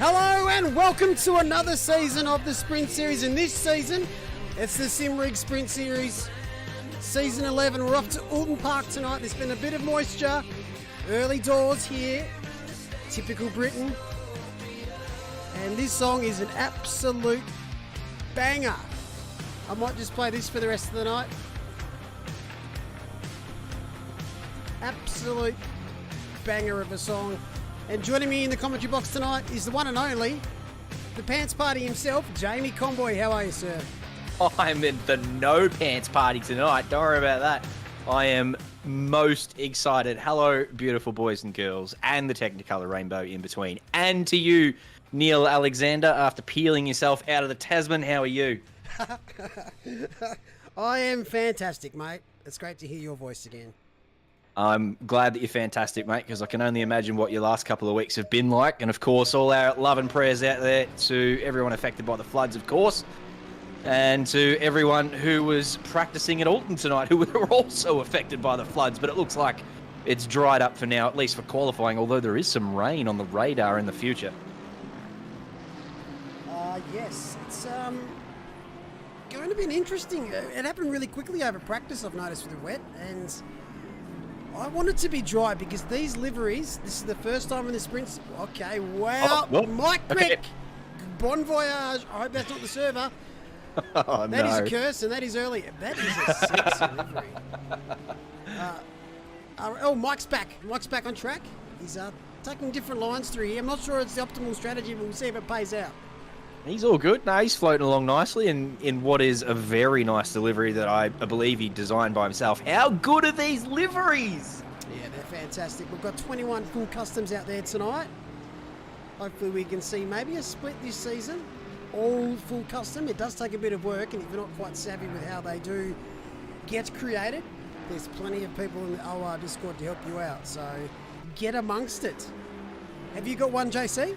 Hello and welcome to another season of the Sprint Series. And this season, it's the Simrigs Sprint Series, Season 11. We're off to Oulton Park tonight. There's been a bit of moisture, early doors here, typical Britain. And this song is an absolute banger. I might just play this for the rest of the night. Absolute banger of a song. And joining me in the commentary box tonight is the one and only, the pants party himself, Jamie Conboy. How are you, sir? I'm at the no pants party tonight. Don't worry about that. I am most excited. Hello, beautiful boys and girls, and the Technicolor rainbow in between. And to you, Neil Alexander, after peeling yourself out of the Tasman, how are you? I am fantastic, mate. It's great to hear your voice again. I'm glad that you're fantastic, mate, because I can only imagine what your last couple of weeks have been like. And, of course, all our love and prayers out there to everyone affected by the floods, of course, and to everyone who was practicing at Oulton tonight, who were also affected by the floods. But it looks like it's dried up for now, at least for qualifying, although there is some rain on the radar in the future. Yes, it's going to be an interesting... It happened really quickly over practice, I've noticed, with the wet, and... I want it to be dry because these liveries, this is the first time in the sprints. Okay, wow. Mike Crick. Okay. Bon voyage. I hope that's not the server. Oh, that is a curse, and that is early. That is a sexy livery. Mike's back. Mike's back on track. He's taking different lines through here. I'm not sure it's the optimal strategy, but we'll see if it pays out. He's all good. No, he's floating along nicely in what is a very nice delivery that I believe he designed by himself. How good are these liveries? Yeah, they're fantastic. We've got 21 full customs out there tonight. Hopefully we can see maybe a split this season. All full custom. It does take a bit of work, and if you're not quite savvy with how they do get created, there's plenty of people in the OR Discord to help you out. So get amongst it. Have you got one, JC?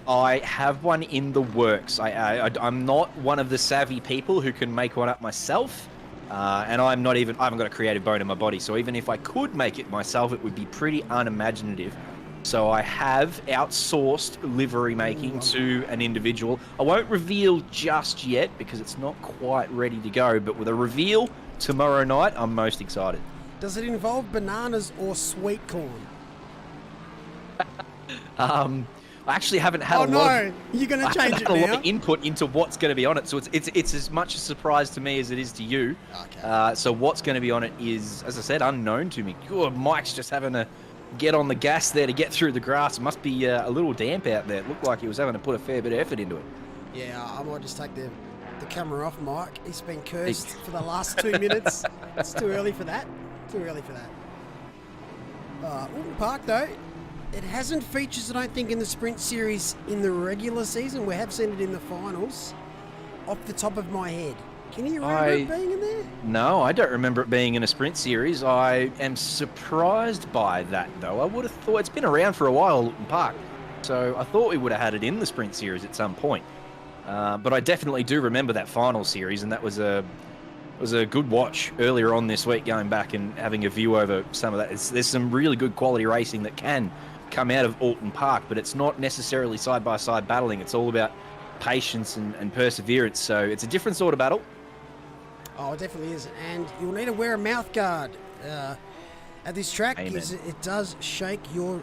I have one in the works. I'm not one of the savvy people who can make one up myself, and I haven't got a creative bone in my body, so even if I could make it myself, it would be pretty unimaginative. So I have outsourced livery making to an individual. I won't reveal just yet because it's not quite ready to go, but with a reveal tomorrow night, I'm most excited. Does it involve bananas or sweet corn? I actually haven't had you're going to change it now? a lot of input into what's going to be on it, so it's as much a surprise to me as it is to you. Okay. So what's going to be on it is, as I said, unknown to me. God, Mike's just having to get on the gas there to get through the grass. It must be a little damp out there. It looked like he was having to put a fair bit of effort into it. Yeah, I might just take the camera off Mike. He's been cursed for the last 2 minutes. It's too early for that. Oulton Park, though. It hasn't featured, I don't think, in the Sprint Series in the regular season. We have seen it in the finals. Off the top of my head. Can you remember it being in there? No, I don't remember it being in a Sprint Series. I am surprised by that, though. I would have thought it's been around for a while, Oulton Park. So I thought we would have had it in the Sprint Series at some point. But I definitely do remember that final series, and that was a good watch earlier on this week, going back and having a view over some of that. There's some really good quality racing that can come out of Oulton Park, but it's not necessarily side-by-side battling. It's all about patience and perseverance, so it's a different sort of battle. Oh, it definitely is, and you'll need to wear a mouth guard at this track because it does shake your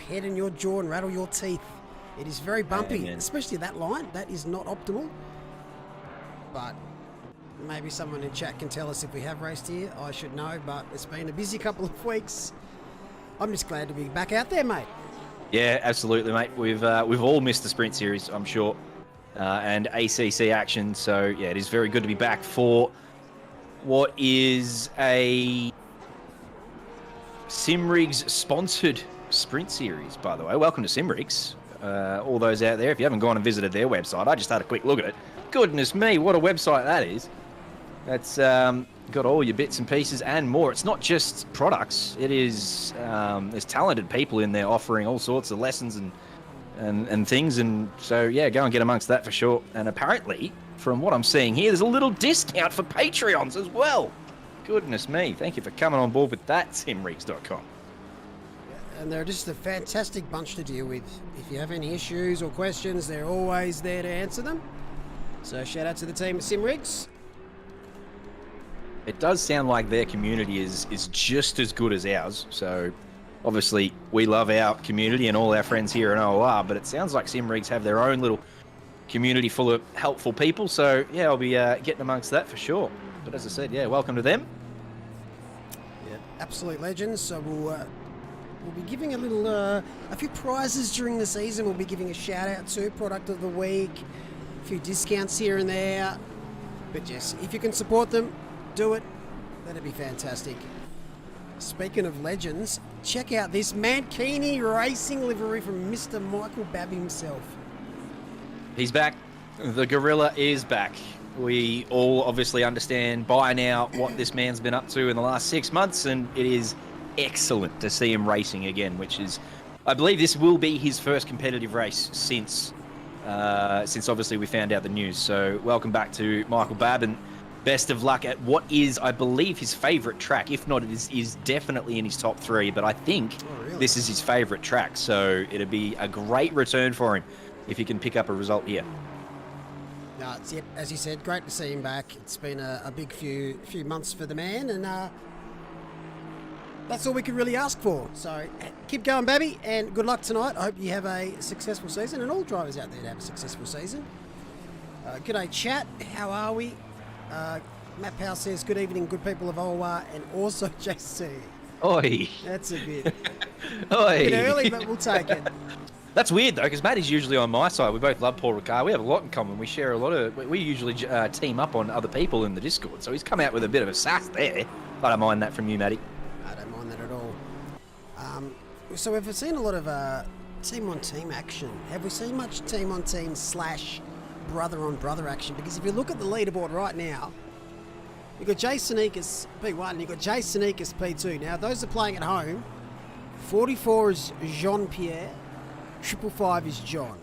head and your jaw and rattle your teeth. It is very bumpy, especially that line. That is not optimal, but maybe someone in chat can tell us if we have raced here. I should know, but it's been a busy couple of weeks. I'm just glad to be back out there, mate. Yeah, absolutely, mate. We've all missed the Sprint Series, I'm sure, and ACC action. So, yeah, it is very good to be back for what is a Simrigs-sponsored Sprint Series, by the way. Welcome to Simrigs. All those out there, if you haven't gone and visited their website, I just had a quick look at it. Goodness me, what a website that is. That's got all your bits and pieces and more. It's not just products. It is there's talented people in there offering all sorts of lessons and things. And so, yeah, go and get amongst that for sure. And apparently, from what I'm seeing here, there's a little discount for Patreons as well. Goodness me. Thank you for coming on board with that, simrigs.com. and they're just a fantastic bunch to deal with. If you have any issues or questions, they're always there to answer them. So shout out to the team at Simrigs. It does sound like their community is just as good as ours. So obviously we love our community and all our friends here in OOR, but it sounds like Simrigs have their own little community full of helpful people. So yeah, I'll be getting amongst that for sure. But as I said, yeah, welcome to them. Yeah, absolute legends. So we'll be giving a few prizes during the season. We'll be giving a shout out to Product of the Week, a few discounts here and there. But yes, if you can support them, do it. That'd be fantastic. Speaking of legends, check out this Mankini Racing livery from Mr. Michael Babb himself. He's back. The gorilla is back. We all obviously understand by now what this man's been up to in the last 6 months, and it is excellent to see him racing again, which is, I believe this will be his first competitive race since obviously we found out the news. So welcome back to Michael Babb, and best of luck at what is, I believe, his favourite track. If not, it is definitely in his top 3, but I think this is his favourite track. So it'll be a great return for him if he can pick up a result here. No, it's, as you said, great to see him back. It's been a big few months for the man, and that's all we could really ask for. So keep going, Babby, and good luck tonight. I hope you have a successful season, and all drivers out there to have a successful season. G'day, chat. How are we? Matt Powell says, good evening, good people of OOR, and also JC. Oi. That's a bit, Oi. a bit early, but we'll take it. That's weird, though, because Matt is usually on my side. We both love Paul Ricard. We have a lot in common. We share a lot of... We usually team up on other people in the Discord, so he's come out with a bit of a sass there. I don't mind that from you, Matty. I don't mind that at all. So we've seen a lot of team-on-team action. Have we seen much team-on-team / brother-on-brother action? Because if you look at the leaderboard right now, you've got Jay Sneakers P1 and you've got Jay Sneakers P2. Now, those are playing at home. 44 is Jean-Pierre. 555 is John.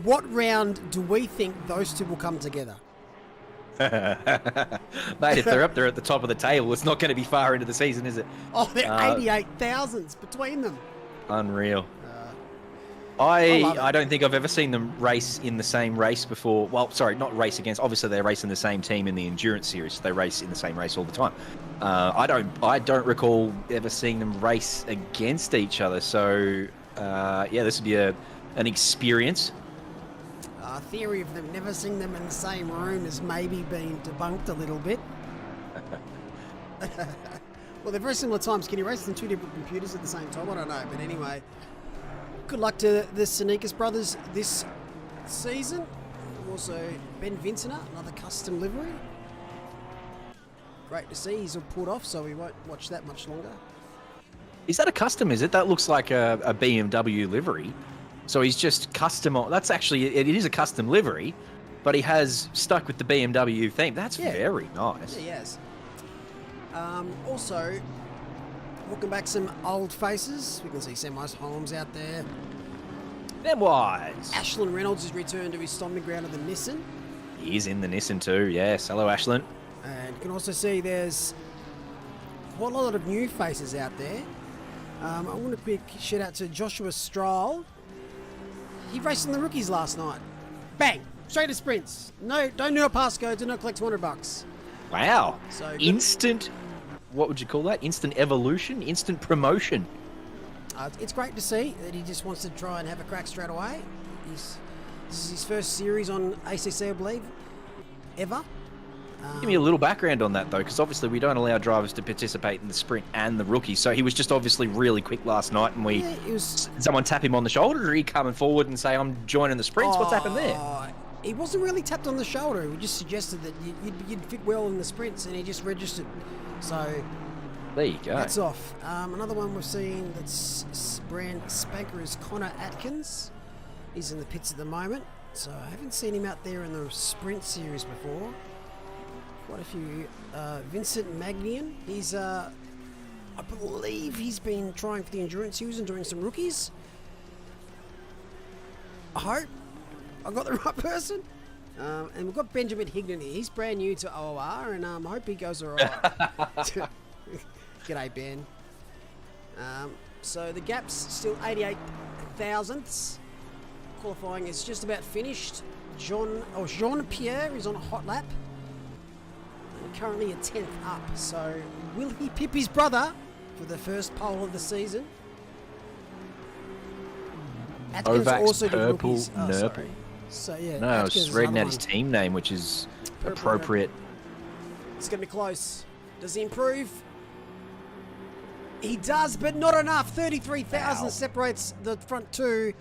What round do we think those two will come together? Mate, if they're up there at the top of the table, it's not going to be far into the season, is it? Oh, they're 88,000s between them. Unreal. I don't think I've ever seen them race in the same race before. Well, sorry, not race against. Obviously, they race in the same team in the endurance series. So they race in the same race all the time. I don't recall ever seeing them race against each other. So yeah, this would be an experience. Theory of them never seeing them in the same room has maybe been debunked a little bit. Well, they're very similar times. Can you race on two different computers at the same time? I don't know. But anyway, good luck to the Sneakers brothers this season. Also, Ben Vincenter, another custom livery. Great to see. He's all pulled off, so we won't watch that much longer. Is that a custom, is it? That looks like a BMW livery. So he's just custom. That's actually, it is a custom livery, but he has stuck with the BMW theme. That's very nice. Yeah, he has. Also, looking back some old faces, we can see Samwise Holmes out there. Them wise. Ashland Reynolds has returned to his stomping ground of the Nissan. He is in the Nissan too, yes. Hello, Ashland. And you can also see there's quite a lot of new faces out there. I want to big shout out to Joshua Stroll. He raced in the rookies last night. Bang! Straight to sprints. No, don't do a passcode. Do not collect $200. Wow. So instant, what would you call that? Instant evolution? Instant promotion? It's great to see that he just wants to try and have a crack straight away. This is his first series on ACC, I believe, ever. Give me a little background on that, though, because obviously we don't allow drivers to participate in the sprint and the rookie. So he was just obviously really quick last night, and did someone tap him on the shoulder, or did he come forward and say, I'm joining the sprints? What's happened there? He wasn't really tapped on the shoulder. He just suggested that you'd fit well in the sprints, and he just registered. So there you go. That's off. Another one we've seen that's brand spanker is Connor Atkins. He's in the pits at the moment. So I haven't seen him out there in the sprint series before. Quite a few. Vincent Magnian. He's, I believe he's been trying for the endurance series and doing some rookies. I hope I got the right person. And we've got Benjamin Higdon here. He's brand new to OOR, and I hope he goes all right. G'day, Ben. So the gap's still 88 thousandths. Qualifying is just about finished. Jean-Pierre is on a hot lap. And currently a 10th up. So will he pip his brother for the first pole of the season? Atkins Ovac's also did purple rookies. Oh, nurple. sorry. So yeah, No, I was Atkins just is reading another out his one. team name, which is Purple appropriate. It's going to be close. Does he improve? He does, but not enough. 33,000 Wow. separates the front two,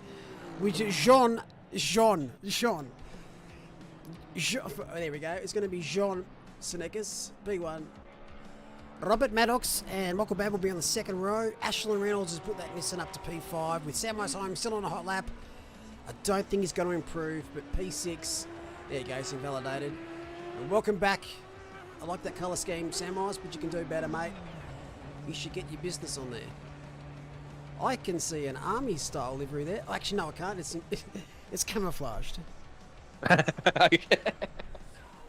which is Jean. There we go. It's going to be Jean Senecas, P1. Robert Maddox and Michael Babb will be on the second row. Ashlyn Reynolds has put that Nissan up to P5 with Sam Home still on a hot lap. I don't think he's going to improve, but P6, there you go, he's invalidated. And welcome back. I like that colour scheme, Samwise, but you can do better, mate. You should get your business on there. I can see an army style livery there. Actually, no, I can't. It's camouflaged.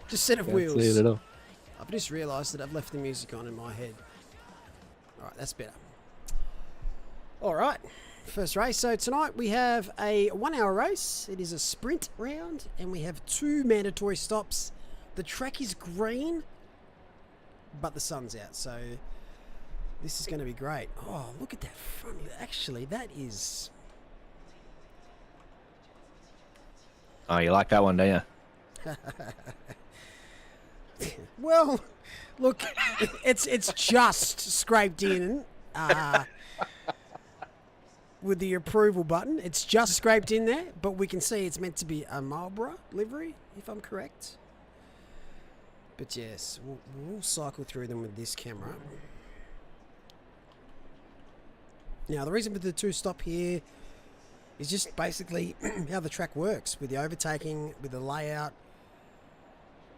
Just set of wheels. See it at all. I've just realised that I've left the music on in my head. Alright, that's better. Alright, first race. So tonight we have a 1 hour race. It is a sprint round and we have 2 mandatory stops. The track is green, but the sun's out. So this is going to be great. Oh, look at that front. Actually, that is... Oh, you like that one, do you? Well, look, it's just scraped in with the approval button. It's just scraped in there, but we can see it's meant to be a Marlborough livery, if I'm correct. But yes, we'll cycle through them with this camera. Now, the reason for the 2 stop here is just basically how the track works with the overtaking, with the layout.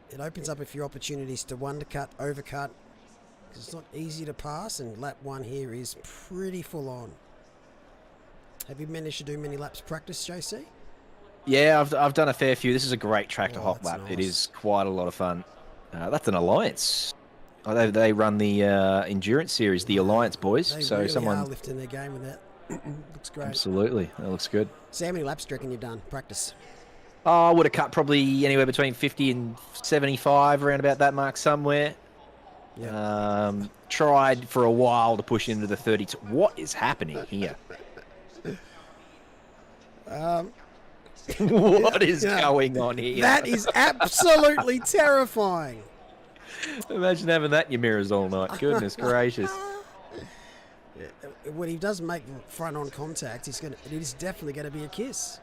It opens up a few opportunities to undercut, overcut, because it's not easy to pass, and lap 1 here is pretty full on. Have you managed to do many laps practice, JC? Yeah, I've done a fair few. This is a great track to hot lap. Nice. It is quite a lot of fun. That's an Alliance. Oh, they run the endurance series, the Alliance boys. They so really someone are lifting their game with that. Looks great. Absolutely, that looks good. So how many laps do you reckon you've done practice? Oh, I would have cut probably anywhere between 50 and 75, around about that mark somewhere. Yeah. Tried for a while to push into the 32. What is happening here? What is going on here? That is absolutely terrifying. Imagine having that in your mirrors all night. Goodness gracious. When he does make front-on contact, it is definitely going to be a kiss.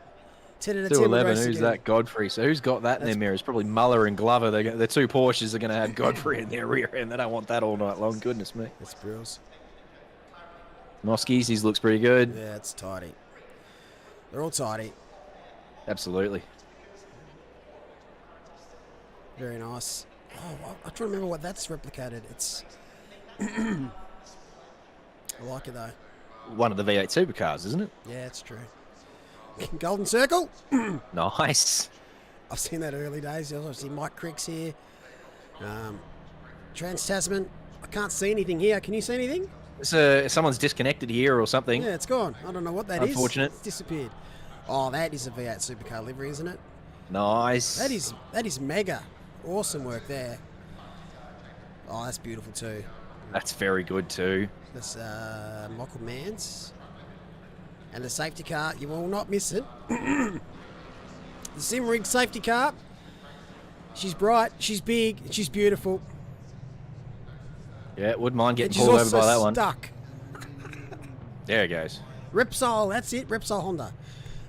10 out of 10 would 211, race who's again. that? Godfrey. So who's got that in their mirrors? Probably Muller and Glover. The 2 Porsches are going to have Godfrey in their rear end. They don't want that all night long. Goodness me. That's brills. Noski's, his looks pretty good. Yeah, it's tidy. They're all tidy. Absolutely. Very nice. Oh, I'm trying to remember what that's replicated. It's... I like it, though. One of the V8 supercars, isn't it? Yeah, it's true. Golden Circle. Nice. I've seen that early days. I see Mike Crick's here. Trans-Tasman. I can't see anything here. Can you see anything? Someone's disconnected here or something. Yeah, it's gone. I don't know what that is. Unfortunate. It's disappeared. Oh, that is a V8 supercar livery, isn't it? Nice. That is mega. Awesome work there. Oh, that's beautiful too. That's very good too. That's Michael Manns. And the safety car, you will not miss it. The Simrigs safety car. She's bright, she's big, and she's beautiful. Yeah, wouldn't mind getting And she's pulled over also by that one. stuck. There it goes. Repsol, that's it. Repsol Honda.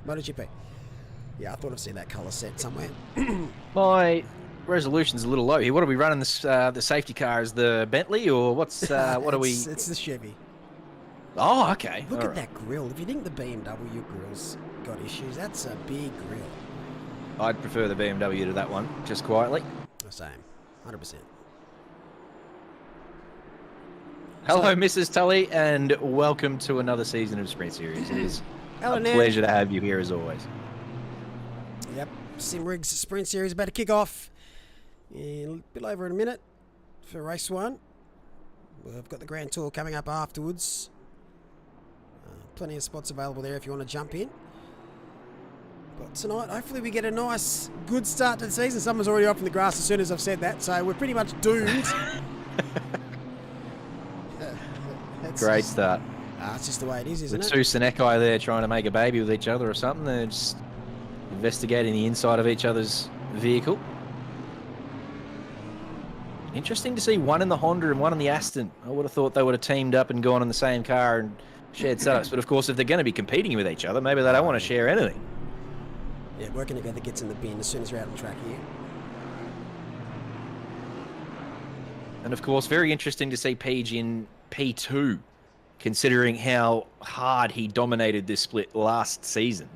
MotoGP. Yeah, I thought I'd seen that colour set somewhere. My resolution's a little low here. What are we running this the safety car? Is the Bentley or what's what are we? It's the Chevy. Oh, okay. Look All at right. that grille. If you think the BMW grille's got issues, that's a big grille. I'd prefer the BMW to that one, just quietly. The same. 100%. Hello, Mrs. Tully, and welcome to another season of Sprint Series. It is Hello, a Nan. pleasure to have you here as always. Yep. Simrigs Sprint Series about to kick off in a bit over in a minute for race 1. We've got the Grand Tour coming up afterwards. plenty of spots available there if you want to jump in. But tonight, hopefully we get a nice, good start to the season. Someone's already off in the grass as soon as I've said that, so we're pretty much doomed. Great start. It's just the way it is, isn't it? The two Senekai there trying to make a baby with each other or something. They're just investigating the inside of each other's vehicle. Interesting to see one in the Honda and one in the Aston. I would have thought they would have teamed up and gone in the same car and shared setups. But of course, if they're going to be competing with each other, maybe they don't want to share anything. Yeah, working together gets in the bin as soon as we're out on track here. And of course, very interesting to see Page in P2, considering how hard he dominated this split last season.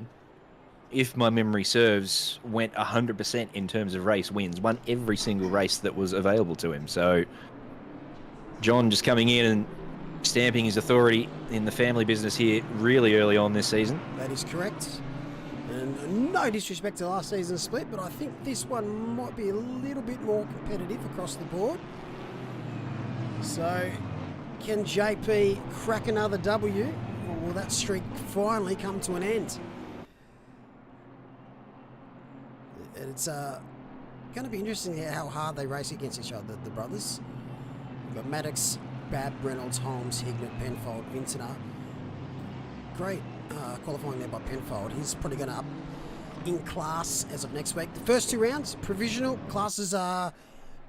If my memory serves, went 100% in terms of race wins, won every single race that was available to him. So John just coming in and stamping his authority in the family business here really early on this season. That is correct. And no disrespect to last season's split, but I think this one might be a little bit more competitive across the board. So, can JP crack another W, or will that streak finally come to an end? It's going to be interesting to hear how hard they race against each other, the brothers. We've got Maddox, Babb, Reynolds, Holmes, Hignett, Penfold, Vintner. Great qualifying there by Penfold. He's probably going to up in class as of next week. The first 2 rounds, provisional. Classes are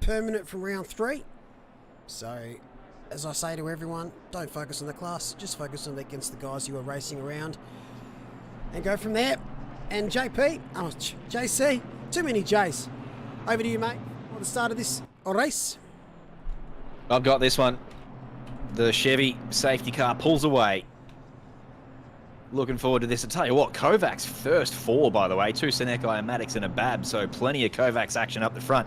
permanent from round 3. So, as I say to everyone, don't focus on the class. Just focus on against the guys you are racing around. And go from there. And JP, JC, too many J's. Over to you, mate, for the start of this race. I've got this one. The Chevy safety car pulls away. Looking forward to this. I tell you what, Kovac's first 4, by the way. 2 Senekai, a Maddox and a Babb, so plenty of Kovac's action up the front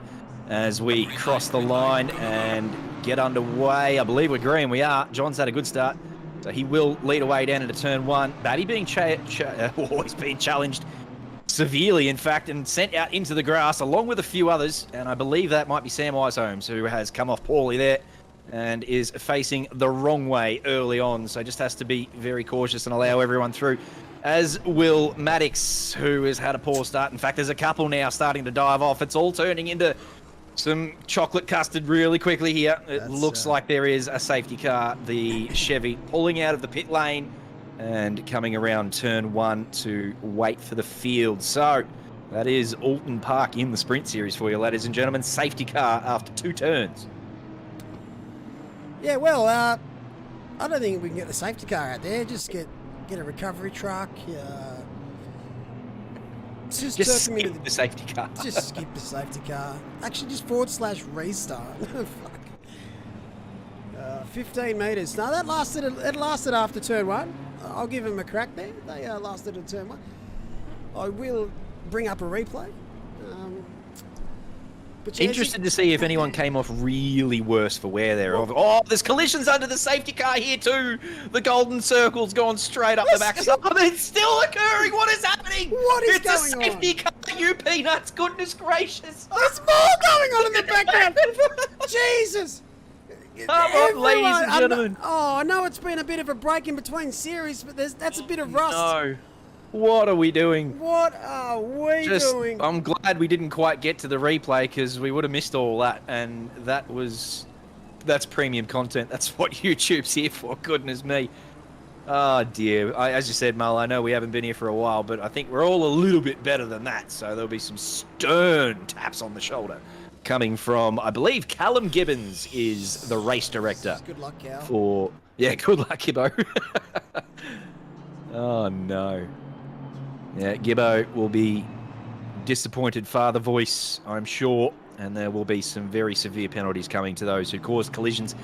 as we cross the line and get underway. I believe we're green. We are. John's had a good start, so he will lead away down into turn 1. Babby being he's being challenged severely, in fact, and sent out into the grass along with a few others, and I believe that might be Sam Iceholmes, who has come off poorly there and is facing the wrong way early on, so just has to be very cautious and allow everyone through, as will Maddox, who has had a poor start. In fact, there's a couple now starting to dive off. It's all turning into some chocolate custard really quickly here. It looks like there is a safety car, the Chevy, pulling out of the pit lane and coming around turn 1 to wait for the field. So that is Oulton Park in the Sprint Series for you, ladies and gentlemen. Safety car after 2 turns. Yeah, well, I don't think we can get the safety car out there. Just get a recovery truck. Just skip the safety car. Just skip the safety car. Actually, just / restart. Fuck. 15 metres. No, that lasted after turn 1. I'll give him a crack there. They lasted at turn 1. I will bring up a replay. But interested to see if anyone came off really worse for wear there. Oh, there's collisions under the safety car here too. The golden circle's gone straight up the back. It's still occurring. What is happening? What is going on? It's a safety car, you peanuts. Goodness gracious. There's more going on in the background. Jesus. Come on, ladies and gentlemen. I know it's been a bit of a break in between series, but that's a bit of rust. No. What are we doing? What are we doing? I'm glad we didn't quite get to the replay, because we would have missed all that, and that's premium content. That's what YouTube's here for, goodness me. Oh dear. As you said, Mull, I know we haven't been here for a while, but I think we're all a little bit better than that, so there'll be some stern taps on the shoulder coming from, I believe, Callum Gibbons is the race director. Good luck, Cal. Good luck, Gibbo. Oh no. Yeah, Gibbo will be disappointed father voice, I'm sure, and there will be some very severe penalties coming to those who caused collisions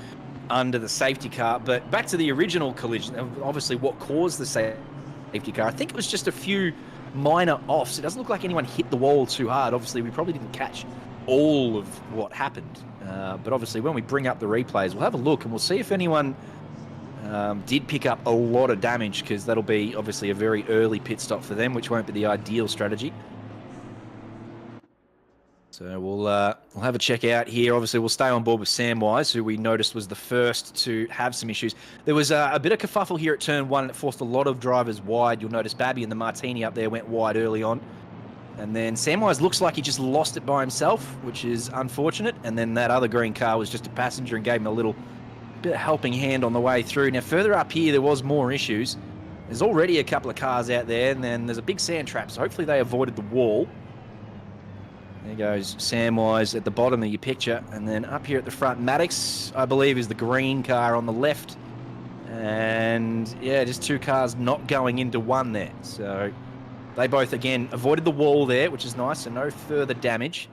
under the safety car. But back to the original collision, obviously what caused the safety car, I think it was just a few minor offs. It doesn't look like anyone hit the wall too hard. Obviously, we probably didn't catch all of what happened. But obviously, when we bring up the replays, we'll have a look and we'll see if anyone did pick up a lot of damage, because that'll be obviously a very early pit stop for them, which won't be the ideal strategy. So So we'll have a check out here. Obviously, we'll stay on board with Samwise, who we noticed was the first to have some issues. There was a bit of kerfuffle here at turn 1, and it forced a lot of drivers wide. You'll notice Babby and the Martini up there went wide early on. And then Samwise looks like he just lost it by himself, which is unfortunate. And then that other green car was just a passenger and gave him a little bit of helping hand on the way through. Now, further up here, there was more issues. There's already a couple of cars out there, and then there's a big sand trap, so hopefully they avoided the wall. There goes Samwise at the bottom of your picture. And then up here at the front, Maddox, I believe, is the green car on the left. And, yeah, just 2 cars not going into one there. So they both, again, avoided the wall there, which is nice, so no further damage.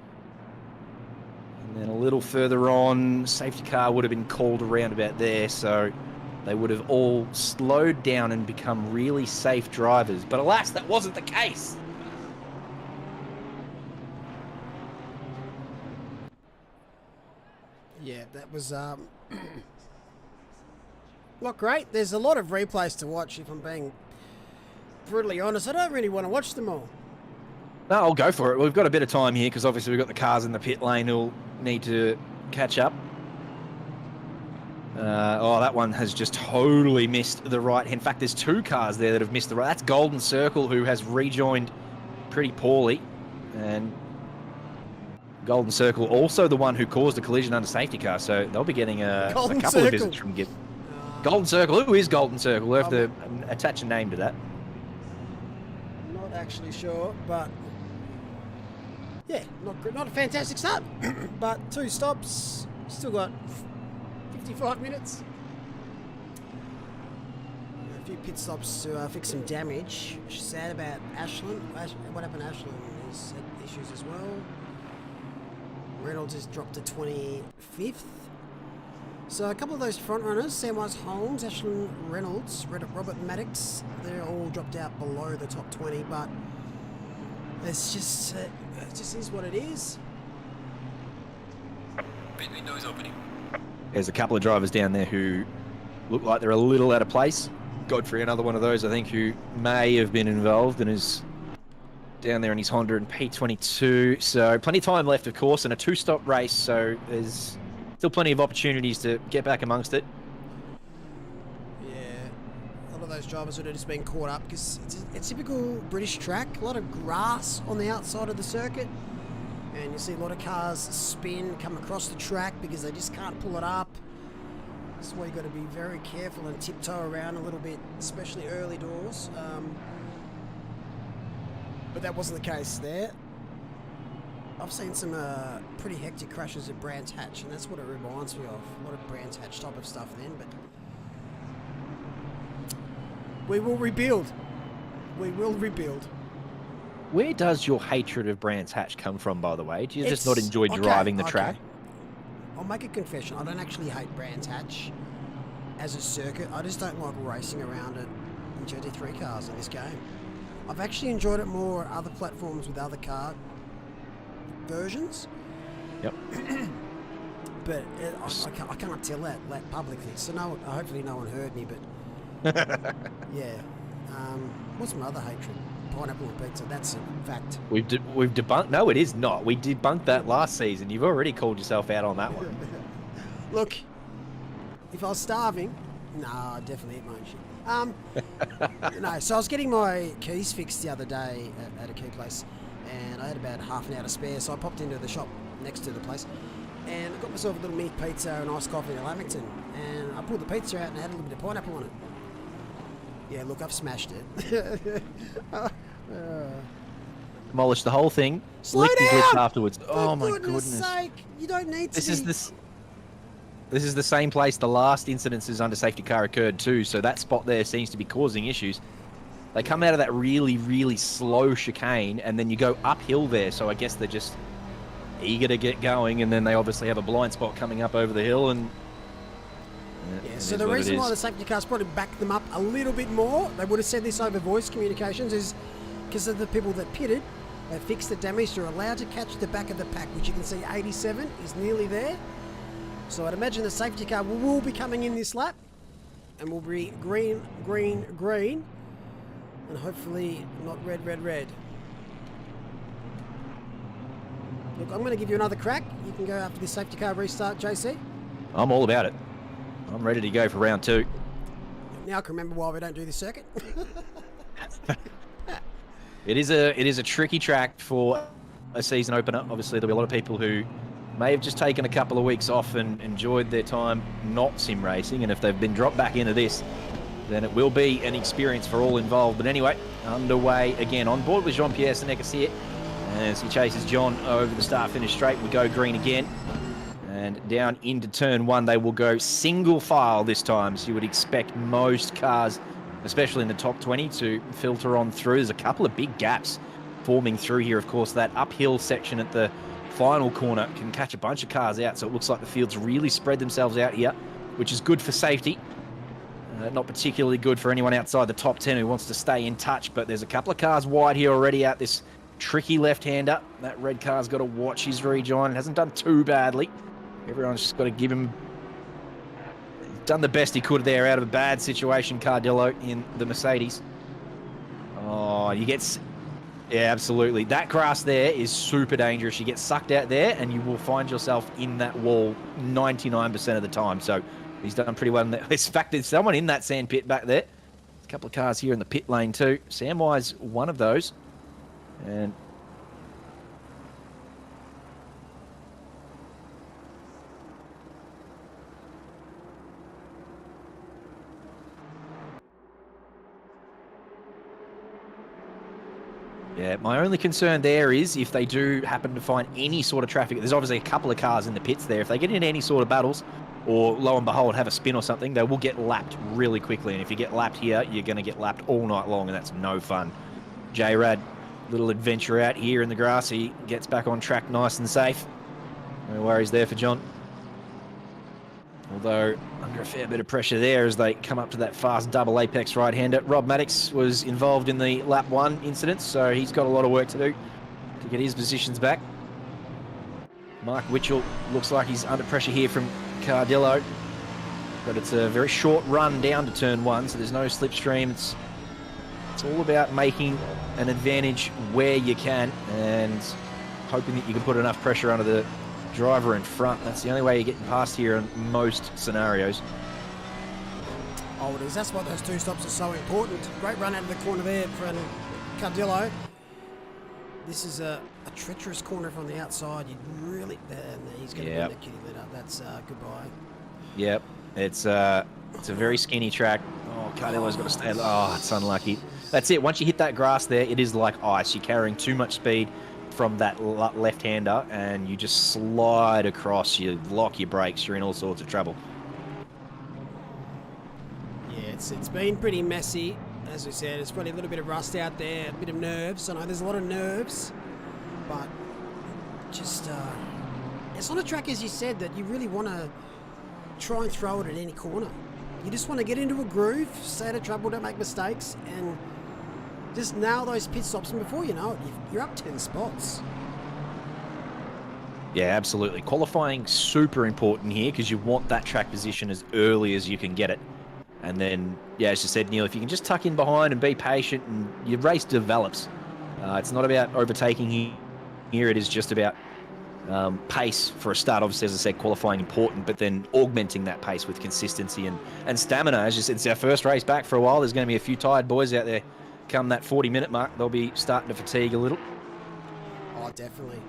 And then a little further on, safety car would have been called around about there, so they would have all slowed down and become really safe drivers. But alas, that wasn't the case. Yeah, that was not great. There's a lot of replays to watch, if I'm being brutally honest. I don't really want to watch them all. No, I'll go for it. We've got a bit of time here because obviously we've got the cars in the pit lane who'll need to catch up. Oh, that one has just totally missed the right. In fact, there's 2 cars there that have missed the right. That's Golden Circle, who has rejoined pretty poorly. And Golden Circle also the one who caused a collision under safety car, so they'll be getting a couple of visits from Gibb. Golden Circle, who is Golden Circle? We'll have to attach a name to that. Not actually sure, but yeah, not a fantastic start. But 2 stops, still got 55 minutes. A few pit stops to fix some damage. Sad about Ashland. What happened to Ashland? He's had issues as well. Reynolds has dropped to 25th. So a couple of those front runners, Samwise Holmes, Ashland Reynolds, Robert Maddox, they're all dropped out below the top 20, but it's just, it just is what it is. Pit window is opening. There's a couple of drivers down there who look like they're a little out of place. Godfrey, another one of those, I think, who may have been involved and is down there in his Honda and P22. So plenty of time left, of course, and a 2-stop race. So there's still plenty of opportunities to get back amongst it. Yeah, a lot of those drivers would have just been caught up because it's a typical British track. A lot of grass on the outside of the circuit. And you see a lot of cars spin, come across the track because they just can't pull it up. That's why you've got to be very careful and tiptoe around a little bit, especially early doors. But that wasn't the case there. I've seen some pretty hectic crashes at Brands Hatch, and that's what it reminds me of. A lot of Brands Hatch type of stuff then, but we will rebuild. We will rebuild. Where does your hatred of Brands Hatch come from, by the way? Do you just not enjoy driving the track? I'll make a confession. I don't actually hate Brands Hatch as a circuit. I just don't like racing around it in GT3 cars in this game. I've actually enjoyed it more on other platforms with other car versions. Yep. But I can't tell that publicly, so hopefully no one heard me, but yeah. What's my other hatred? Pineapple and pizza, that's a fact. We've debunked. No, it is not. We debunked that last season. You've already called yourself out on that one. Look, if I was starving, no, I'd definitely eat my own shit. No, so I was getting my keys fixed the other day at a key place, and I had about half an hour to spare, so I popped into the shop next to the place, and I got myself a little mini pizza and iced coffee in Lamington, and I pulled the pizza out and had a little bit of pineapple on it. Yeah, look, I've smashed it. Demolished the whole thing. Slow licked his down! lips afterwards. For goodness sake, you don't need to This is the same place the last incidences under safety car occurred too, so that spot there seems to be causing issues. They come out of that really, really slow chicane, and then you go uphill there, so I guess they're just eager to get going, and then they obviously have a blind spot coming up over the hill, and yeah, so the reason why the safety cars probably backed them up a little bit more, they would have said this over voice communications, is because of the people that pitted, they fixed the damage, they're allowed to catch the back of the pack, which you can see 87 is nearly there. So I'd imagine the safety car will be coming in this lap, and will be green, green, green, and hopefully not red, red, red. Look, I'm going to give you another crack. You can go after this safety car restart, JC. I'm all about it. I'm ready to go for round 2. Now I can remember why we don't do this circuit. It is a tricky track for a season opener. Obviously, there'll be a lot of people who may have just taken a couple of weeks off and enjoyed their time not sim racing, and if they've been dropped back into this, then it will be an experience for all involved. But anyway, underway again. On board with Jean-Pierre Seneca here as he chases John over the start-finish straight. We go green again. And down into turn 1, they will go single file this time. So you would expect most cars, especially in the top 20, to filter on through. There's a couple of big gaps forming through here. Of course, that uphill section at the final corner can catch a bunch of cars out. So it looks like the fields really spread themselves out here, which is good for safety. Not particularly good for anyone outside the top 10 who wants to stay in touch. But there's a couple of cars wide here already out this tricky left-hander. That red car's got to watch his rejoin. It hasn't done too badly. Everyone's just got to give him... Done the best he could there out of a bad situation, Cardillo, in the Mercedes. Oh, you get... Yeah, absolutely. That grass there is super dangerous. You get sucked out there and you will find yourself in that wall 99% of the time. So he's done pretty well in that. In fact, there's someone in that sand pit back there. There's a couple of cars here in the pit lane too. Samwise, one of those. And... yeah, my only concern there is if they do happen to find any sort of traffic, there's obviously a couple of cars in the pits there. If they get into any sort of battles, or lo and behold, have a spin or something, they will get lapped really quickly. And if you get lapped here, you're going to get lapped all night long, and that's no fun. J-Rad, little adventure out here in the grass. He gets back on track nice and safe. No worries there for John. Although, under a fair bit of pressure there as they come up to that fast double apex right-hander. Rob Maddox was involved in the lap 1 incident, so he's got a lot of work to do to get his positions back. Mark Witchell looks like he's under pressure here from Cardillo, but it's a very short run down to turn 1, so there's no slipstream. It's all about making an advantage where you can and hoping that you can put enough pressure under the driver in front. That's the only way you're getting past here in most scenarios. Oh, it is. That's why those 2 stops are so important. Great run out of the corner there from Cardillo. This is a treacherous corner from the outside. You'd really... he's going to be in the kitty litter. That's goodbye. Yep. It's a very skinny track. Oh, Cardillo's got to stay... Oh, it's unlucky. That's it. Once you hit that grass there, it is like ice. You're carrying too much speed from that left-hander and you just slide across. You lock your brakes. You're in all sorts of trouble. Yeah, it's been pretty messy. As we said, it's probably a little bit of rust out there, a bit of nerves. I know there's a lot of nerves, but just it's on a track, as you said, that you really want to try and throw it at any corner. You just want to get into a groove, stay out of trouble, don't make mistakes, and just nail those pit stops, and before you know it, you're up 10 spots. Yeah, absolutely. Qualifying super important here because you want that track position as early as you can get it. And then, yeah, as you said, Neil, if you can just tuck in behind and be patient and your race develops. It's not about overtaking here. It is just about pace for a start. Obviously, as I said, qualifying important, but then augmenting that pace with consistency and stamina. As you said, it's our first race back for a while. There's going to be a few tired boys out there. Come that 40-minute mark, they'll be starting to fatigue a little. Oh, definitely.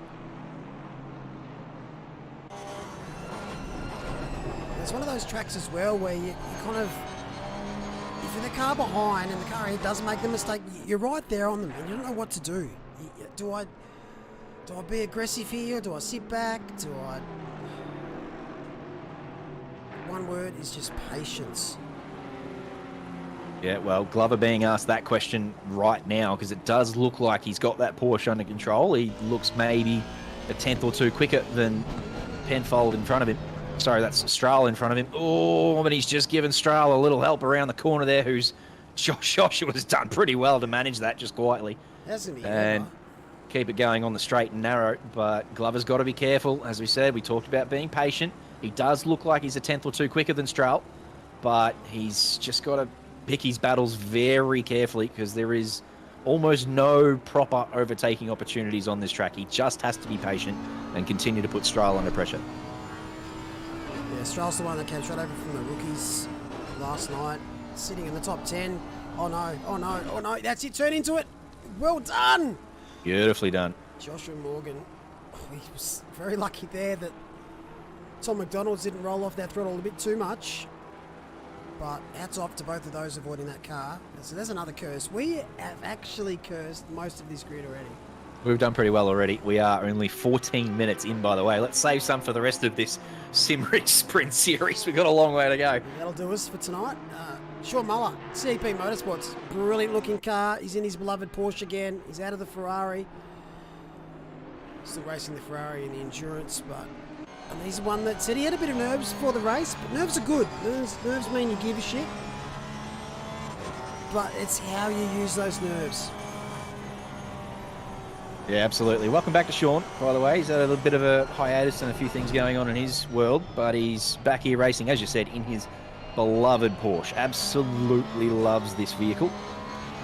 It's one of those tracks as well where you kind of, if you're the car behind and the car ahead does make the mistake, you're right there on them and you don't know what to do. Do I be aggressive here? Do I sit back? One word is just patience. Yeah, well, Glover being asked that question right now because it does look like he's got that Porsche under control. He looks maybe a tenth or two quicker than Penfold in front of him. Sorry, that's Strahl in front of him. Oh, but he's just given Strahl a little help around the corner there, who's Joshua's done pretty well to manage that just quietly. Hasn't he? And keep it going on the straight and narrow. But Glover's got to be careful. As we said, we talked about being patient. He does look like he's a tenth or two quicker than Strahl, but he's just got to pick his battles very carefully because there is almost no proper overtaking opportunities on this track. He just has to be patient and continue to put Stroll under pressure. Yeah, Stroll's the one that came straight over from the rookies last night, sitting in the top 10. Oh no, oh no, oh no, that's it, turn into it. Well done. Beautifully done. Joshua Morgan, he was very lucky there that Tom McDonald's didn't roll off that throttle a bit too much. But hats off to both of those avoiding that car. So there's another curse. We have actually cursed most of this grid already. We've done pretty well already. We are only 14 minutes in, by the way. Let's save some for the rest of this Simrigs Sprint Series. We've got a long way to go. That'll do us for tonight. Sean Muller, CP Motorsports. Brilliant looking car. He's in his beloved Porsche again. He's out of the Ferrari. Still racing the Ferrari in the Endurance, but... And he's one that said he had a bit of nerves for the race, but nerves are good. Nerves mean you give a shit. But it's how you use those nerves. Yeah, absolutely. Welcome back to Sean, by the way. He's had a little bit of a hiatus and a few things going on in his world, but he's back here racing, as you said, in his beloved Porsche. Absolutely loves this vehicle.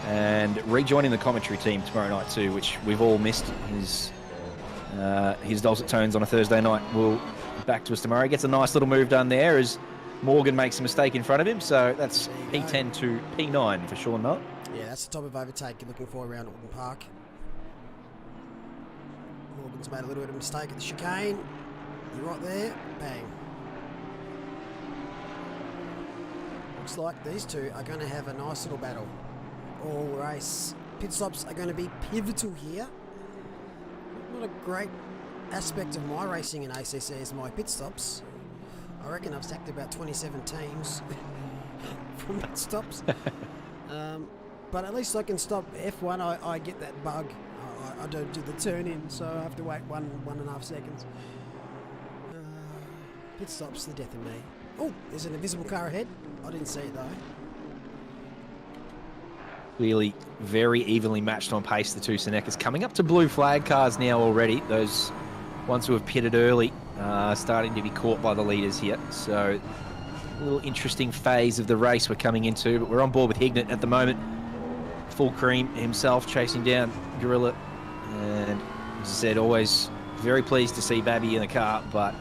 And rejoining the commentary team tomorrow night too, which we've all missed. His dulcet tones on a Thursday night will be back to us tomorrow. He gets a nice little move done there as Morgan makes a mistake in front of him. So that's P10 to P9 for Sean Muller. Yeah, that's the type of overtake you're looking for around Oulton Park. Morgan's made a little bit of a mistake at the chicane. You're right there. Bang. Looks like these two are going to have a nice little battle all race. Pit stops are going to be pivotal here. Not a great aspect of my racing in ACC is my pit stops. I reckon I've stacked about 27 teams from pit stops. But at least I can stop F1. I get that bug. I don't do the turn in, so I have to wait 1.5 seconds. Pit stops the death of me. Oh, there's an invisible car ahead. I didn't see it though. Clearly very evenly matched on pace, the two Senecas. Coming up to blue flag cars now already. Those ones who have pitted early starting to be caught by the leaders here. So a little interesting phase of the race we're coming into, but we're on board with Hignett at the moment. Full cream himself chasing down Gorilla. And as I said, always very pleased to see Babby in the car, but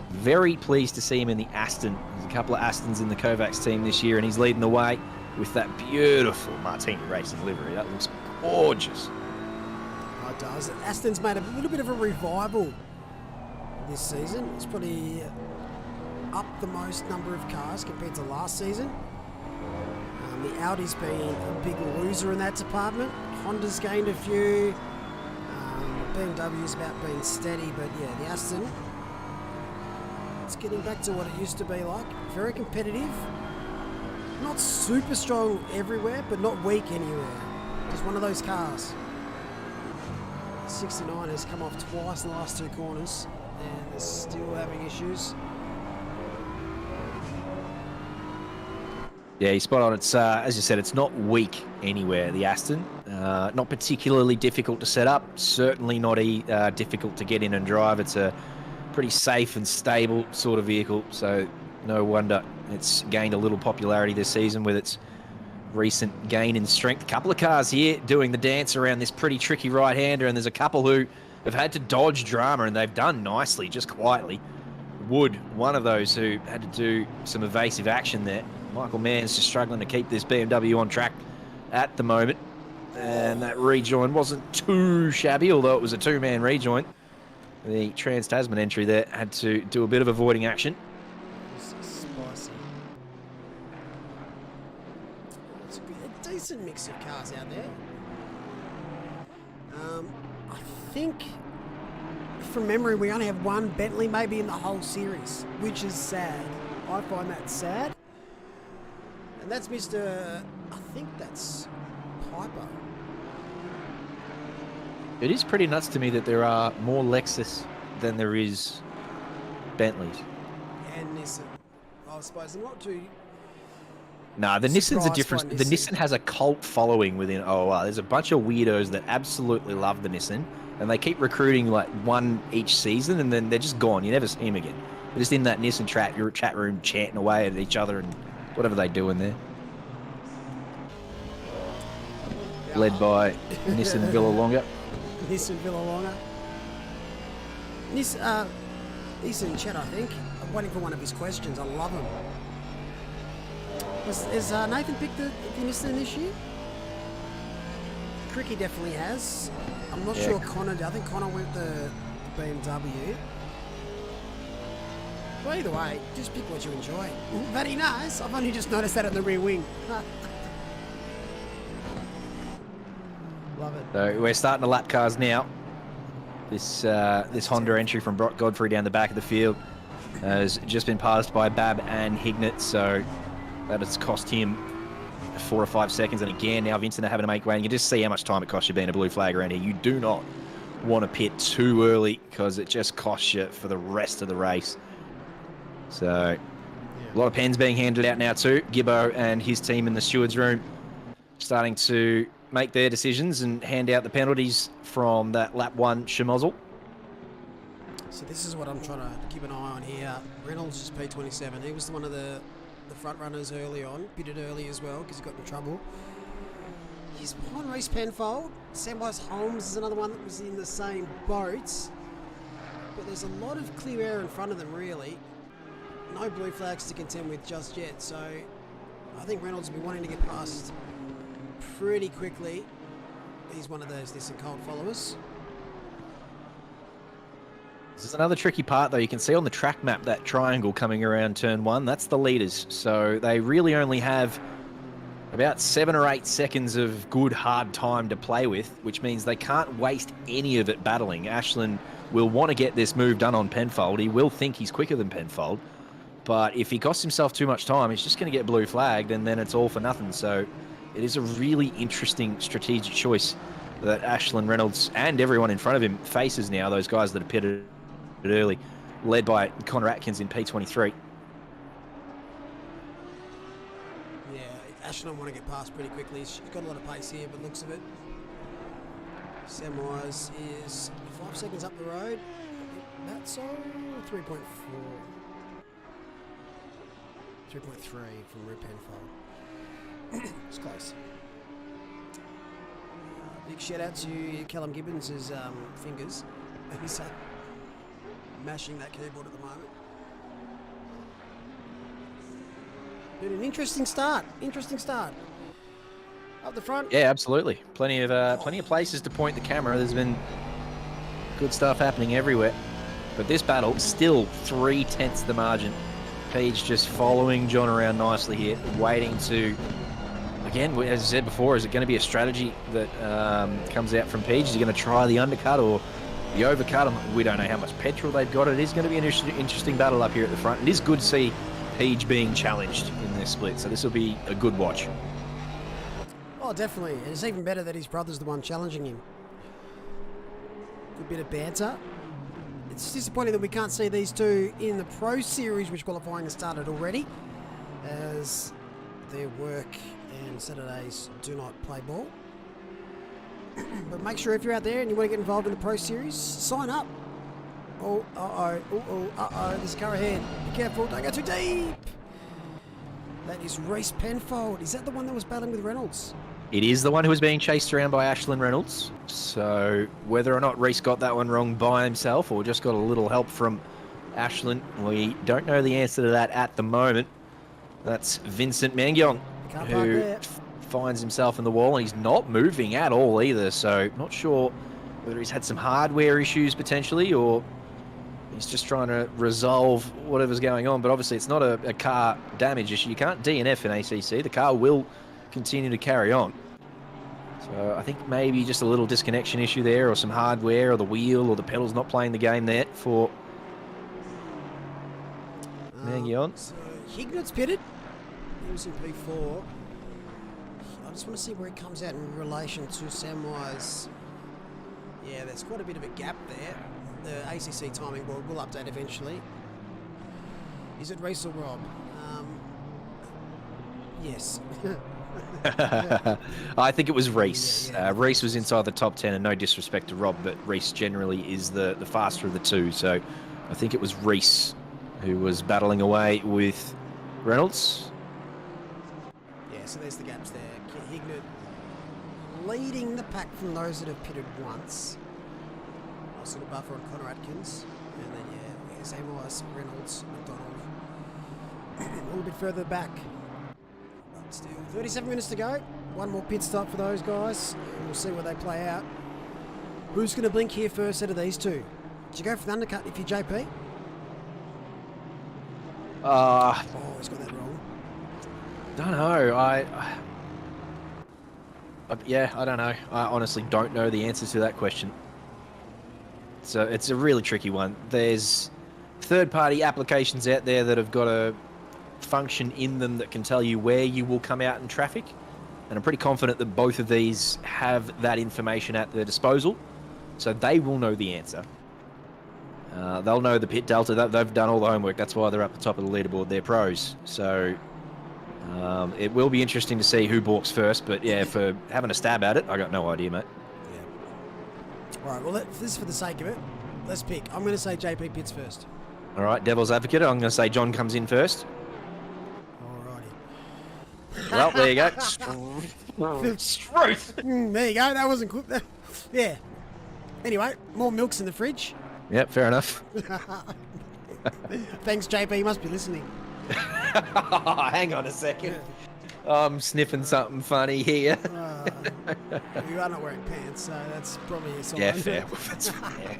very pleased to see him in the Aston. There's a couple of Astons in the Kovacs team this year, and he's leading the way with that beautiful Martini Racing livery. That looks gorgeous. Oh, it does. Aston's made a little bit of a revival this season. It's probably up the most number of cars compared to last season. The Audi's been a big loser in that department. Honda's gained a few. BMW's about being steady, but yeah, the Aston, it's getting back to what it used to be like. Very competitive. Not super strong everywhere, but not weak anywhere. Just one of those cars. 69 has come off twice in the last two corners, and they're still having issues. Yeah, he's spot on. It's as you said, it's not weak anywhere, the Aston. Not particularly difficult to set up. Certainly not difficult to get in and drive. It's a pretty safe and stable sort of vehicle, so no wonder it's gained a little popularity this season with its recent gain in strength. A couple of cars here doing the dance around this pretty tricky right-hander, and there's a couple who have had to dodge drama, and they've done nicely, just quietly. Wood, one of those who had to do some evasive action there. Michael Mann's just struggling to keep this BMW on track at the moment. And that rejoin wasn't too shabby, although it was a two-man rejoin. The Trans-Tasman entry there had to do a bit of avoiding action. Spicy. It's a decent mix of cars out there. I think, from memory, we only have one Bentley maybe in the whole series, which is sad. I find that sad. And that's Mr. I think that's Piper. It is pretty nuts to me that there are more Lexus than there is Bentleys. And Nissan. I suppose I'm not too... Nah, the Nissan's a different... The Nissan has a cult following within OOR. There's a bunch of weirdos that absolutely love the Nissan, and they keep recruiting like one each season, and then they're just gone. You never see them again. They're just in that Nissan chat room chanting away at each other and whatever they do in there. led by Nissan Villalonga. Nissan Villalonga. Nissan Chet, I think. I'm waiting for one of his questions. I love him. Has Nathan picked the Nissan this year? Cricky definitely has. I'm not sure Connor did. I think Connor went the BMW. But either way, just pick what you enjoy. Very nice. I've only just noticed that in the rear wing. Love it. So we're starting to lap cars now. This Honda entry from Brock Godfrey down the back of the field has just been passed by Bab and Hignett, so that has cost him 4 or 5 seconds. And again, now Vincent are having to make way. And you can just see how much time it costs you being a blue flag around here. You do not want to pit too early because it just costs you for the rest of the race. So a lot of pens being handed out now too. Gibbo and his team in the stewards room starting to make their decisions and hand out the penalties from that lap 1 schmozzle. So this is what I'm trying to keep an eye on here. Reynolds is P27. He was one of the front runners early on. Pitted early as well because he got in trouble. He's behind Reece Penfold. Samwise Holmes is another one that was in the same boat. But there's a lot of clear air in front of them, really. No blue flags to contend with just yet. So I think Reynolds will be wanting to get past pretty quickly. He's one of those Nissan Colt followers. This is another tricky part, though. You can see on the track map that triangle coming around turn 1. That's the leaders. So they really only have about 7 or 8 seconds of good, hard time to play with, which means they can't waste any of it battling. Ashland will want to get this move done on Penfold. He will think he's quicker than Penfold. But if he costs himself too much time, he's just going to get blue flagged, and then it's all for nothing. So it is a really interesting strategic choice that Ashland Reynolds and everyone in front of him faces now, those guys that are pitted early, led by Connor Atkins in P23. Yeah, Ashland want to get past pretty quickly. He's got a lot of pace here, but looks of it. Samwise is 5 seconds up the road. That's all 3.4. 3.3 from Rip Penfold. It's close. Big shout out to Callum Gibbons' fingers. He's mashing that keyboard at the moment. Been an interesting start. Interesting start. Up the front. Yeah, absolutely. Plenty of places to point the camera. There's been good stuff happening everywhere. But this battle, still 3/10 the margin. Page just following John around nicely here, waiting to, again, as I said before, is it going to be a strategy that comes out from Page? Is he going to try the undercut or the overcut? We don't know how much petrol they've got. It is going to be an interesting battle up here at the front. It is good to see Page being challenged in this split, so this will be a good watch. Oh, definitely. And it's even better that his brother's the one challenging him. Good bit of banter. It's disappointing that we can't see these two in the Pro Series, which qualifying has started already, as their work and Saturdays do not play ball. But make sure if you're out there and you want to get involved in the Pro Series, sign up. Oh, there's a car ahead. Be careful, don't go too deep. That is Reece Penfold. Is that the one that was battling with Reynolds? It is the one who was being chased around by Ashland Reynolds. So whether or not Reece got that one wrong by himself or just got a little help from Ashland, we don't know the answer to that at the moment. That's Vincent Mangion, who finds himself in the wall, and he's not moving at all either. So not sure whether he's had some hardware issues potentially or he's just trying to resolve whatever's going on. But obviously it's not a car damage issue. You can't DNF in ACC. The car will continue to carry on. So I think maybe just a little disconnection issue there, or some hardware, or the wheel, or the pedals not playing the game there for Mangion. So Hignett's pitted. He was in P4. I just want to see where he comes out in relation to Samwise. Yeah, there's quite a bit of a gap there. The ACC timing board will update eventually. Is it Reece or Rob? Yes. I think it was Reece. Reece was inside the top 10, and no disrespect to Rob, but Reece generally is the faster of the two. So I think it was Reece who was battling away with Reynolds. Yeah, so there's the gaps there. Hignett leading the pack from those that have pitted once. Nice little buffer on Connor Atkins. And then, yeah, Samuels, Reynolds, McDonald. A little bit further back. But still, 37 minutes to go. One more pit stop for those guys. And we'll see where they play out. Who's going to blink here first out of these two? Did you go for the undercut if you're JP? Oh, he's got that wrong. Don't know. Yeah, I don't know. I honestly don't know the answer to that question. So it's a really tricky one. There's third-party applications out there that have got a function in them that can tell you where you will come out in traffic. And I'm pretty confident that both of these have that information at their disposal. So they will know the answer. They'll know the pit delta. They've done all the homework. That's why they're up the top of the leaderboard. They're pros. So it will be interesting to see who balks first. But yeah, for having a stab at it, I got no idea, mate. Yeah. All right, well, this is for the sake of it. Let's pick. I'm going to say JP pits first. All right, devil's advocate. I'm going to say John comes in first. Alrighty. Well, there you go. Truth. There you go. That wasn't good. Yeah. Anyway, more milk's in the fridge. Yep, fair enough. Thanks, JP. You must be listening. Hang on a second. I'm sniffing something funny here. You are not wearing pants, so that's probably a sign. Yeah, fair. That's fair.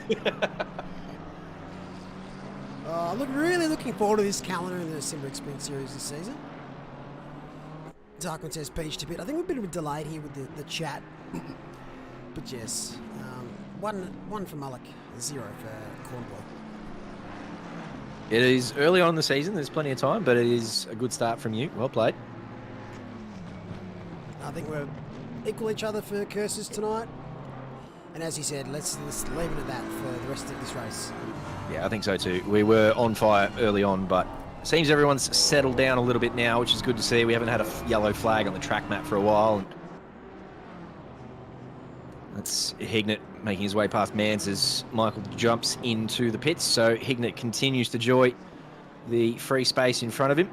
Really looking forward to this calendar in the Simrigs Sprint Series this season. Darkwing says Peach to pit. I think we're a bit of a delayed here with the chat. But yes, one for Mullock, 0 for Cornwall. It is early on in the season. There's plenty of time, but it is a good start from you. Well played. I think we're equal each other for curses tonight. And as he said, let's leave it at that for the rest of this race. Yeah, I think so too. We were on fire early on, but it seems everyone's settled down a little bit now, which is good to see. We haven't had a yellow flag on the track map for a while. And that's Hignett making his way past Mans as Michael jumps into the pits. So Hignett continues to enjoy the free space in front of him.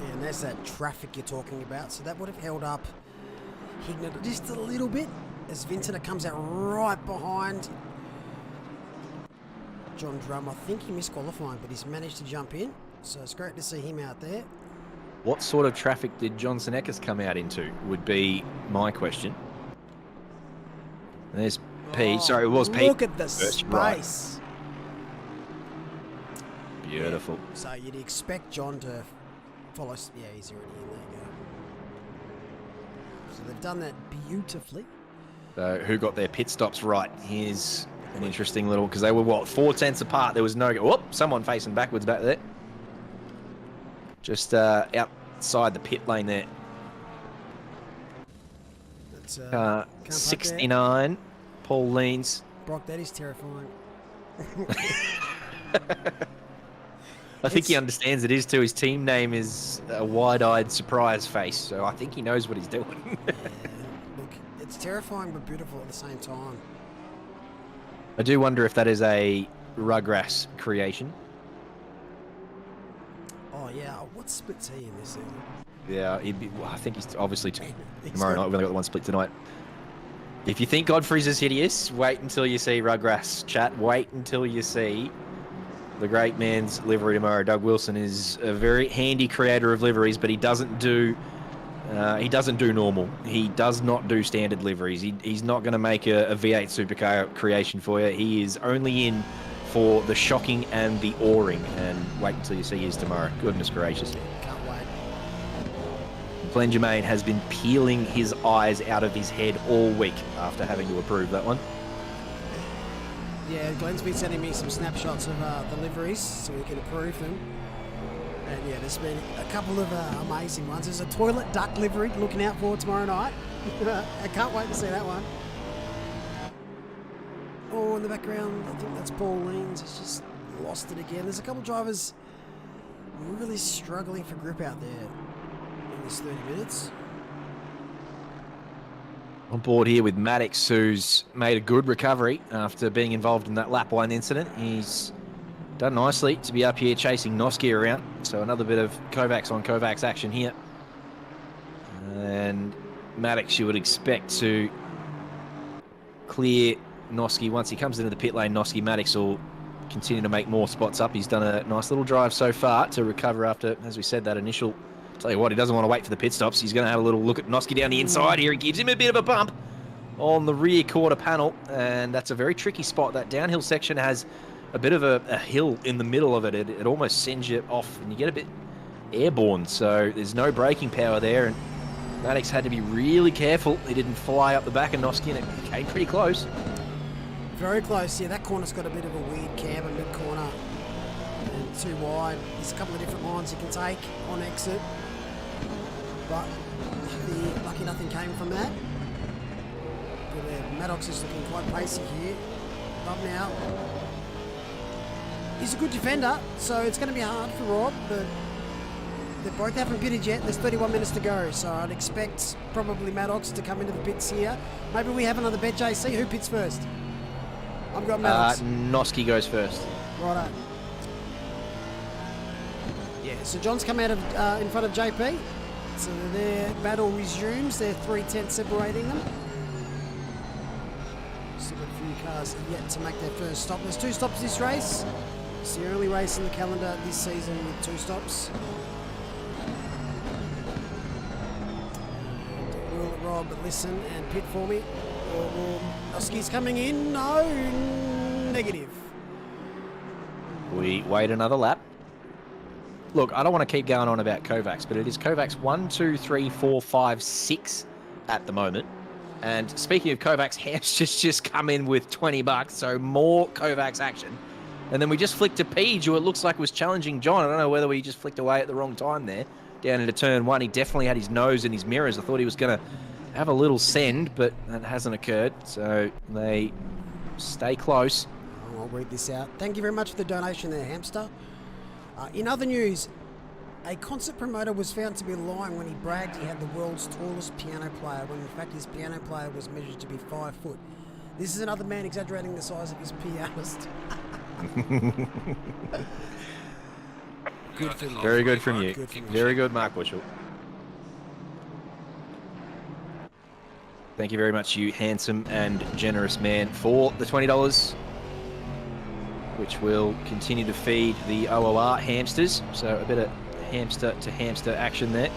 Yeah, and there's that traffic you're talking about. So that would have held up Hignett just a little bit as Vincent comes out right behind John Drum. I think he missed qualifying, but he's managed to jump in. So it's great to see him out there. What sort of traffic did John Senekis come out into would be my question. There's Pete. Sorry, it was Pete. Look at the space. Right. Beautiful. Yeah. So you'd expect John to follow. Yeah, he's already in. There you go. So they've done that beautifully. So who got their pit stops right? Here's an interesting little, because they were, what, 4 tenths apart. There was no, whoop, someone facing backwards back there. Just outside the pit lane there. That's 69, Paul Leans. Brock, that is terrifying. I think he understands it is too. His team name is a wide-eyed surprise face, so I think he knows what he's doing. Yeah, look, it's terrifying but beautiful at the same time. I do wonder if that is a Rugrass creation. Oh yeah, what split's he in this season? Yeah, I think he's obviously tomorrow night. We've only got the one split tonight. If you think Godfrey's is hideous, wait until you see Rugrass, chat. Wait until you see the great man's livery tomorrow. Doug Wilson is a very handy creator of liveries, but he doesn't do normal. He does not do standard liveries. He's not going to make a V8 supercar creation for you. He is only in for the shocking and the awing. And wait until you see his tomorrow. Goodness gracious. Can't wait. Glenn Germain has been peeling his eyes out of his head all week after having to approve that one. Yeah, Glenn's been sending me some snapshots of the liveries so we can approve them. And yeah, there's been a couple of amazing ones. There's a toilet duck livery looking out for tomorrow night. I can't wait to see that one. Oh, in the background, I think that's Paul Leans. He's just lost it again. There's a couple of drivers really struggling for grip out there in this 30 minutes. On board here with Maddox, who's made a good recovery after being involved in that lap 1 incident. He's done nicely to be up here chasing Noski around. So another bit of Kovacs on Kovacs action here. And Maddox, you would expect to clear Noski. Once he comes into the pit lane, Noski, Maddox will continue to make more spots up. He's done a nice little drive so far to recover after, as we said, that initial... Tell you what, he doesn't want to wait for the pit stops. He's going to have a little look at Noski down the inside here. He gives him a bit of a bump on the rear quarter panel, and that's a very tricky spot. That downhill section has a bit of a hill in the middle of it. It almost sends you off, and you get a bit airborne, so there's no braking power there, and Maddox had to be really careful. He didn't fly up the back of Noski, and it came pretty close. Very close, yeah. That corner's got a bit of a weird camber mid-corner and too wide. There's a couple of different lines you can take on exit, but lucky nothing came from that. Maddox is looking quite pacey here. Up now. He's a good defender, so it's going to be hard for Rob, but they both haven't pitted yet. There's 31 minutes to go, so I'd expect probably Maddox to come into the pits here. Maybe we have another bet, JC. Who pits first? I've got Maddox. Noski goes first. Righto. Yeah, so John's come out of in front of JP. So their battle resumes. They're 3/10 separating them. Still got a few cars yet to make their first stop. There's 2 stops this race. It's the only race in the calendar this season with 2 stops. Rule it, Rob, but listen and pit for me. Noski's coming in. No, negative. We wait another lap. Look, I don't want to keep going on about Kovacs, but it is Kovacs 1, 2, 3, 4, 5, 6 at the moment. And speaking of Kovacs, Hamster's just come in with $20, so more Kovacs action. And then we just flicked to Page, who it looks like was challenging John. I don't know whether we just flicked away at the wrong time there. Down into turn 1, he definitely had his nose in his mirrors. I thought he was going to have a little send, but that hasn't occurred. So they stay close. I'll read this out. Thank you very much for the donation there, Hamster. In other news, a concert promoter was found to be lying when he bragged he had the world's tallest piano player, when in fact his piano player was measured to be 5 foot. This is another man exaggerating the size of his pianist. Good for you. Very good from you. Good from you. Very good, Mark Bushell. Thank you very much, you handsome and generous man, for the $20, which will continue to feed the OOR hamsters. So a bit of hamster to hamster action there.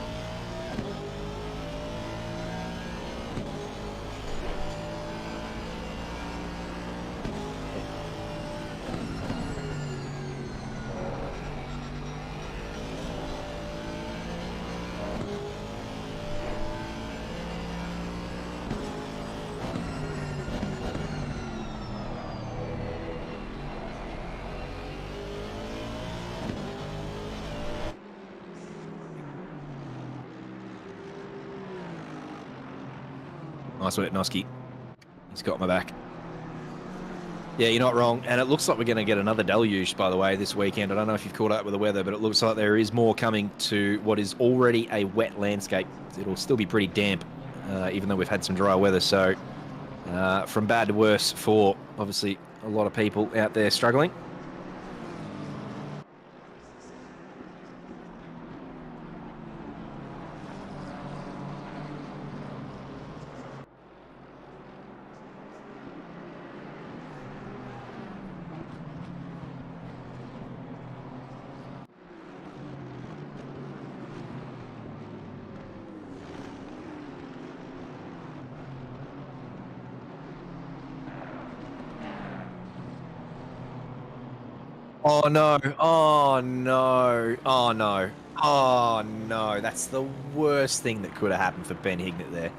Nice work, Noski. He's got my back. Yeah, you're not wrong. And it looks like we're going to get another deluge, by the way, this weekend. I don't know if you've caught up with the weather, but it looks like there is more coming to what is already a wet landscape. It'll still be pretty damp, even though we've had some dry weather. So from bad to worse for, obviously, a lot of people out there struggling. Oh no, oh no, oh no, oh no. That's the worst thing that could have happened for Ben Hignett there.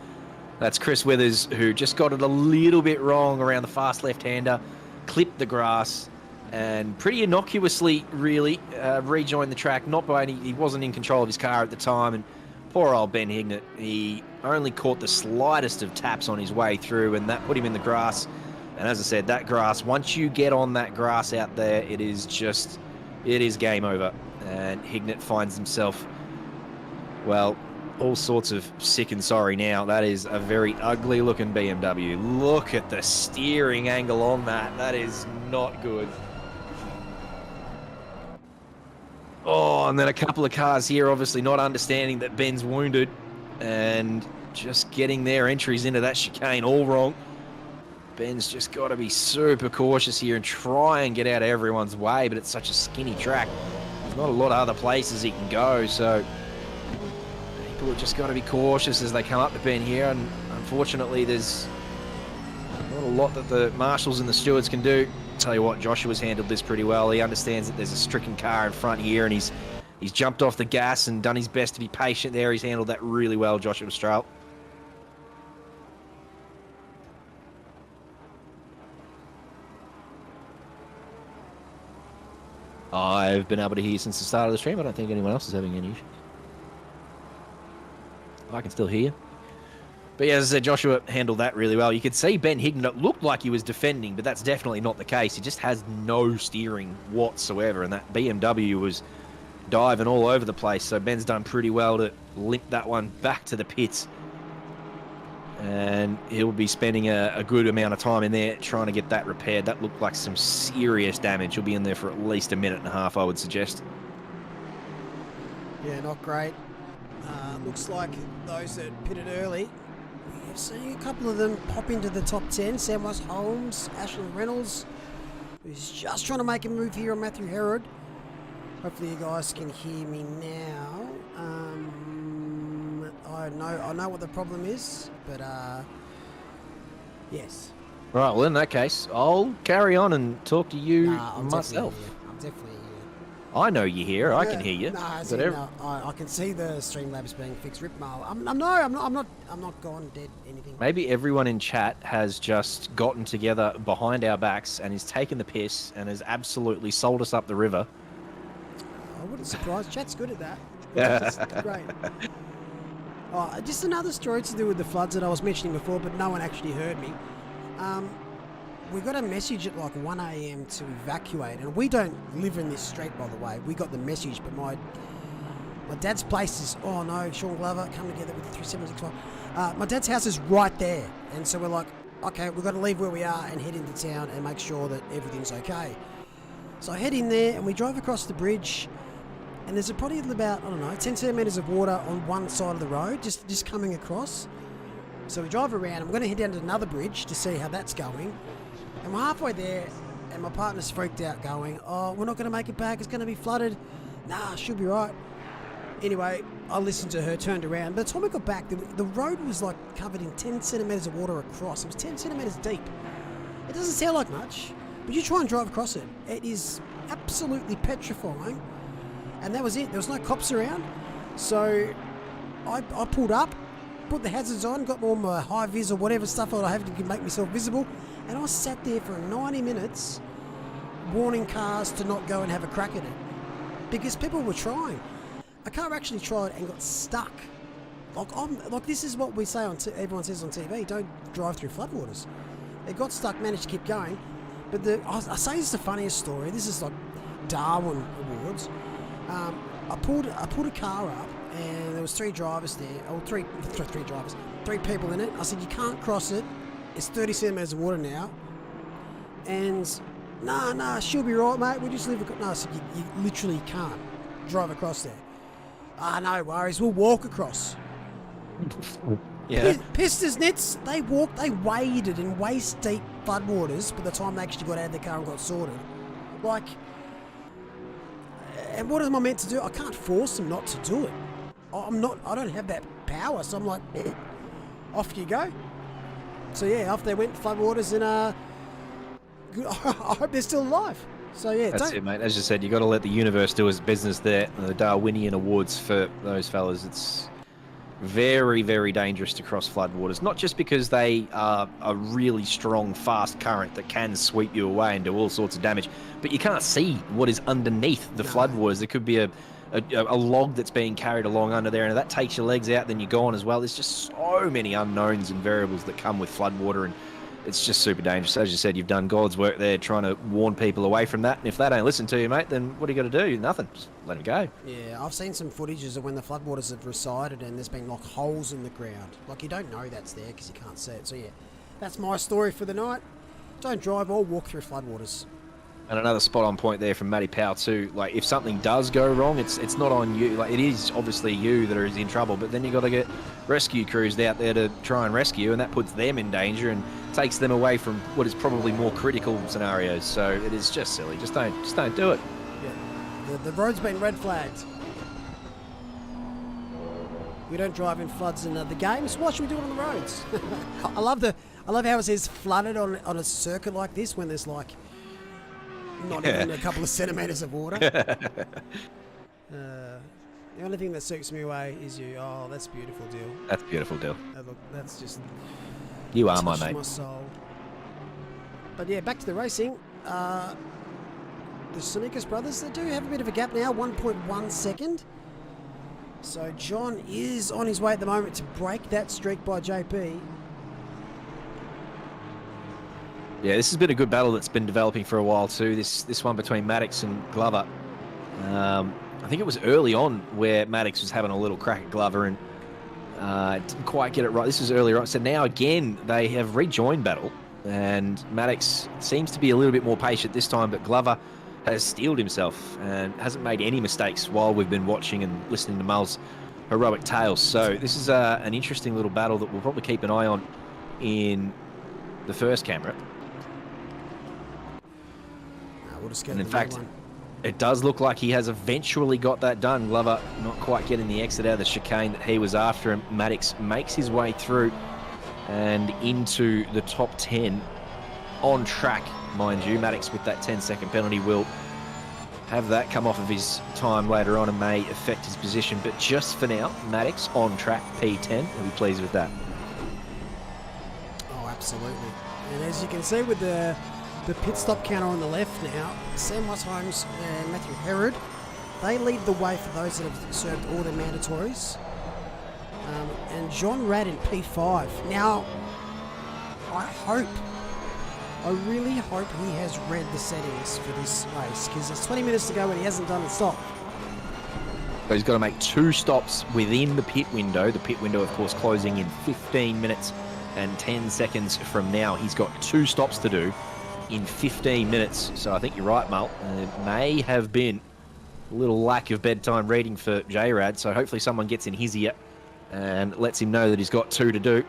That's Chris Withers, who just got it a little bit wrong around the fast left-hander, clipped the grass, and pretty innocuously, really, rejoined the track. Not by any, he wasn't in control of his car at the time, and poor old Ben Hignett, he only caught the slightest of taps on his way through, and that put him in the grass. And as I said, that grass, once you get on that grass out there, it is game over. And Hignett finds himself, well, all sorts of sick and sorry now. That is a very ugly looking BMW. Look at the steering angle on that. That is not good. Oh, and then a couple of cars here, obviously not understanding that Ben's wounded. And just getting their entries into that chicane all wrong. Ben's just got to be super cautious here and try and get out of everyone's way, but it's such a skinny track. There's not a lot of other places he can go, so people have just got to be cautious as they come up to Ben here, and unfortunately there's not a lot that the marshals and the stewards can do. Tell you what, Joshua's handled this pretty well. He understands that there's a stricken car in front here, and he's jumped off the gas and done his best to be patient there. He's handled that really well, Joshua Strahl. I've been able to hear since the start of the stream. I don't think anyone else is having any issues. I can still hear you. But yeah, as I said, Joshua handled that really well. You could see Ben Higdon, it looked like he was defending, but that's definitely not the case. He just has no steering whatsoever, and that BMW was diving all over the place. So Ben's done pretty well to limp that one back to the pits. And he'll be spending a good amount of time in there trying to get that repaired. That looked like some serious damage. He'll be in there for at least a minute and a half, I would suggest. Yeah, not great. Looks like those that pitted early, we've seen a couple of them pop into the top 10. Samwise Holmes, Ashland Reynolds, who's just trying to make a move here on Matthew Herod. Hopefully you guys can hear me now. I know what the problem is, but yes. Right, well in that case, I'll carry on and talk to you myself. I'm definitely here. I know you're here. I can hear you. I can see the Streamlabs being fixed. Rip Marl. I'm not gone dead. Anything. Maybe everyone in chat has just gotten together behind our backs and is taking the piss and has absolutely sold us up the river. I wouldn't surprise. Chat's good at that. That's great. Just another story to do with the floods that I was mentioning before, but no one actually heard me. We got a message at like 1 a.m. to evacuate, and we don't live in this street, by the way. We got the message, but my dad's place is, oh no, Sean Glover, come together with the 3765. My dad's house is right there, and so we're like, okay, we've got to leave where we are and head into town and make sure that everything's okay. So I head in there, and we drive across the bridge, and there's probably about, I don't know, 10 centimetres of water on one side of the road, just coming across. So we drive around, and we're going to head down to another bridge to see how that's going. And we're halfway there, and my partner's freaked out going, oh, we're not going to make it back, it's going to be flooded. Nah, she'll be right. Anyway, I listened to her, turned around. By the time we got back, the road was like covered in 10 centimetres of water across. It was 10 centimetres deep. It doesn't sound like much, but you try and drive across it. It is absolutely petrifying. And that was it. There was no cops around. So I pulled up, put the hazards on, got all my high vis or whatever stuff I have to make myself visible. And I sat there for 90 minutes warning cars to not go and have a crack at it. Because people were trying. A car actually tried and got stuck. Like this is what we say everyone says on TV, don't drive through floodwaters. It got stuck, managed to keep going. But I say this is the funniest story. This is like Darwin Awards. I pulled a car up and there was three drivers there, or three people in it. I said, you can't cross it. It's 30 centimetres of water now. And, nah, she'll be right, mate. We just live across. No, I said, you literally can't drive across there. No worries. We'll walk across. Yeah. Pissed as nits. They waded in waist-deep floodwaters by the time they actually got out of the car and got sorted. Like, and what am I meant to do? I can't force them not to do it. I don't have that power, so I'm like, off you go. So yeah, off they went, floodwaters, and I hope they're still alive. So yeah, that's it, mate. As you said, you got to let the universe do its business there. The Darwinian Awards for those fellas. It's very, very dangerous to cross floodwaters. Not just because they are a really strong, fast current that can sweep you away and do all sorts of damage, but you can't see what is underneath the floodwaters. There could be a log that's being carried along under there, and if that takes your legs out, then you're gone as well. There's just so many unknowns and variables that come with floodwater, and it's just super dangerous. As you said, you've done God's work there trying to warn people away from that, and if they don't listen to you, mate, then what are you got to do? Nothing. Just let them go. Yeah, I've seen some footages of when the floodwaters have receded and there's been like holes in the ground. Like you don't know that's there because you can't see it. So yeah, that's my story for the night. Don't drive or walk through floodwaters. And another spot on point there from Matty Powell too. Like, if something does go wrong, it's not on you. Like, it is obviously you that is in trouble, but then you got to get rescue crews out there to try and rescue, and that puts them in danger and takes them away from what is probably more critical scenarios. So it is just silly. Just don't do it. Yeah. The road's been red flagged. We don't drive in floods in the games. Why should we do it on the roads? I love how it says flooded on a circuit like this when there's like not even a couple of centimetres of water. The only thing that suits me away is you. Oh, that's beautiful, Dill. That's beautiful, Dill. Look, that's just... You are my mate. My soul. But yeah, back to the racing. The Simrigs brothers, they do have a bit of a gap now, 1.1 second. So John is on his way at the moment to break that streak by JP. Yeah, this has been a good battle that's been developing for a while too. This one between Maddox and Glover. I think it was early on where Maddox was having a little crack at Glover and didn't quite get it right. This was earlier on. So now again, they have rejoined battle, and Maddox seems to be a little bit more patient this time, but Glover has steeled himself and hasn't made any mistakes while we've been watching and listening to Mull's heroic tales. So this is an interesting little battle that we'll probably keep an eye on in the first camera. We'll just And in fact, it does look like he has eventually got that done. Glover not quite getting the exit out of the chicane that he was after, and Maddox makes his way through and into the top 10 on track, mind you. Maddox with that 10-second penalty will have that come off of his time later on and may affect his position. But just for now, Maddox on track, P10. He'll be pleased with that. Oh, absolutely. And as you can see with the pit stop counter on the left now, Sam Holmes and Matthew Herod, they lead the way for those that have served all their mandatories. And John Rad in P5. Now, I really hope he has read the settings for this race, because it's 20 minutes to go and he hasn't done a stop. So he's got to make 2 stops within the pit window. The pit window, of course, closing in 15 minutes and 10 seconds from now. He's got 2 stops to do in 15 minutes. So I think you're right, Mull. It may have been a little lack of bedtime reading for J-Rad, so hopefully someone gets in his ear and lets him know that he's got 2 to do.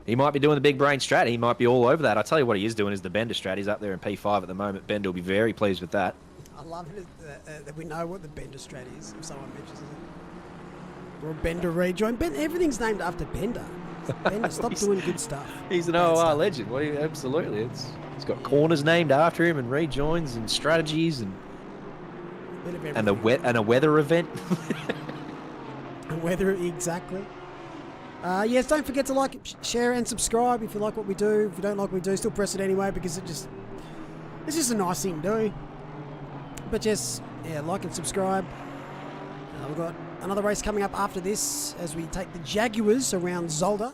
He might be doing the big brain strat. He might be all over that. I'll tell you what he is doing is the Bender strat. He's up there in P5 at the moment. Bender will be very pleased with that. I love it that we know what the Bender strat is, if someone mentions it. Or a Bender rejoin. Everything's named after Bender. Bender, stop doing good stuff. He's an OR legend. Well, absolutely. He's got corners named after him and rejoins and strategies and a weather event. And weather, exactly. Yes, don't forget to like, share, and subscribe if you like what we do. If you don't like what we do, still press it anyway, because it's just a nice thing to do. But yes, yeah, like and subscribe. We've got another race coming up after this as we take the Jaguars around Zolder.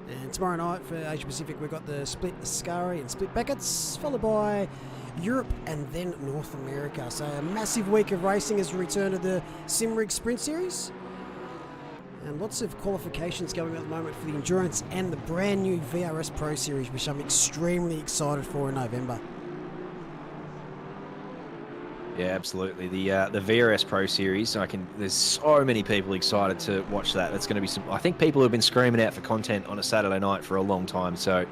And tomorrow night for Asia Pacific, we've got the Split Ascari and Split Beckett's, followed by Europe and then North America. So a massive week of racing as we return to the Simrigs Sprint Series. And lots of qualifications going on at the moment for the Endurance and the brand new VRS Pro Series, which I'm extremely excited for in November. Yeah, absolutely. The VRS Pro Series, there's so many people excited to watch that. That's going to be I think people have been screaming out for content on a Saturday night for a long time. So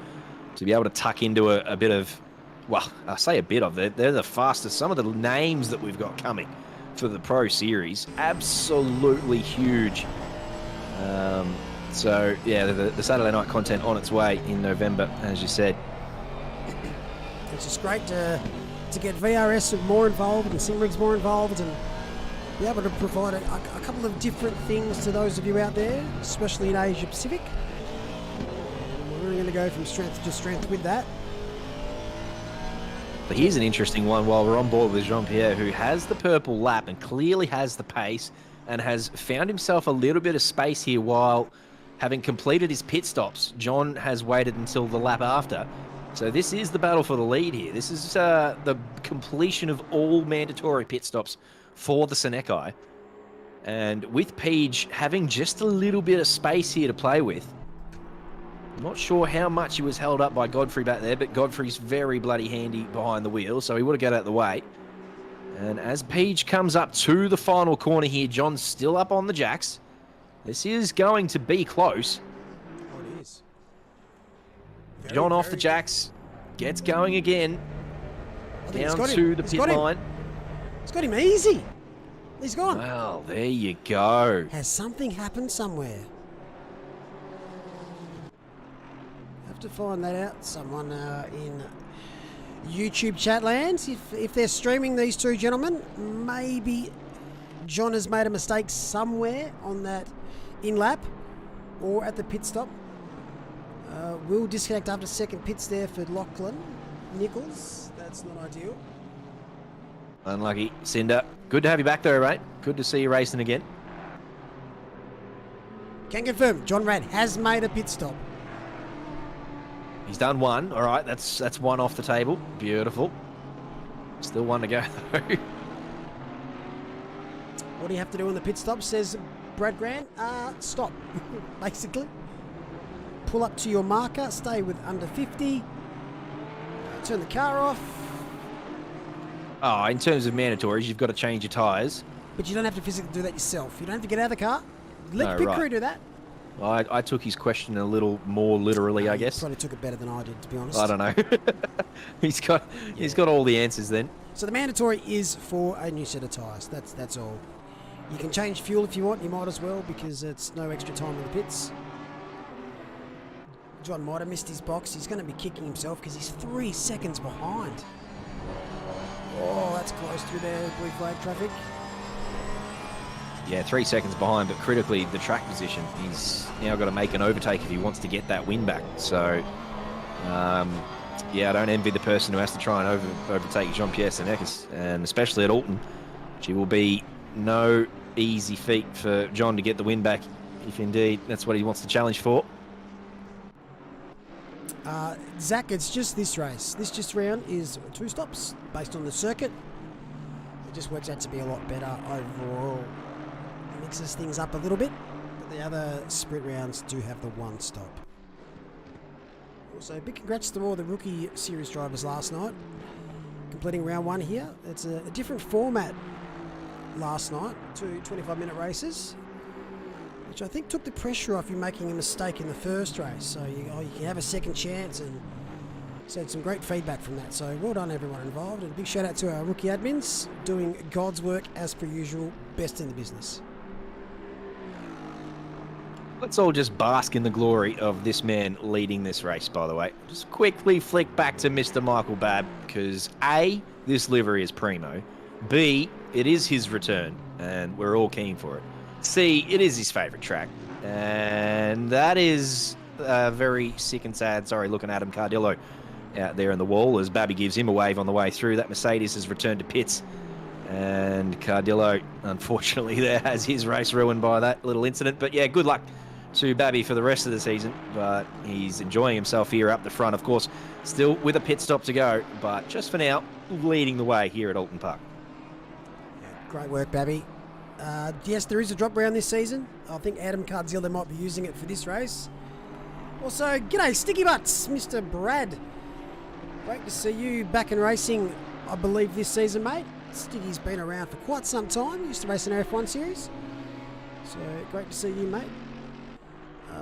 to be able to tuck into a bit of, well, I say a bit of it, they're the fastest. Some of the names that we've got coming for the Pro Series, absolutely huge. So yeah, the Saturday night content on its way in November, as you said. It's just great to get VRS more involved and Simrigs more involved and be able to provide a couple of different things to those of you out there, especially in Asia Pacific. And we're really going to go from strength to strength with that. But here's an interesting one while we're on board with Jean-Pierre, who has the purple lap and clearly has the pace and has found himself a little bit of space here while having completed his pit stops. John has waited until the lap after. So this is the battle for the lead here. This is the completion of all mandatory pit stops for the Senekai. And with Peach having just a little bit of space here to play with, I'm not sure how much he was held up by Godfrey back there, but Godfrey's very bloody handy behind the wheel, so he would have got out of the way. And as Peach comes up to the final corner here, John's still up on the jacks. This is going to be close. Oh, it is. John off the jacks, gets going again. Down to the pit line. It's got him easy. He's gone. Well, there you go. Has something happened somewhere? Have to find that out. Someone in YouTube chat land. If they're streaming these two gentlemen, maybe John has made a mistake somewhere on that in lap or at the pit stop. Will disconnect after second pits there for Lachlan Nichols. That's not ideal. Unlucky. Cinder, good to have you back there, mate. Good to see you racing again. Can confirm, John Rad has made a pit stop. He's done one. All right, that's one off the table. Beautiful. Still one to go, though. What do you have to do in the pit stop, says Brad Grant? Stop, basically. Pull up to your marker, stay with under 50. Turn the car off. Oh, in terms of mandatories, you've got to change your tyres. But you don't have to physically do that yourself. You don't have to get out of the car. Let the pit crew do that. Well, I took his question a little more literally, I guess. Probably took it better than I did, to be honest. I don't know. He's got all the answers then. So the mandatory is for a new set of tyres. That's all. You can change fuel if you want. You might as well, because it's no extra time in the pits. John might have missed his box. He's going to be kicking himself because he's 3 seconds behind. Oh, that's close through there, blue flag traffic. Yeah, 3 seconds behind, but critically, the track position. He's now got to make an overtake if he wants to get that win back. So, yeah, I don't envy the person who has to try and overtake Jean-Pierre Senecas, and especially at Oulton. It will be no easy feat for John to get the win back, if indeed that's what he wants to challenge for. Zach, it's just this race. This round is 2 stops based on the circuit. It just works out to be a lot better overall. It mixes things up a little bit, but the other sprint rounds do have the 1 stop. Also, big congrats to all the rookie series drivers last night, completing round 1 here. It's a different format last night, 2 25-minute races, which I think took the pressure off you making a mistake in the first race. So you can have a second chance, and so some great feedback from that. So well done everyone involved, and a big shout out to our rookie admins doing God's work as per usual, best in the business. Let's all just bask in the glory of this man leading this race, by the way. Just quickly flick back to Mr. Michael Babb, because A, this livery is primo. B, it is his return, and we're all keen for it. C, it is his favourite track. And that is very sick and sad. Sorry, looking Adam Cardillo out there in the wall as Babby gives him a wave on the way through. That Mercedes has returned to pits. And Cardillo, unfortunately, there has his race ruined by that little incident. But yeah, good luck to Babby for the rest of the season. But he's enjoying himself here up the front, of course. Still with a pit stop to go. But just for now, leading the way here at Oulton Park. Yeah, great work, Babby. Yes, there is a drop round this season. I think Adam Cardzilla might be using it for this race. Also, g'day Sticky Butts, Mr. Brad. Great to see you back in racing, I believe, this season, mate. Sticky's been around for quite some time. Used to race in our F1 series. So, great to see you, mate.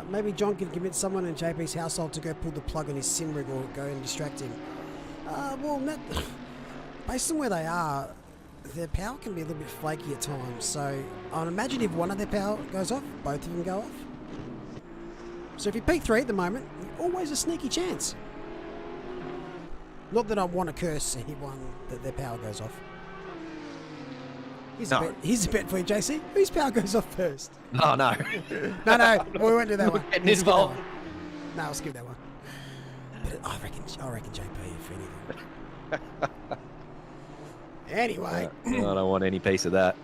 Maybe John can convince someone in JP's household to go pull the plug on his Simrig or go and distract him. Well, based on where they are, their power can be a little bit flaky at times, so I'd imagine if one of their power goes off, both of them go off. So if you P3 at the moment, always a sneaky chance. Not that I want to curse anyone that their power goes off. Here's a bet for you, JC. Whose power goes off first? Oh, no. No, we won't do that one. Getting involved. No, I'll skip that one. But I reckon JP, if anything. Anyway. I don't want any piece of that.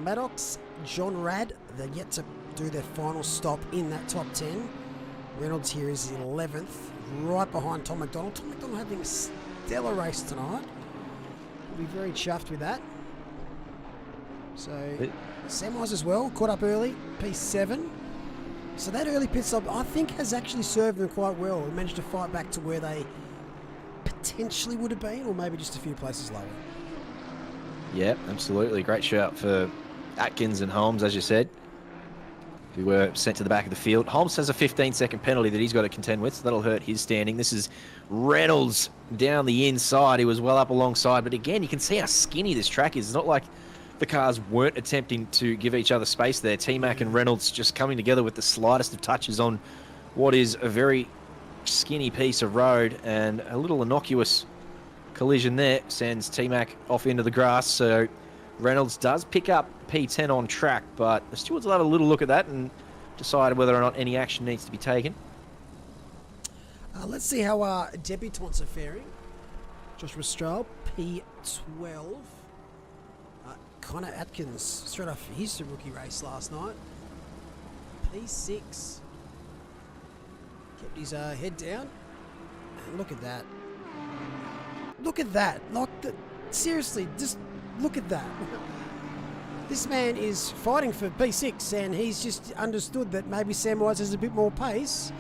Maddox, John Rad, they're yet to do their final stop in that top 10. Reynolds here is 11th, right behind Tom McDonald. Tom McDonald having a stellar race tonight. We'll be very chuffed with that. So, Samwise as well, caught up early, P7. So that early pit stop, I think, has actually served them quite well. They managed to fight back to where they potentially would have been, or maybe just a few places lower. Yeah, absolutely. Great shout for Atkins and Holmes, as you said, who were sent to the back of the field. Holmes has a 15-second penalty that he's got to contend with, so that'll hurt his standing. This is Reynolds down the inside. He was well up alongside, but again, you can see how skinny this track is. It's not like the cars weren't attempting to give each other space there. T-Mac and Reynolds just coming together with the slightest of touches on what is a very skinny piece of road, and a little innocuous collision there sends T-Mac off into the grass. So Reynolds does pick up P10 on track, but the stewards will have a little look at that and decide whether or not any action needs to be taken. Let's see how our debutants are faring. Joshua Stroll, P12. Connor Atkins, straight off his rookie race last night. P6. Kept his head down. And look at that. Look at that. Seriously, just look at that. This man is fighting for P6, and he's just understood that maybe Sam Wise has a bit more pace.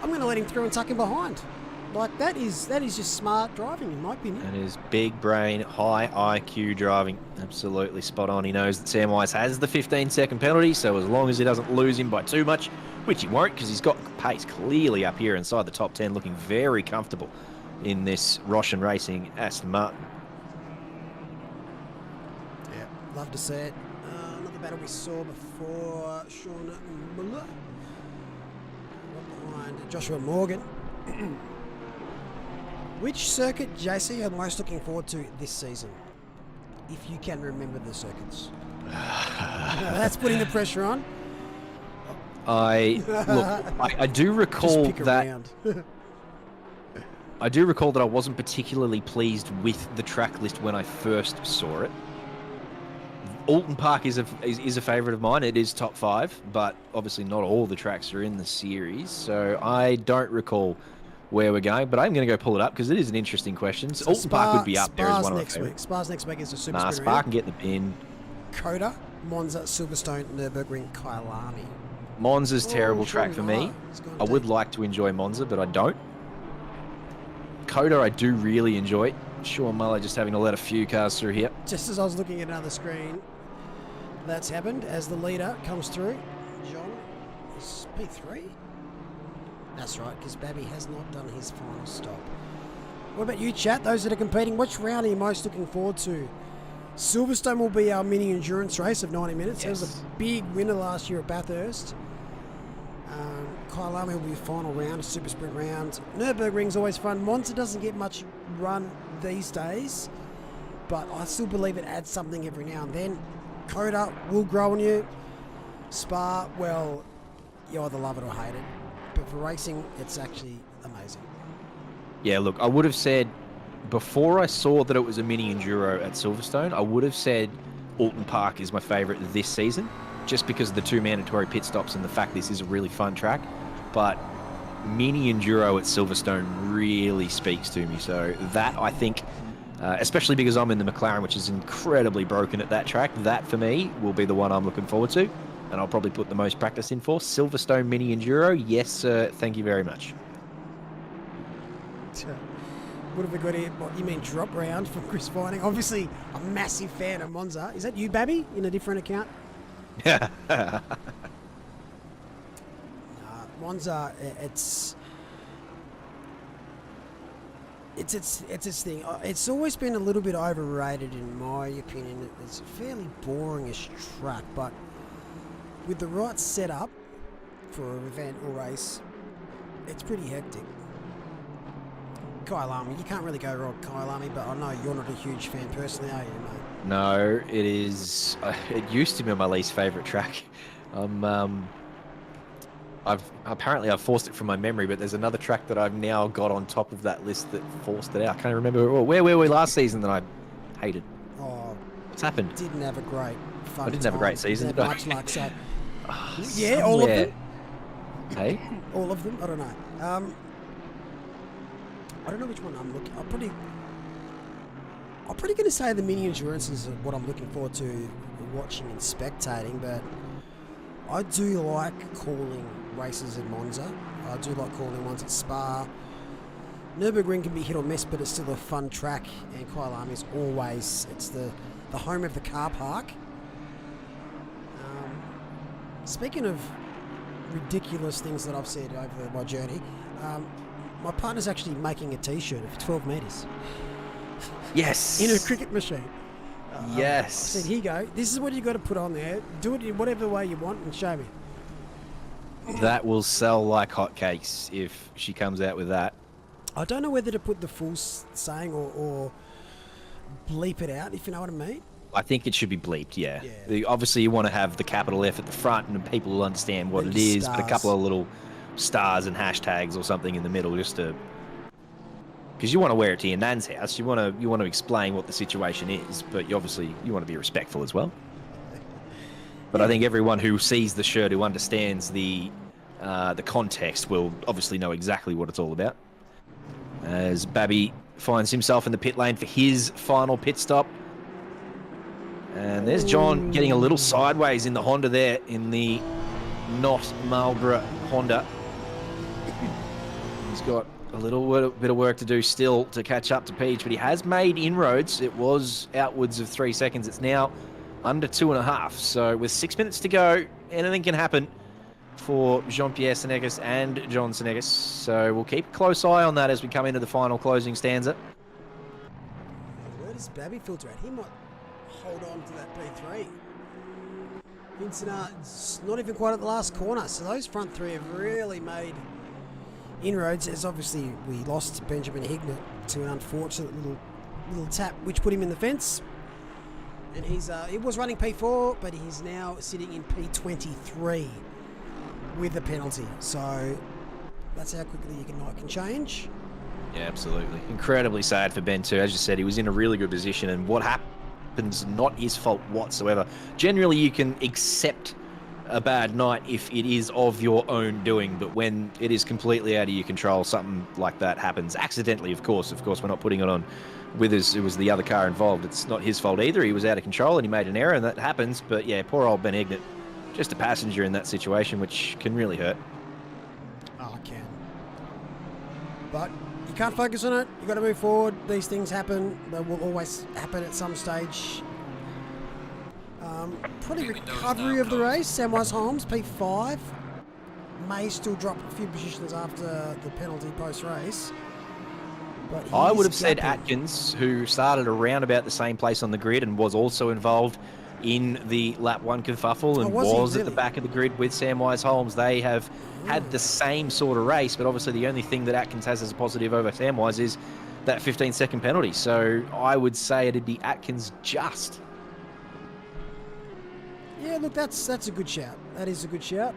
I'm going to let him through and tuck him behind. Like, that is just smart driving, in my opinion. And his big brain, high IQ driving. Absolutely spot on. He knows that Samwise has the 15-second penalty, so as long as he doesn't lose him by too much, which he won't because he's got pace clearly up here inside the top 10, looking very comfortable in this Roshan Racing Aston Martin. Yeah, love to see it. Another battle we saw before, Sean Muller. Right behind Joshua Morgan. Which circuit, JC, are you most looking forward to this season? If you can remember the circuits. That's putting the pressure on. I do recall that. I do recall that I wasn't particularly pleased with the track list when I first saw it. Oulton Park is a favourite of mine. It is top 5, but obviously not all the tracks are in the series, so I don't recall where we're going, but I'm going to go pull it up because it is an interesting question. So Oulton Park would be up there as one of my favourites. Spa's next week is a super sprint Spa round. can get the pin. Coda, Monza, Silverstone, Nürburgring, Kyalami. Monza's terrible track for me. I would like to enjoy Monza, but I don't. Coda I do really enjoy. Sean Muller just having to let a few cars through here. Just as I was looking at another screen, that's happened as the leader comes through. John is P3. That's right, because Babby has not done his final stop. What about you, chat? Those that are competing, which round are you most looking forward to? Silverstone will be our mini endurance race of 90 minutes. Yes. It was a big winner last year at Bathurst. Kyalami will be a final round, a super sprint round. Nürburgring's always fun. Monza doesn't get much run these days, but I still believe it adds something every now and then. Coda will grow on you. Spa, well, you either love it or hate it. But for racing, it's actually amazing. Yeah, look, I would have said, before I saw that it was a mini enduro at Silverstone, I would have said Oulton Park is my favourite this season, just because of the 2 mandatory pit stops and the fact this is a really fun track. But mini enduro at Silverstone really speaks to me. So that, I think, especially because I'm in the McLaren, which is incredibly broken at that track, that for me will be the one I'm looking forward to. And I'll probably put the most practice in for. Silverstone Mini Enduro, yes, sir, thank you very much. What have we got here? What, you mean drop round from Chris Vining? Obviously, a massive fan of Monza. Is that you, Babby, in a different account? Monza, it's its thing. It's always been a little bit overrated, in my opinion. It's a fairly boringish track, but with the right setup for an event or race, it's pretty hectic. Kyalami, you can't really go wrong with Kyalami, but I know you're not a huge fan personally, are you, mate? No, it is. It used to be my least favourite track. I've forced it from my memory, but there's another track that I've now got on top of that list that forced it out. I can't remember where were we last season that I hated. Oh, what's happened? Didn't have a great fun. I didn't have a great season. Didn't have much luck. So Oh, yeah, all of them. Hey, All of them. I don't know. I don't know which one I'm looking. I'm pretty going to say the mini endurance is what I'm looking forward to watching and spectating, but I do like calling races in Monza. I do like calling ones at Spa. Nürburgring can be hit or miss, but it's still a fun track, and Kyalami is always, it's the home of the car park. Speaking of ridiculous things that I've said over my journey, my partner's actually making a t-shirt of 12 metres. Yes. In a cricket machine. Yes. I said, here you go. This is what you got to put on there. Do it in whatever way you want and show me. That will sell like hotcakes if she comes out with that. I don't know whether to put the full saying or bleep it out, if you know what I mean. I think it should be bleeped, yeah. Obviously, you want to have the capital F at the front and people will understand what it is, but a couple of little stars and hashtags or something in the middle just to... Because you want to wear it to your nan's house, you want to explain what the situation is, but you want to be respectful as well. But I think everyone who sees the shirt, who understands the context, will obviously know exactly what it's all about. As Babby finds himself in the pit lane for his final pit stop. And there's John getting a little sideways in the Honda there, in the not Marlboro Honda. He's got a little bit of work to do still to catch up to Peach, but he has made inroads. It was outwards of 3 seconds. It's now under 2.5. So with 6 minutes to go, anything can happen for Jean-Pierre Senegas and John Senegas. So we'll keep a close eye on that as we come into the final closing stanza. Where does Babby filter at? He might hold on to that P3. Vincent's not even quite at the last corner. So those front three have really made inroads. As obviously we lost Benjamin Hignett to an unfortunate little tap, which put him in the fence. And he was running P4, but he's now sitting in P23 with a penalty. So that's how quickly you can change. Yeah, absolutely. Incredibly sad for Ben too. As you said, he was in a really good position, and what happens, not his fault whatsoever. Generally, you can accept a bad night if it is of your own doing, but when it is completely out of your control, something like that happens. Accidentally, of course, we're not putting it on Withers. It was the other car involved. It's not his fault either. He was out of control and he made an error, and that happens. But yeah, poor old Ben Hignett, just a passenger in that situation, which can really hurt. Oh, it can. But you can't focus on it. You've got to move forward. These things happen. They will always happen at some stage. Probably recovery of the race. Samwise Holmes, P5. May still drop a few positions after the penalty post-race. But I would have said Atkins, who started around about the same place on the grid and was also involved in the lap 1 kerfuffle and was at the back of the grid with Samwise Holmes. They have had the same sort of race, but obviously the only thing that Atkins has as a positive over Samwise is that 15-second penalty. So I would say it'd be Atkins just. Yeah, look, that's a good shout. That is a good shout.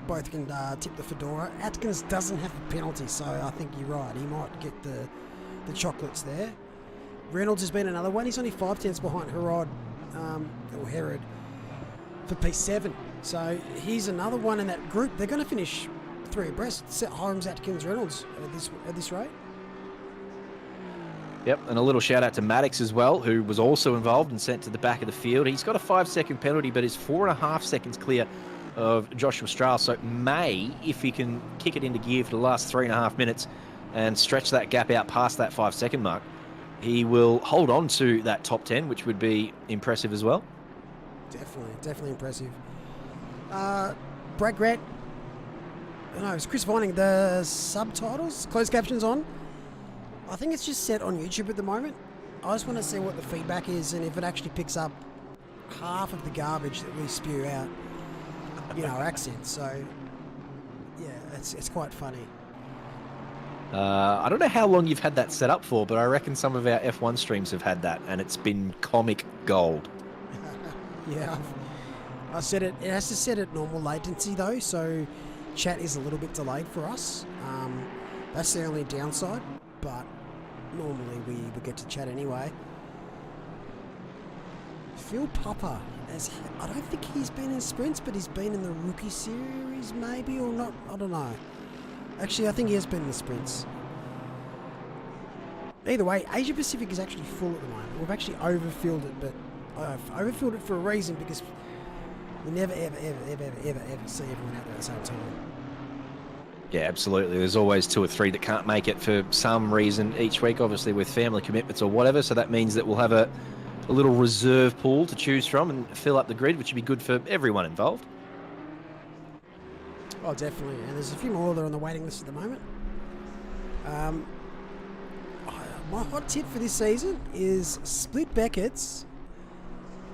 Both can tip the fedora. Atkins doesn't have a penalty, so I think you're right. He might get the chocolates there. Reynolds has been another one. He's only 5 tenths behind Herod for P7. So he's another one in that group. They're going to finish 3 abreast. Holmes, Atkins, Reynolds at this rate. Yep, and a little shout out to Maddox as well, who was also involved and sent to the back of the field. He's got a 5-second penalty, but is 4.5 seconds clear of Joshua Strauss. So May, if he can kick it into gear for the last 3.5 minutes and stretch that gap out past that 5-second mark, he will hold on to that top 10, which would be impressive as well. Definitely impressive. Brad Grant, no, it's Chris Vining. The subtitles, closed captions on. I think it's just set on YouTube at the moment. I just want to see what the feedback is and if it actually picks up half of the garbage that we spew out in our accents. So, yeah, it's quite funny. I don't know how long you've had that set up for, but I reckon some of our F1 streams have had that, and it's been comic gold. Yeah, I set it. It has to set at normal latency though, so chat is a little bit delayed for us. That's the only downside, but normally we get to chat anyway. Phil Popper, I don't think he's been in sprints, but he's been in the rookie series maybe, or not. I don't know. Actually, I think he has been in the sprints. Either way, Asia Pacific is actually full at the moment. We've actually overfilled it, but I've overfilled it for a reason, because You never, ever see everyone out there at the same time. Yeah, absolutely. There's always 2 or 3 that can't make it for some reason each week, obviously with family commitments or whatever. So that means that we'll have a little reserve pool to choose from and fill up the grid, which would be good for everyone involved. Oh, definitely. And there's a few more that are on the waiting list at the moment. My hot tip for this season is Split Beckett's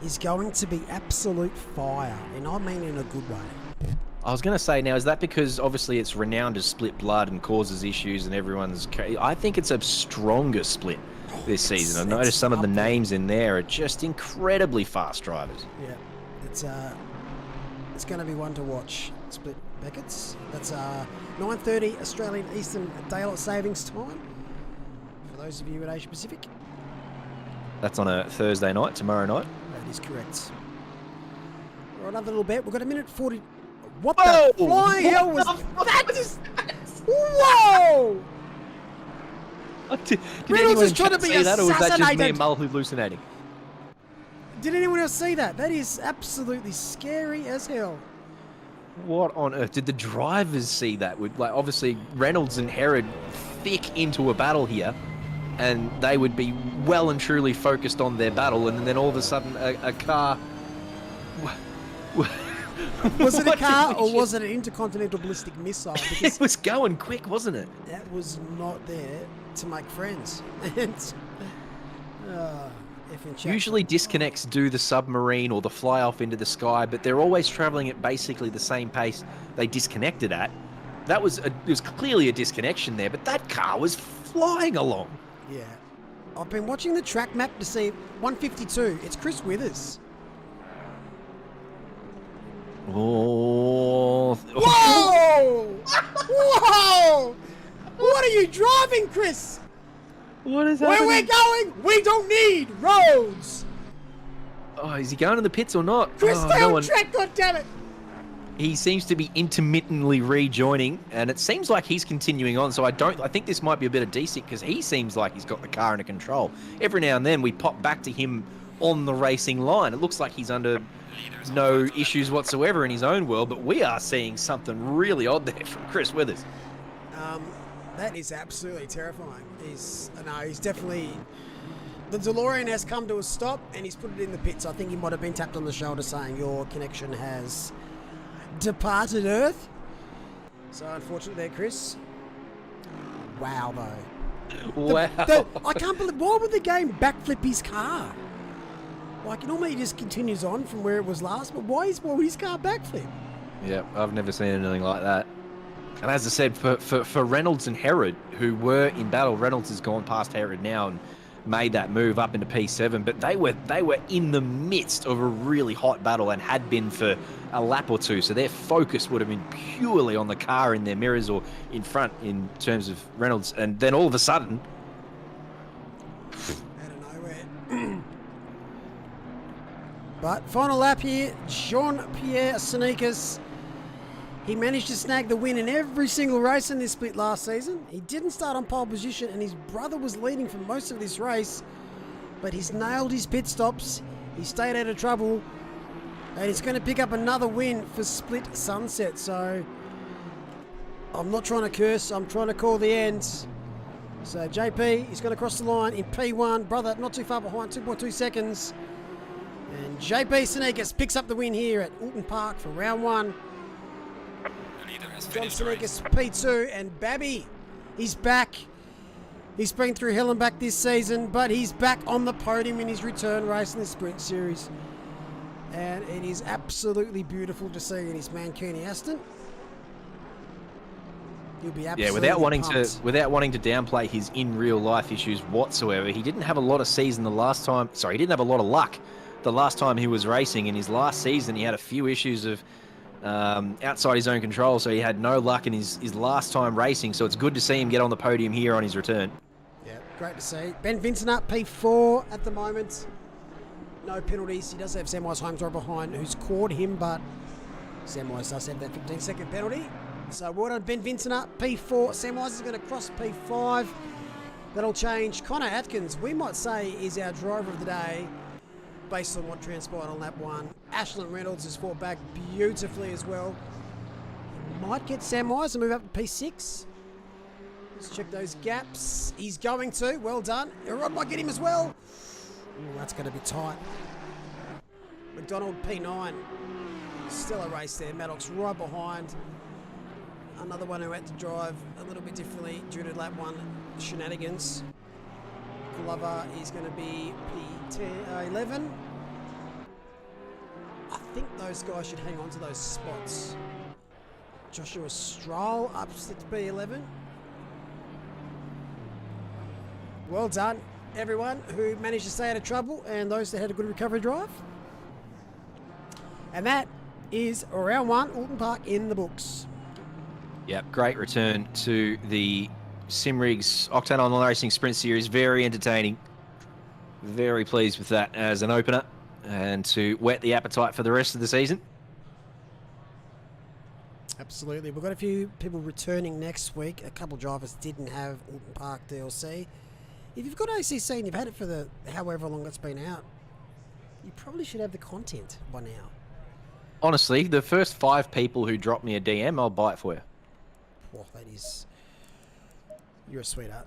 is going to be absolute fire, and I mean in a good way. I was going to say now, is that because obviously it's renowned as split blood and causes issues and everyone's... I think it's a stronger split this season. I've noticed some of the names in there are just incredibly fast drivers. Yeah, it's going to be one to watch. Split Beckett's. That's 9:30 Australian Eastern Daylight Savings Time for those of you at Asia Pacific. That's on a Thursday night, tomorrow night. That is correct. All right, another little bit. We've got a minute 40. What Whoa! the flying hell was that? Whoa! Did Reynolds anyone is trying to be see that, or was that just me assassinated. and Mull hallucinating? Did anyone else see that? That is absolutely scary as hell. What on earth? Did the drivers see that? With, like, obviously Reynolds and Herod thick into a battle here, and they would be well and truly focused on their battle, and then all of a sudden a car... Was it a car or was it an intercontinental ballistic missile? Because it was going quick, wasn't it? that was not there to make friends. And, effing chat. Usually disconnects do the submarine or the fly off into the sky, but they're always traveling at basically the same pace they disconnected at. It was clearly a disconnection there, but that car was flying along. Yeah. I've been watching the track map to see 152. It's Chris Withers. Oh. Whoa! Whoa! What are you driving, Chris? What is Where happening? we're going, we don't need roads. Oh, is he going to the pits or not? Chris, Oh, stay no on one- track, goddammit. He seems to be intermittently rejoining, and it seems like he's continuing on. So I think this might be a bit of decent because he seems like he's got the car under control. Every now and then we pop back to him on the racing line. It looks like he's under no issues whatsoever in his own world, but we are seeing something really odd there from Chris Withers. That is absolutely terrifying. He's definitely... The DeLorean has come to a stop and he's put it in the pits. I think he might have been tapped on the shoulder saying your connection has departed Earth. So unfortunately there, Chris. Wow, though. Wow. I can't believe... Why would the game backflip his car? Like, normally he just continues on from where it was last, but why would his car backflip? Yeah, I've never seen anything like that. And as I said, for Reynolds and Herod, who were in battle, Reynolds has gone past Herod now and made that move up into P7, but they were in the midst of a really hot battle and had been for a lap or two, so their focus would have been purely on the car in their mirrors or in front in terms of Reynolds, and then all of a sudden... Out of nowhere. But final lap here, Jean-Pierre Sneakers. He managed to snag the win in every single race in this split last season. He didn't start on pole position and his brother was leading for most of this race, but he's nailed his pit stops. He stayed out of trouble and he's going to pick up another win for Split Sunset. So I'm not trying to curse, I'm trying to call the end. So JP, he's going to cross the line in P1. Brother not too far behind, 2.2 seconds. And JP Sneakers picks up the win here at Oulton Park for round one. John Sneakers P2 and Babby, he's back. He's been through hell and back this season, but he's back on the podium in his return race in the Sprint Series. And it is absolutely beautiful to see in his Mancuni Aston. He'll be absolutely without wanting pumped. to downplay his in real life issues whatsoever, he didn't have a lot of season the last time. Sorry, he didn't have a lot of luck the last time he was racing. In his last season, he had a few issues of outside his own control, so he had no luck in his last time racing. So it's good to see him get on the podium here on his return. Yeah, great to see. Ben Vincent up P4 at the moment. No penalties. He does have Samwise Holmes right behind, who's caught him, but Samwise does have that 15-second penalty. So well done, Ben Vincent up P4. Samwise is going to cross P5. That'll change. Connor Atkins, we might say, is our driver of the day. based on what transpired on lap 1. Ashland Reynolds has fought back beautifully as well. He might get Sam Myers and move up to P6. Let's check those gaps. He's going to. Well done. Rod might get him as well. Ooh, that's going to be tight. McDonald P9. Still a race there. Maddox right behind. Another one who had to drive a little bit differently due to lap 1 shenanigans. Glover is going to be P11. I think those guys should hang on to those spots. Joshua Stroll up to P11. Well done, everyone who managed to stay out of trouble and those that had a good recovery drive. And that is round 1, Oulton Park in the books. Yep, great return to the Simrigs Octane Online Racing Sprint Series. Very entertaining. Very pleased with that as an opener and to whet the appetite for the rest of the season. Absolutely. We've got a few people returning next week. A couple of drivers didn't have Oulton Park DLC. If you've got ACC and you've had it for the however long it's been out, you probably should have the content by now. Honestly, the first 5 people who drop me a DM, I'll buy it for you. Oh, that is... You're a sweetheart.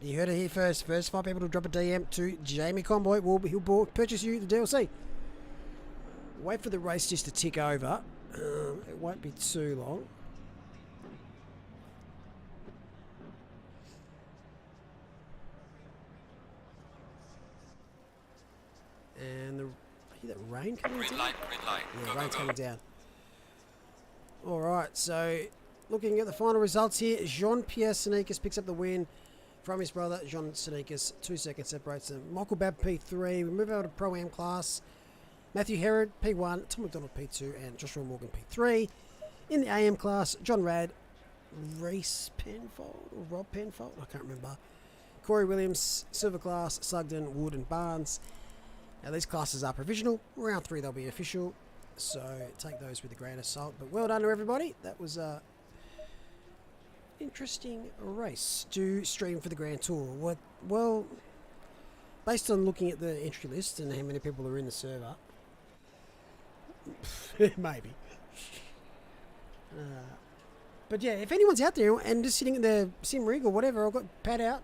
You heard it here first. First 5 people to drop a DM to Jamie Conboy. He'll purchase you the DLC. Wait for the race just to tick over. It won't be too long. And I hear that rain coming down? Green light. Yeah, Go, rain's go, coming go. down. Alright, so looking at the final results here, Jean-Pierre Sneakers picks up the win from his brother, Jean Sneakers. 2 seconds separates them. Michael Babb, P3. We move over to Pro-Am class. Matthew Herod, P1. Tom McDonald, P2. And Joshua Morgan, P3. In the AM class, John Rad, Reese Penfold, or Rob Penfold? I can't remember. Corey Williams, Silver class, Sugden, Wood and Barnes. Now these classes are provisional. Round 3 they'll be official. So take those with a grain of salt. But well done to everybody. That was a interesting race to stream for the Grand Tour. Well, based on looking at the entry list and how many people are in the server, maybe. But yeah, if anyone's out there and just sitting in their sim rig or whatever, I've got pad out,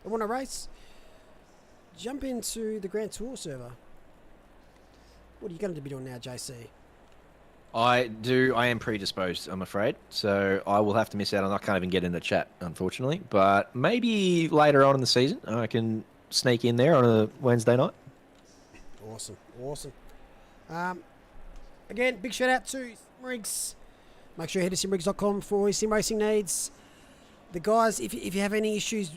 I want to race, jump into the Grand Tour server. What are you going to be doing now, JC? I am predisposed, I'm afraid. So I will have to miss out on. I can't even get in the chat, unfortunately. But maybe later on in the season, I can sneak in there on a Wednesday night. Awesome. Again, big shout out to Simrigs. Make sure you head to simrigs.com for all your sim racing needs. The guys, if you have any issues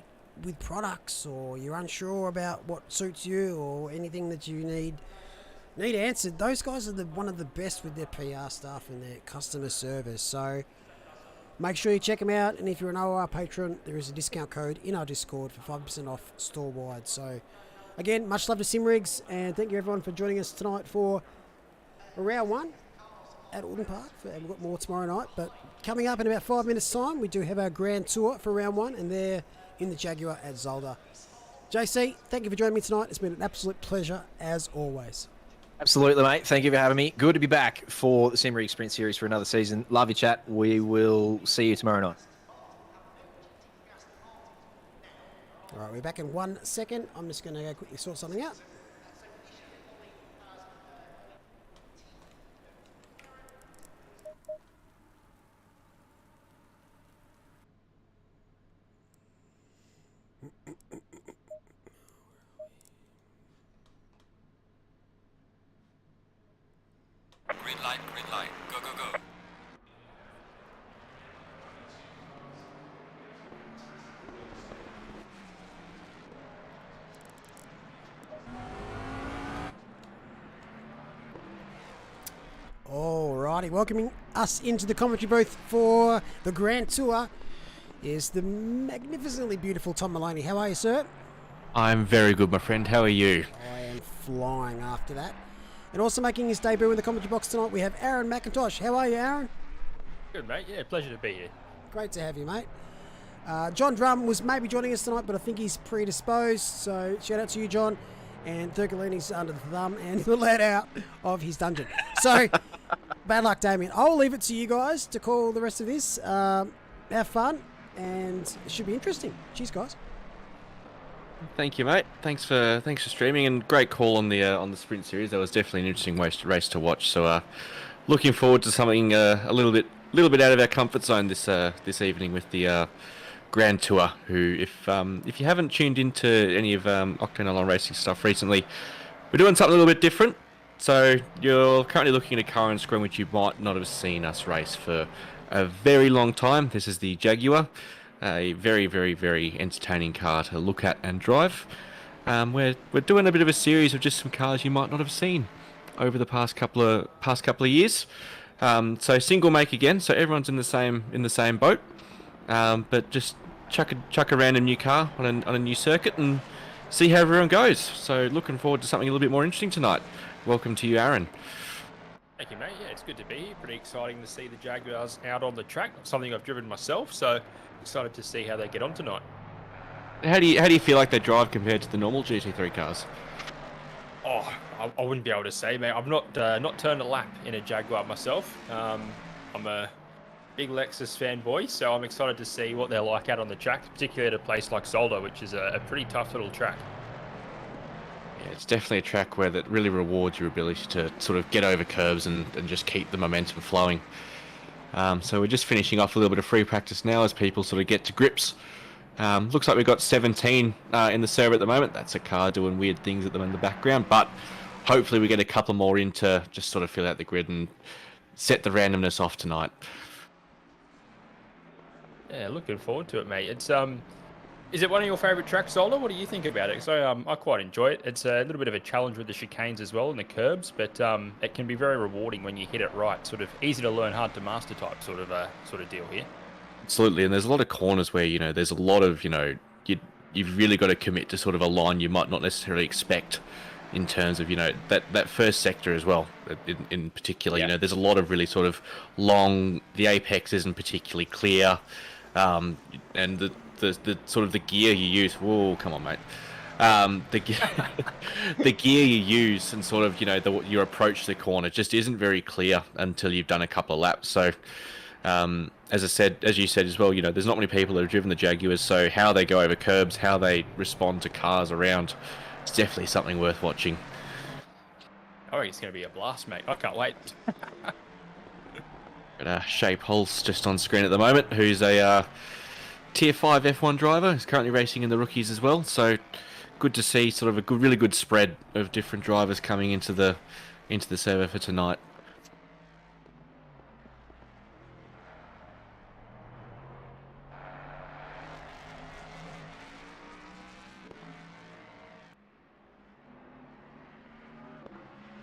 with products or you're unsure about what suits you or anything that you need answered, those guys are one of the best with their PR stuff and their customer service. So make sure you check them out, and if you're an OR patron, there is a discount code in our Discord for 5% off store-wide. So again, much love to Simrigs, and thank you everyone for joining us tonight for round 1 at Oulton Park. And we've got more tomorrow night, but coming up in about 5 minutes time, we do have our Grand Tour for round 1, and they're in the Jaguar at Zolder. JC, thank you for joining me tonight. It's been an absolute pleasure as always. Absolutely, mate. Thank you for having me. Good to be back for the Simrigs Sprint Series for another season. Love your chat. We will see you tomorrow night. All right, we're back in 1 second. I'm just going to go quickly sort something out. Green light. Go, go, go. Alrighty, welcoming us into the commentary booth for the Grand Tour is the magnificently beautiful Tom Maloney. How are you, sir? I'm very good, my friend. How are you? I am flying after that. And also making his debut in the commentary box tonight, we have Aaron McIntosh. How are you, Aaron? Good, mate. Yeah, pleasure to be here. Great to have you, mate. John Drum was maybe joining us tonight, but I think he's predisposed. So shout out to you, John. And Thurgalini's under the thumb and let out of his dungeon. So bad luck, Damien. I'll leave it to you guys to call the rest of this. Have fun, and it should be interesting. Cheers, guys. Thank you, mate. Thanks for streaming, and great call on the sprint series. That was definitely an interesting race to watch. So, looking forward to something a little bit out of our comfort zone this evening with the Grand Tour. Who, if you haven't tuned into any of Octane Online Racing stuff recently, we're doing something a little bit different. So you're currently looking at a car on screen which you might not have seen us race for a very long time. This is the Jaguar. A very, very, very entertaining car to look at and drive. We're doing a bit of a series of just some cars you might not have seen over the past couple of years. So single make again, so everyone's in the same boat. But just chuck a random new car on a new circuit and see how everyone goes. So looking forward to something a little bit more interesting tonight. Welcome to you, Aaron. Thank you, mate. Yeah, it's good to be here. Pretty exciting to see the Jaguars out on the track. Something I've driven myself, so excited to see how they get on tonight. How do you feel like they drive compared to the normal GT3 cars? Oh, I wouldn't be able to say, mate. I've not turned a lap in a Jaguar myself. I'm a big Lexus fanboy, so I'm excited to see what they're like out on the track, particularly at a place like Solder, which is a pretty tough little track. Yeah, it's definitely a track where that really rewards your ability to sort of get over curbs and just keep the momentum flowing. So we're just finishing off a little bit of free practice now as people sort of get to grips. Looks like we've got 17 in the server at the moment. That's a car doing weird things at in the background, but hopefully we get a couple more in to just sort of fill out the grid and set the randomness off tonight. Yeah, looking forward to it, mate. It's is it one of your favourite tracks, Solder? What do you think about it? So I quite enjoy it. It's a little bit of a challenge with the chicanes as well and the curbs, but it can be very rewarding when you hit it right. Sort of easy to learn, hard to master type sort of deal here. Absolutely, and there's a lot of corners where there's a lot of you've really got to commit to sort of a line you might not necessarily expect in terms of that first sector as well. In particular, yeah. There's a lot of really sort of long. The apex isn't particularly clear, and the sort of the gear you use. Whoa, come on, mate. The gear you use and sort of your approach to the corner just isn't very clear until you've done a couple of laps. So, as you said as well, there's not many people that have driven the Jaguars. So how they go over curbs, how they respond to cars around, it's definitely something worth watching. Oh, it's going to be a blast, mate. I can't wait. Got Shay Pulse just on screen at the moment, who's a Tier 5 F1 driver. He's currently racing in the rookies as well. So good to see sort of a really good spread of different drivers coming into the server for tonight.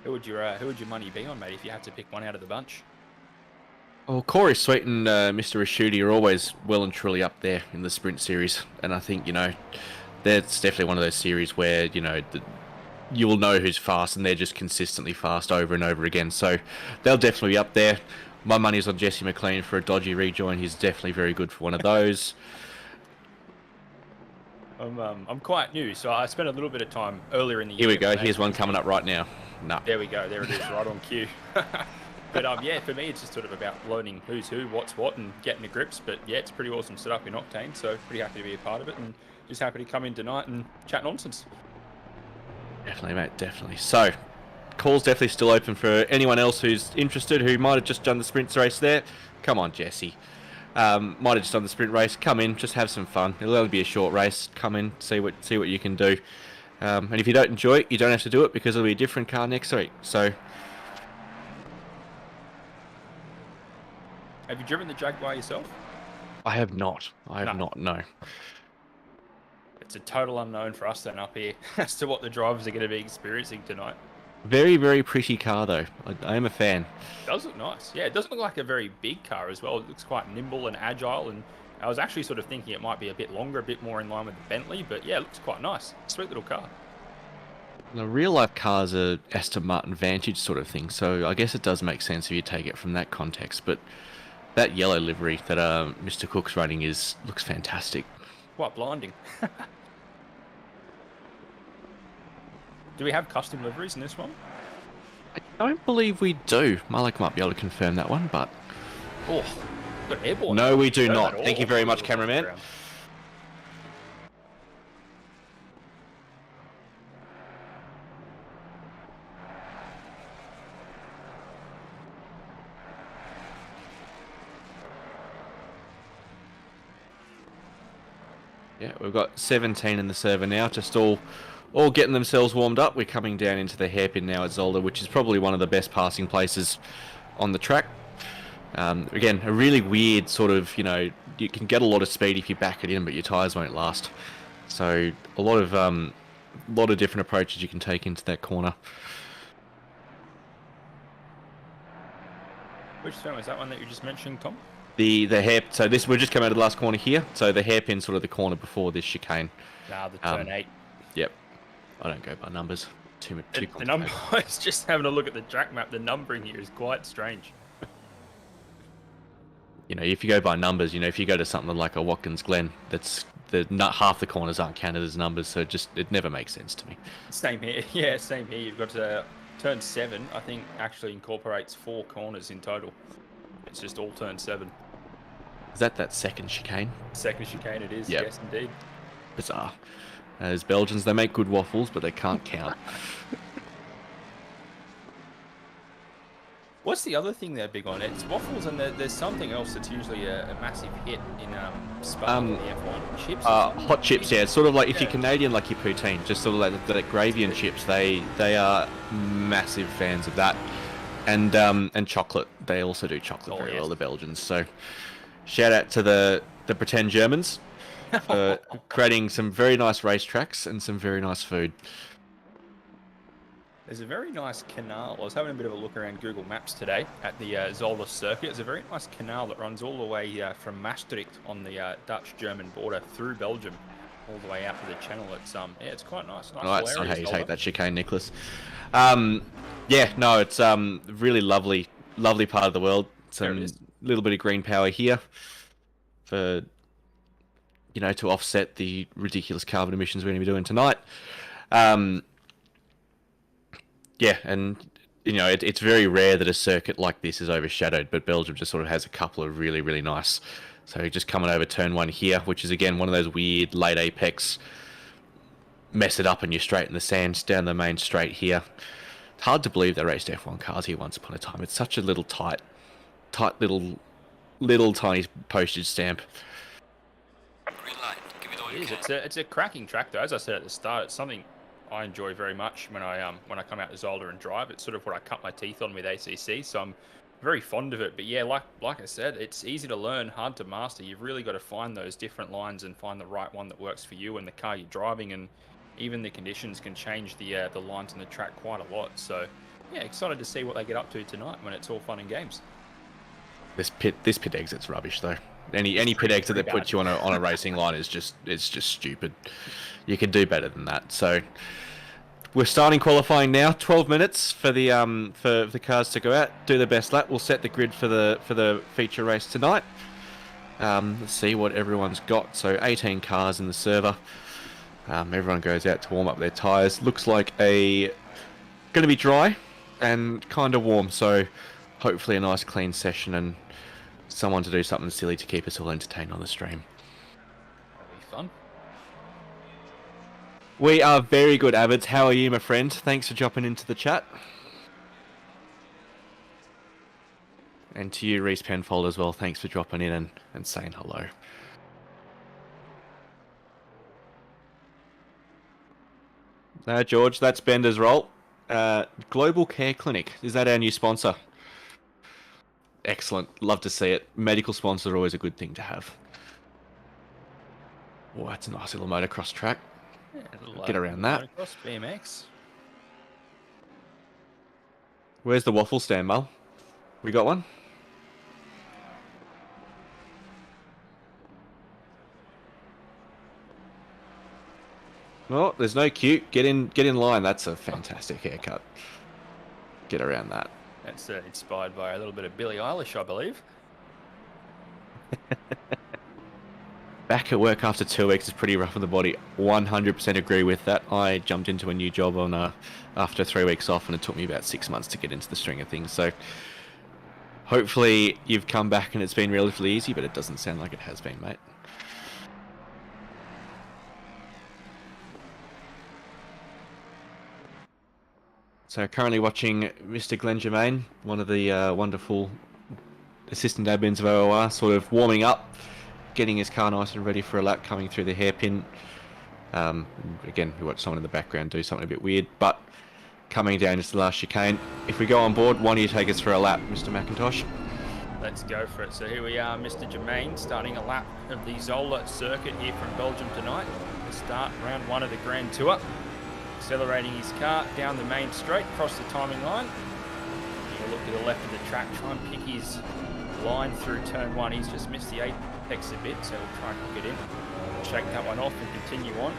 Who would your money be on, mate, if you had to pick one out of the bunch? Well, Corey Sweet and Mr. Raschuti are always well and truly up there in the Sprint Series, and I think that's definitely one of those series where you will know who's fast, and they're just consistently fast over and over again. So they'll definitely be up there. My money's on Jesse McLean for a dodgy rejoin. He's definitely very good for one of those. I'm quite new, so I spent a little bit of time earlier in the year. Here we go. Here's one coming up right now. No. There we go. There it is, right on cue. But yeah, for me, it's just sort of about learning who's who, what's what, and getting the grips. But yeah, it's pretty awesome setup in Octane, so pretty happy to be a part of it, and just happy to come in tonight and chat nonsense. Definitely, mate, definitely. So, call's definitely still open for anyone else who's interested, who might have just done the sprint race there. Come on, Jesse. Might have just done the sprint race. Come in, just have some fun. It'll only be a short race. Come in, see what you can do. And if you don't enjoy it, you don't have to do it, because it'll be a different car next week. So, have you driven the Jaguar yourself? I have not. No. It's a total unknown for us then up here as to what the drivers are going to be experiencing tonight. Very, very pretty car, though. I am a fan. It does look nice. Yeah, it doesn't look like a very big car as well. It looks quite nimble and agile, and I was actually sort of thinking it might be a bit longer, a bit more in line with the Bentley, but yeah, it looks quite nice. Sweet little car. The real-life cars are Aston Martin Vantage sort of thing, so I guess it does make sense if you take it from that context, but That yellow livery that Mr. Cook's running looks fantastic. Quite blinding. Do we have custom liveries in this one? I don't believe we do. Malik might be able to confirm that one, but... Oh, got airborne. No, we do Not not. at all. Thank you very much, cameraman. Yeah, we've got 17 in the server now, just all getting themselves warmed up. We're coming down into the hairpin now at Zolder, which is probably one of the best passing places on the track. Again, a really weird sort of, you can get a lot of speed if you back it in, but your tyres won't last. So a lot of different approaches you can take into that corner. Which turn was that one that you just mentioned, Tom? The hair. So we're just coming out of the last corner here. So the hairpin sort of the corner before this chicane. Nah, the turn 8. Yep. I don't go by numbers. Too The number. I was just having a look at the track map. The numbering here is quite strange. If you go by numbers, if you go to something like a Watkins Glen, not half the corners aren't counted as numbers, so it never makes sense to me. Same here. Yeah, same here. You've got turn 7. I think actually incorporates 4 corners in total. It's just all turn 7. Is that second chicane? Second chicane it is, yep. Yes indeed. Bizarre. As Belgians, they make good waffles, but they can't count. What's the other thing they're big on? It's waffles, and there's something else that's usually a massive hit in Spa in the F1. Chips? Hot chips, yeah. It's sort of like, if you're Canadian, like your poutine, just sort of like the gravy and chips, they are massive fans of that. And chocolate. They also do chocolate very well, the Belgians. So shout out to the pretend Germans for creating some very nice racetracks and some very nice food. There's a very nice canal. I was having a bit of a look around Google Maps today at the Zolder circuit. It's a very nice canal that runs all the way from Maastricht on the Dutch-German border through Belgium, all the way out to the channel. It's quite nice. That's not how you take that chicane, Nicholas. It's really lovely part of the world. Some little bit of green power here for to offset the ridiculous carbon emissions we're going to be doing tonight. It's very rare that a circuit like this is overshadowed, but Belgium just sort of has a couple of really, really nice. So just coming over turn 1 here, which is again one of those weird late apex, mess it up and you're straight in the sands down the main straight here. It's hard to believe they raced F1 cars here once upon a time. It's such a little tight little tiny postage stamp. Green light. Give it all you can. It's a cracking track though. As I said at the start, it's something I enjoy very much when I come out to Zolder and drive. It's sort of what I cut my teeth on with ACC, so I'm very fond of it. But yeah, like I said, it's easy to learn, hard to master. You've really got to find those different lines and find the right one that works for you and the car you're driving, and even the conditions can change the lines on the track quite a lot. So yeah, excited to see what they get up to tonight when it's all fun and games. This pit exit's rubbish though. Any pit exit that puts you on a racing line is just stupid. You can do better than that. So we're starting qualifying now. 12 minutes for the cars to go out, do the best lap. We'll set the grid for the feature race tonight. Let's see what everyone's got. So 18 cars in the server. Everyone goes out to warm up their tyres. Looks like going to be dry and kind of warm. So hopefully a nice clean session and someone to do something silly to keep us all entertained on the stream. That'll be fun. We are very good, Avids. How are you, my friend? Thanks for dropping into the chat. And to you, Reese Penfold, as well. Thanks for dropping in and saying hello. George, that's Bender's role. Global Care Clinic. Is that our new sponsor? Excellent. Love to see it. Medical sponsors are always a good thing to have. Oh, that's a nice little motocross track. Yeah, get around that. Motocross, BMX. Where's the waffle stand, Mel? We got one? Oh, there's no cute. Get in line. That's a fantastic haircut. Get around that. That's inspired by a little bit of Billie Eilish, I believe. Back at work after 2 weeks is pretty rough on the body. 100% agree with that. I jumped into a new job on after 3 weeks off, and it took me about 6 months to get into the swing of things. So hopefully you've come back and it's been relatively easy, but it doesn't sound like it has been, mate. So currently watching Mr. Glenn Germain, one of the wonderful assistant admins of OOR, sort of warming up, getting his car nice and ready for a lap, coming through the hairpin. Again, we watch someone in the background do something a bit weird, but coming down into the last chicane. If we go on board, why don't you take us for a lap, Mr. McIntosh? Let's go for it. So here we are, Mr. Germain, starting a lap of the Zola circuit here from Belgium tonight. To start round 1 of the Grand Tour. Accelerating his car down the main straight, across the timing line. He'll look to the left of the track, try and pick his line through turn 1. He's just missed the apex a bit, so he'll try and hook it in. Shake that one off and continue on.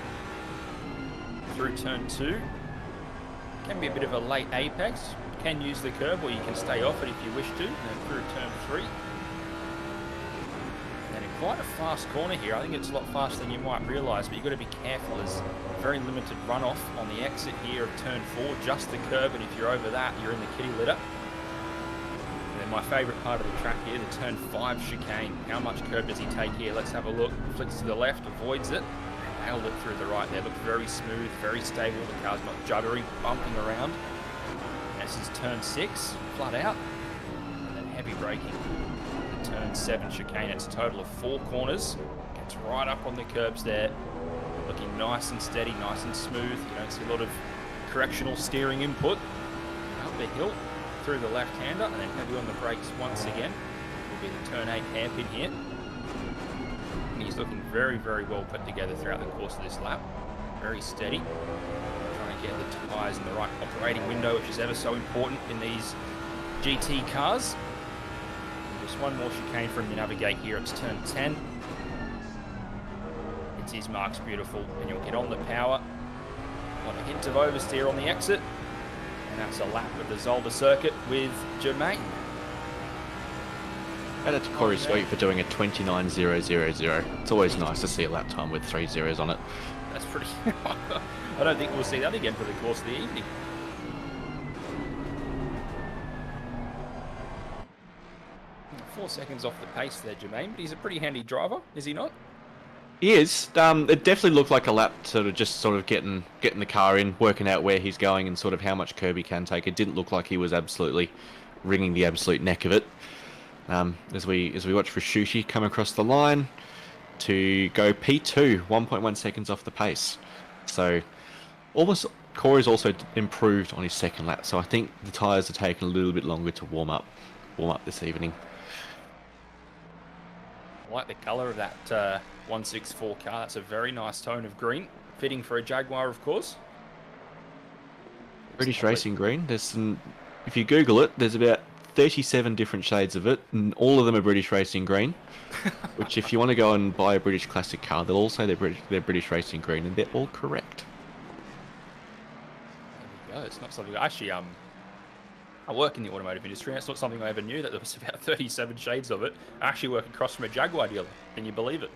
Through turn 2. Can be a bit of a late apex. You can use the curb or you can stay off it if you wish to. And then through turn 3. And in quite a fast corner here. I think it's a lot faster than you might realise, but you've got to be careful. There's very limited runoff on the exit here of turn 4, just the curb, and if you're over that, you're in the kitty litter. And then my favourite part of the track here, the turn 5 chicane. How much curb does he take here? Let's have a look. Flicks to the left, avoids it. Nailed it through the right there. Looks very smooth, very stable. The car's not juddery, bumping around. This is turn 6, flat out. And then heavy braking. The turn 7 chicane. It's a total of 4 corners. Gets right up on the curbs there. Looking nice and steady, nice and smooth. You don't see a lot of correctional steering input. Up the hill, through the left-hander, and then heavy on the brakes once again. Will be the turn 8 hairpin here. And he's looking very, very well put together throughout the course of this lap. Very steady. Trying to get the tyres in the right operating window, which is ever so important in these GT cars. And just one more chicane for him to navigate here. It's turn 10. His mark's beautiful, and you'll get on the power. Want a hint of oversteer on the exit, and that's a lap of the Zolder circuit with Germain. Shout out to Corey Sweet for doing a 29.000. It's always nice to see a lap time with 3 zeros on it. That's pretty. I don't think we'll see that again for the course of the evening. Four seconds off the pace there, Germain, but he's a pretty handy driver, is he not? He is. It definitely looked like a lap, sort of getting the car in, working out where he's going and sort of how much curb he can take. It didn't look like he was absolutely wringing the absolute neck of it. As we watch Rashushi come across the line to go P2, 1.1 seconds off the pace. So Corey's also improved on his second lap. So I think the tyres are taking a little bit longer to warm up this evening. I like the colour of that 164 car. That's a very nice tone of green, fitting for a Jaguar, of course. British Racing green. There's some, if you Google it, there's about 37 different shades of it, and all of them are British Racing green. Which, if you want to go and buy a British classic car, they'll all say they're British Racing green, and they're all correct. There we go. It's not something actually. I work in the automotive industry, and it's not something I ever knew that there was about 37 shades of it. I actually work across from a Jaguar dealer. Can you believe it?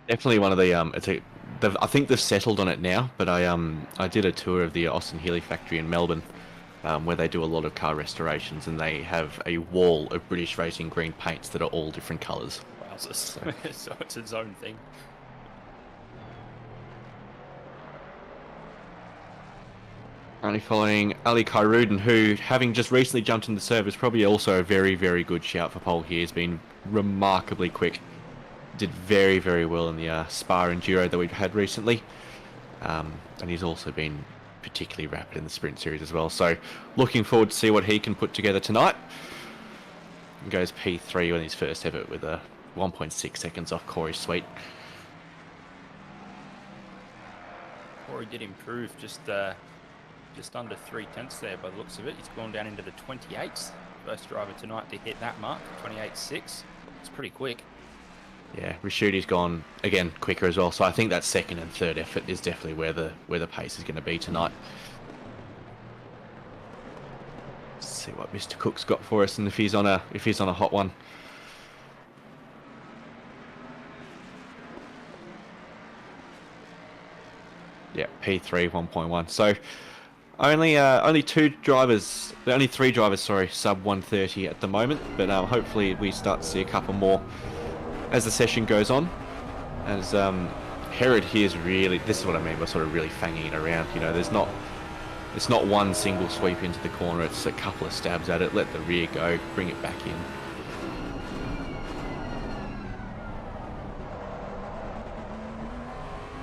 Definitely one of the I think they've settled on it now, but I did a tour of the Austin Healey factory in Melbourne, where they do a lot of car restorations, and they have a wall of British Racing green paints that are all different colours. Wowzers. So it's its own thing. Currently following Ali Khairudin, who, having just recently jumped in the serve, is probably also a very, very good shout for pole here. He's been remarkably quick. Did very, very well in the Spa Enduro that we've had recently. And he's also been particularly rapid in the Sprint Series as well. So looking forward to see what he can put together tonight. He goes P3 on his first effort with a 1.6 seconds off Corey Sweet. Corey did improve just under 3/10 there by the looks of it. He's gone down into the 28s. First driver tonight to hit that mark, 28.6. It's pretty quick. Yeah, Rashuti's gone again quicker as well. So I think that second and third effort is definitely where the pace is going to be tonight. Let's see what Mr. Cook's got for us, and if he's on a hot one. Yeah, P3 1.1. So only three drivers, sorry, sub 130 at the moment. But hopefully we start to see a couple more as the session goes on. As Herod here is really, this is what I mean by sort of really fanging it around. You know, it's not one single sweep into the corner. It's a couple of stabs at it. Let the rear go, bring it back in.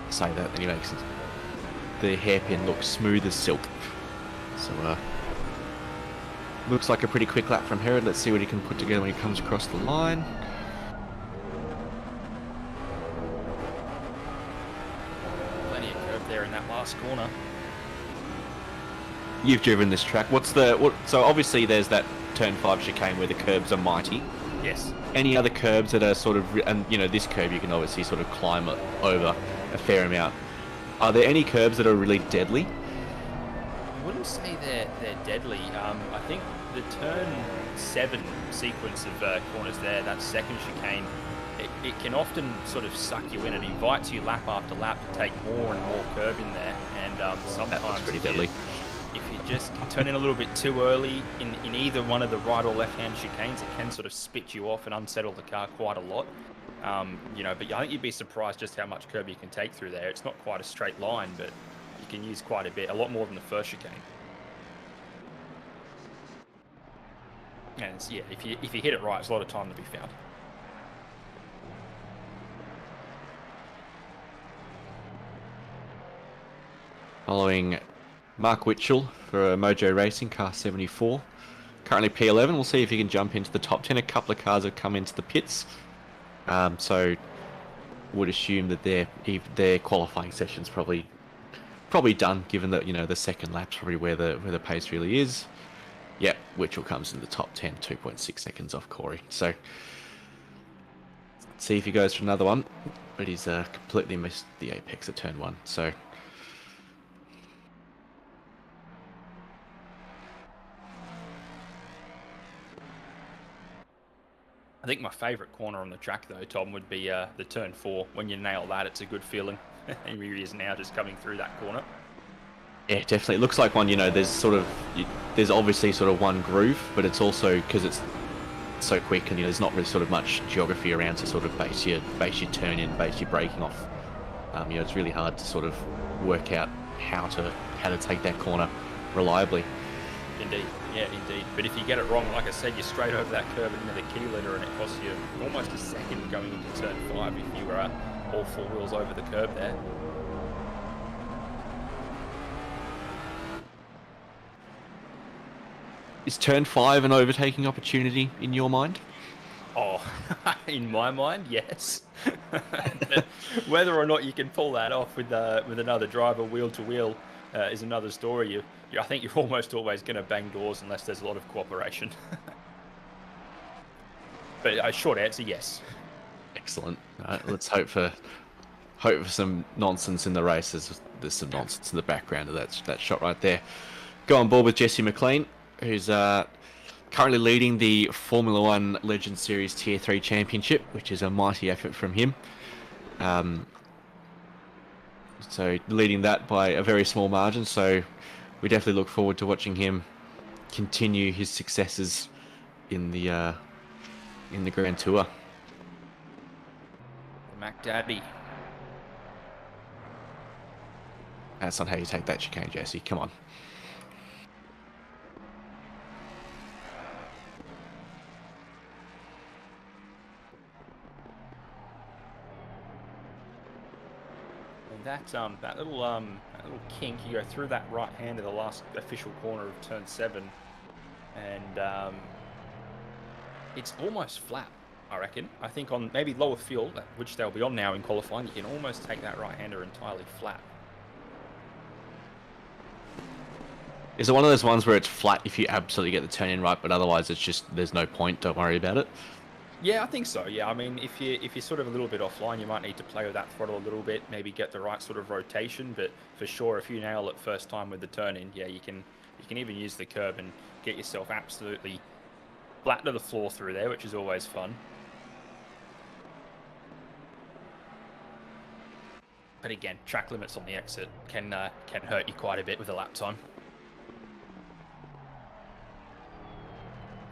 Say that, then he makes the hairpin look smooth as silk. So looks like a pretty quick lap from Herod. Let's see what he can put together when he comes across the line. Plenty of curve there in that last corner. You've driven this track. So obviously there's that turn 5 chicane where the curbs are mighty. Yes. Any other curbs that are sort of, and you know, this curb you can obviously sort of climb over a fair amount. Are there any curbs that are really deadly? I wouldn't say they're deadly. I think the turn 7 sequence of corners there, that second chicane, it can often sort of suck you in. It invites you lap after lap to take more and more curb in there, and sometimes That's pretty deadly. If you just turn in a little bit too early in either one of the right or left-hand chicanes, it can sort of spit you off and unsettle the car quite a lot. You know, but I think you'd be surprised just how much curb you can take through there. It's not quite a straight line, but you can use quite a bit, a lot more than the first chicane. And yeah, if you hit it right, it's a lot of time to be found. Following Mark Witchell for Mojo Racing, car 74. Currently P11. We'll see if he can jump into the top 10. A couple of cars have come into the pits. So would assume that their qualifying session's probably done, given that, you know, the second lap's probably where the pace really is. Yep, Witchell comes in the top 10, 2.6 seconds off Corey. So let's see if he goes for another one. But he's completely missed the apex at turn 1. So I think my favourite corner on the track, though, Tom, would be the turn 4. When you nail that, it's a good feeling. And he is now just coming through that corner. yeah, definitely. It looks like one, you know, there's obviously sort of one groove, but it's also, because it's so quick and, you know, there's not really sort of much geography around to sort of base your turn in, base your braking off. You know, it's really hard to sort of work out how to take that corner reliably. Indeed, yeah, indeed. But if you get it wrong, like I said, you're straight over that curve into the key letter, and it costs you almost a second going into turn 5 if you were all 4 wheels over the curb there. Is turn 5 an overtaking opportunity in your mind? Oh, in my mind, yes. Whether or not you can pull that off with another driver wheel to wheel is another story. I think you're almost always going to bang doors unless there's a lot of cooperation. But a short answer, yes. Excellent. Let's hope for some nonsense in the race. There's some nonsense in the background of that shot right there. Go on board with Jesse McLean, who's currently leading the Formula 1 Legends Series Tier 3 Championship, which is a mighty effort from him. So leading that by a very small margin, so we definitely look forward to watching him continue his successes in the Grand Tour. Mac Daddy. That's not how you take that chicane, Jesse. Come on. That little kink, you go through that right hand of the last official corner of turn 7, and it's almost flat, I reckon. I think on maybe lower field, which they'll be on now in qualifying, you can almost take that right-hander entirely flat. Is it one of those ones where it's flat if you absolutely get the turn in right, but otherwise it's just, there's no point, don't worry about it? Yeah, I think so. Yeah, I mean, if you're sort of a little bit offline, you might need to play with that throttle a little bit, maybe get the right sort of rotation. But for sure, if you nail it first time with the turn in, yeah, you can even use the curb and get yourself absolutely flat to the floor through there, which is always fun. But again, track limits on the exit can hurt you quite a bit with the lap time.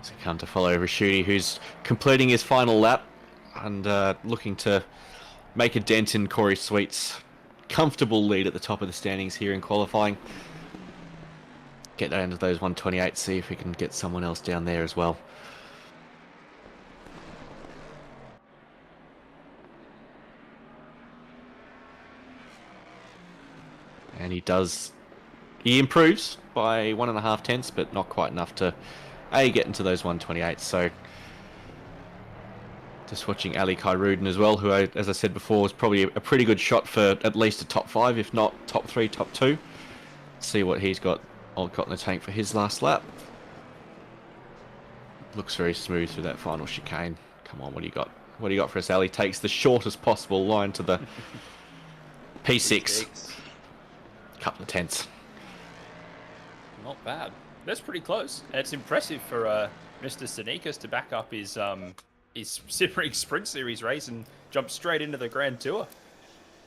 So come to follow Rashidi, who's completing his final lap and looking to make a dent in Corey Sweet's comfortable lead at the top of the standings here in qualifying. Get down to those 128, see if we can get someone else down there as well. And he improves by 1.5 tenths, but not quite enough to get into those 128. So just watching Ali Khairudin as well, who, as I said before, was probably a pretty good shot for at least a top 5, if not top 3, top 2. See what he's got in the tank for his last lap. Looks very smooth through that final chicane. Come on, what do you got? What do you got for us, Ali? Takes the shortest possible line to the P6. Couple of tenths. Not bad. That's pretty close. It's impressive for Mr. Sneakers to back up his Simrigs Sprint Series race and jump straight into the Grand Tour.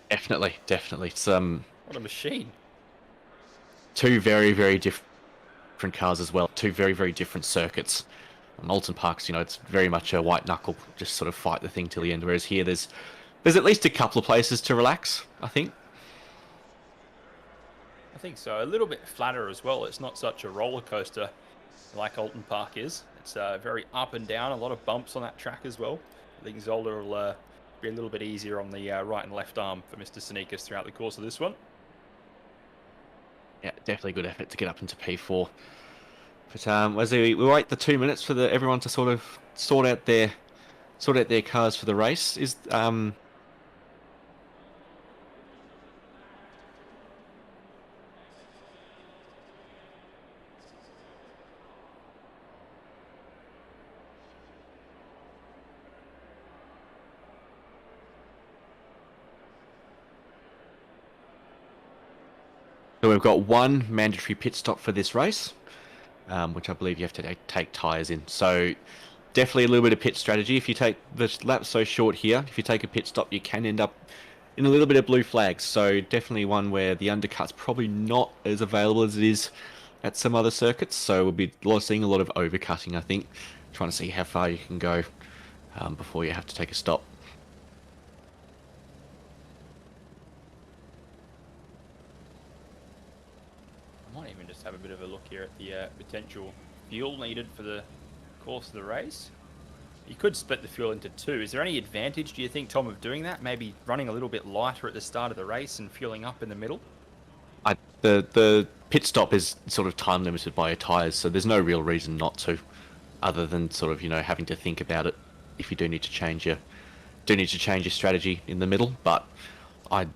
Definitely. It's what a machine. Two very, very different cars as well. Two very, very different circuits. On Oulton Parks, it's very much a white knuckle, just sort of fight the thing till the end. Whereas here, there's at least a couple of places to relax, I think. I think so. A little bit flatter as well. It's not such a roller coaster like Oulton Park is. It's very up and down, a lot of bumps on that track as well. I think Zola will be a little bit easier on the right and left arm for Mr. Sneakers throughout the course of this one. Yeah, definitely good effort to get up into P4. But as we wait the 2 minutes for everyone to sort of sort out their cars for the race. So we've got one mandatory pit stop for this race, which I believe you have to take tyres in. So definitely a little bit of pit strategy. If you take the lap so short here, if you take a pit stop, you can end up in a little bit of blue flags. So definitely one where the undercut's probably not as available as it is at some other circuits. So we'll be seeing a lot of overcutting, I think, trying to see how far you can go before you have to take a stop. Have a bit of a look here at the potential fuel needed for the course of the race. You could split the fuel into two. Is there any advantage, do you think, Tom, of doing that? Maybe running a little bit lighter at the start of the race and fueling up in the middle? The pit stop is sort of time limited by your tyres, so there's no real reason not to, other than sort of having to think about it if you do need to change your strategy in the middle. But I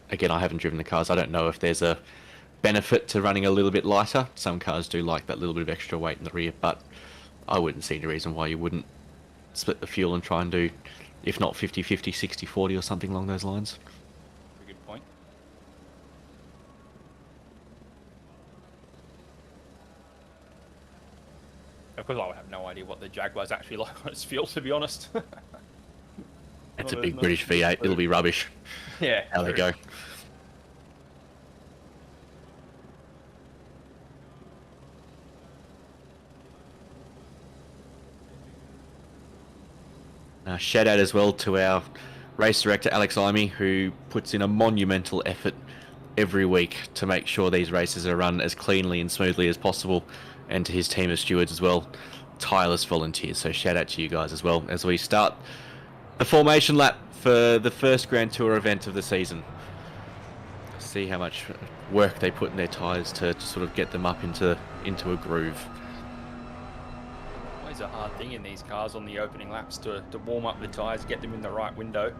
haven't driven the cars. I don't know if there's a benefit to running a little bit lighter. Some cars do like that little bit of extra weight in the rear, but I wouldn't see any reason why you wouldn't split the fuel and try and do, if not 50-50, 60-40 or something along those lines. Very good point. Of course, I would have no idea what the Jaguar's actually like on its fuel, to be honest. It's a big British V8. It'll be rubbish. Yeah. How they go. Shout out as well to our race director, Alex Imey, who puts in a monumental effort every week to make sure these races are run as cleanly and smoothly as possible, and to his team of stewards as well. Tireless volunteers, so shout out to you guys as well as we start the formation lap for the first Grand Tour event of the season. See how much work they put in their tyres to sort of get them up into a groove. A hard thing in these cars on the opening laps to warm up the tyres, get them in the right window.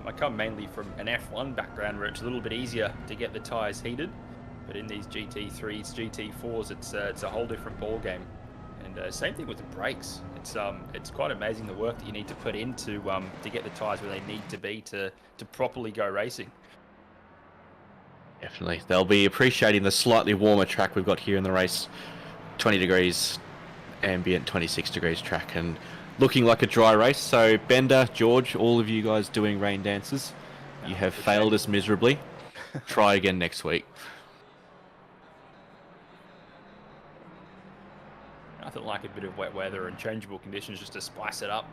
I come mainly from an F1 background where it's a little bit easier to get the tyres heated, but in these GT3s, GT4s, it's a whole different ball game. And same thing with the brakes. It's quite amazing the work that you need to put in to get the tyres where they need to be to properly go racing. Definitely, they'll be appreciating the slightly warmer track we've got here in the race. 20 degrees. Ambient 26 degrees track and looking like a dry race. So Bender, George, all of you guys doing rain dances. You have failed us miserably. Try again next week. Nothing like a bit of wet weather and changeable conditions just to spice it up.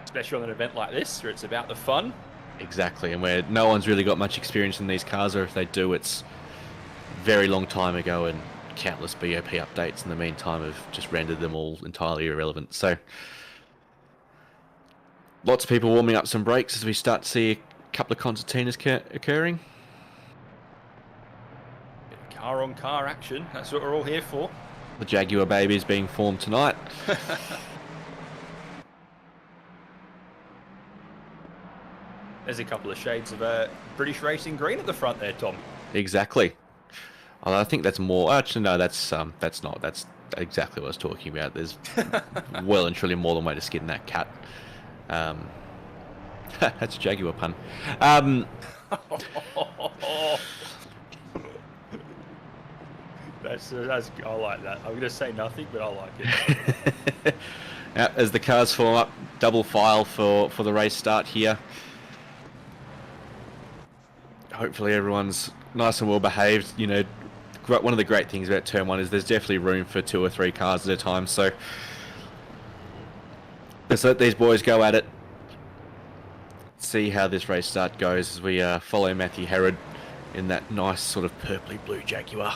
Especially on an event like this, where it's about the fun. Exactly, and where no one's really got much experience in these cars, or if they do, it's very long time ago, and countless BOP updates in the meantime have just rendered them all entirely irrelevant. So, lots of people warming up some brakes as we start to see a couple of concertinas occurring. Bit of car-on-car action, that's what we're all here for. The Jaguar baby is being formed tonight. There's a couple of shades of British racing green at the front there, Tom. Exactly. Although I think that's more. Actually, no, that's not. That's exactly what I was talking about. There's well and truly more than way to skin that cat. That's a Jaguar pun. That's I like that. I'm going to say nothing, but I like it. As the cars form up, double file for the race start here. Hopefully everyone's nice and well behaved. You know, one of the great things about Turn 1 is there's definitely room for 2 or 3 cars at a time. So let's let these boys go at it. See how this race start goes as we follow Matthew Herod in that nice sort of purpley blue Jaguar.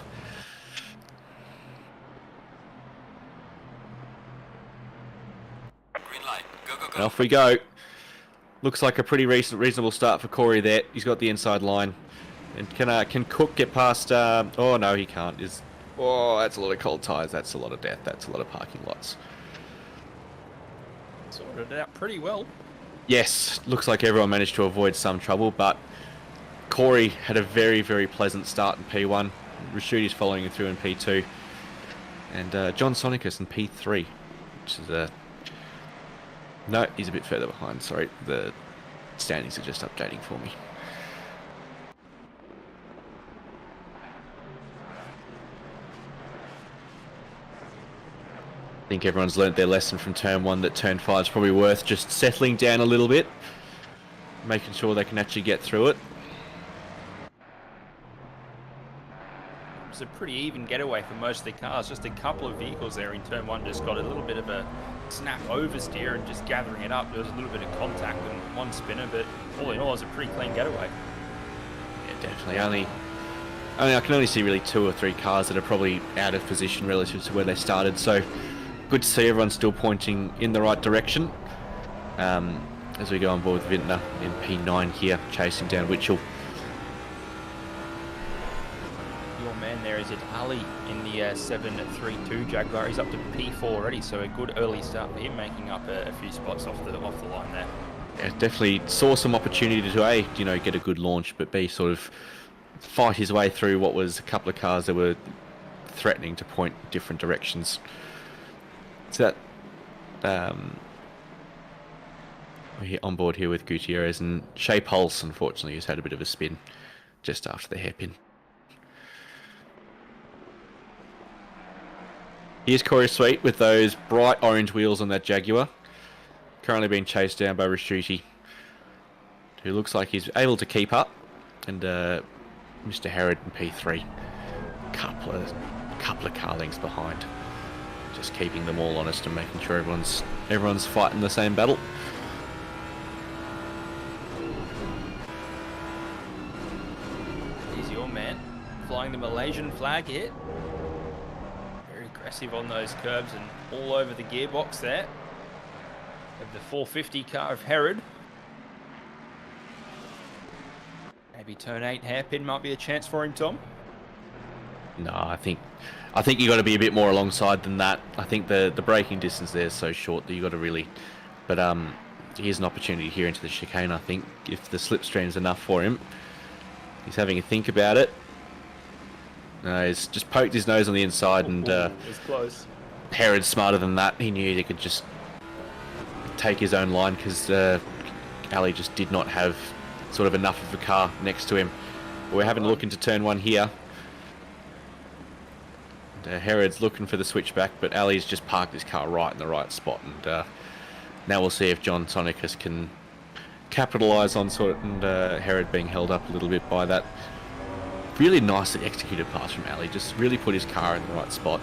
Green light. Go, go, go. And off we go. Looks like a pretty reasonable start for Corey there. He's got the inside line. And can Cook get past... oh, no, he can't. Oh, that's a lot of cold tyres. That's a lot of death. That's a lot of parking lots. Sorted it out pretty well. Yes, looks like everyone managed to avoid some trouble, but Corey had a very, very pleasant start in P1. Rashudi's following him through in P2. And John Sonicus in P3, which is no, he's a bit further behind. Sorry, the standings are just updating for me. I think everyone's learnt their lesson from Turn 1 that Turn 5 is probably worth just settling down a little bit, making sure they can actually get through it. It's a pretty even getaway for most of the cars. Just a couple of vehicles there in Turn 1 just got a little bit of a snap oversteer and just gathering it up. There was a little bit of contact and one spinner, but all in all, it was a pretty clean getaway. Yeah, definitely. I can only see really 2 or 3 cars that are probably out of position relative to where they started. So good to see everyone still pointing in the right direction. As we go on board with Vintner in P9 here, chasing down Witchell. Your man there is it Ali in the 7.32 Jaguar. He's up to P4 already, so a good early start for him, making up a few spots off the line there. Yeah, definitely saw some opportunity to A, get a good launch, but B, sort of fight his way through what was a couple of cars that were threatening to point different directions. So that we're on board here with Gutierrez, and Shea Pulse, unfortunately, has had a bit of a spin just after the hairpin. Here's Corey Sweet with those bright orange wheels on that Jaguar. Currently being chased down by Rashuti, who looks like he's able to keep up. And Mr. Herod in P3. Couple of car lengths behind. Just keeping them all honest and making sure everyone's fighting the same battle. Here's your man, flying the Malaysian flag here. Very aggressive on those curbs and all over the gearbox there. Of the 450 car of Herod. Maybe turn 8 hairpin might be a chance for him, Tom. No, I think you got to be a bit more alongside than that. I think the braking distance there is so short that you got to really. But here's an opportunity here into the chicane. I think if the slipstream's enough for him, he's having a think about it. No, he's just poked his nose on the inside, and it's close. Herod's smarter than that. He knew he could just take his own line because Ali just did not have sort of enough of a car next to him. But we're having a look into Turn 1 here. Herod's looking for the switchback, but Ali's just parked his car right in the right spot, and now we'll see if John Sonicus can capitalise on sort of, and Herod being held up a little bit by that really nicely executed pass from Ali. Just really put his car in the right spot.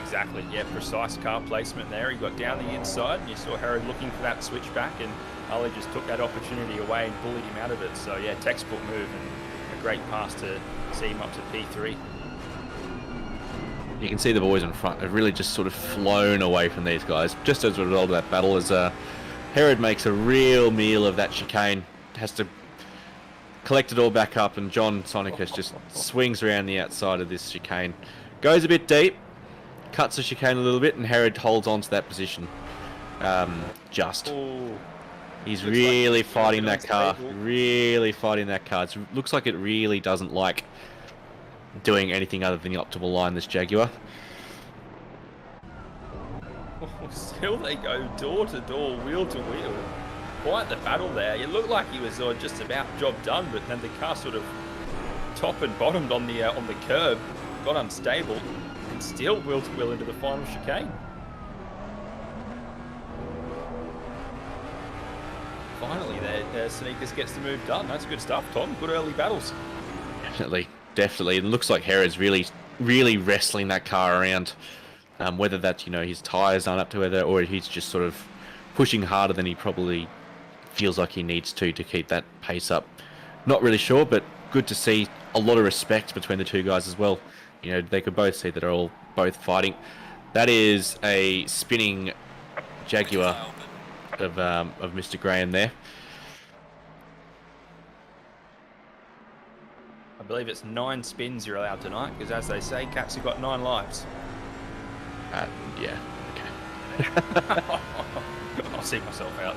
Exactly, yeah, precise car placement there. He got down the inside, and you saw Herod looking for that switchback, and Ali just took that opportunity away and bullied him out of it. So yeah, textbook move and a great pass to see him up to P3. You can see the boys in front have really just sort of flown away from these guys, just as a result of that battle, as Herod makes a real meal of that chicane, has to collect it all back up, and John Sonicus just swings around the outside of this chicane, goes a bit deep, cuts the chicane a little bit, and Herod holds on to that position. He's really fighting that car, really fighting that car. It looks like it really doesn't like doing anything other than the optimal line, this Jaguar. Still they go door to door, wheel to wheel. Quite the battle there. It looked like he was just about job done, but then the car sort of top and bottomed on the curb, got unstable, and still wheel to wheel into the final chicane. Finally there, Sneakers gets the move done. That's good stuff, Tom. Good early battles. Definitely. It looks like Herod's really wrestling that car around. Whether that's, his tyres aren't up to it, or he's just sort of pushing harder than he probably feels like he needs to keep that pace up. Not really sure, but good to see a lot of respect between the two guys as well. They could both see that they're all both fighting. That is a spinning Jaguar of Mr. Graham there. I believe it's 9 spins you're allowed tonight, because as they say, cats have got 9 lives. Yeah, okay. I'll see myself out.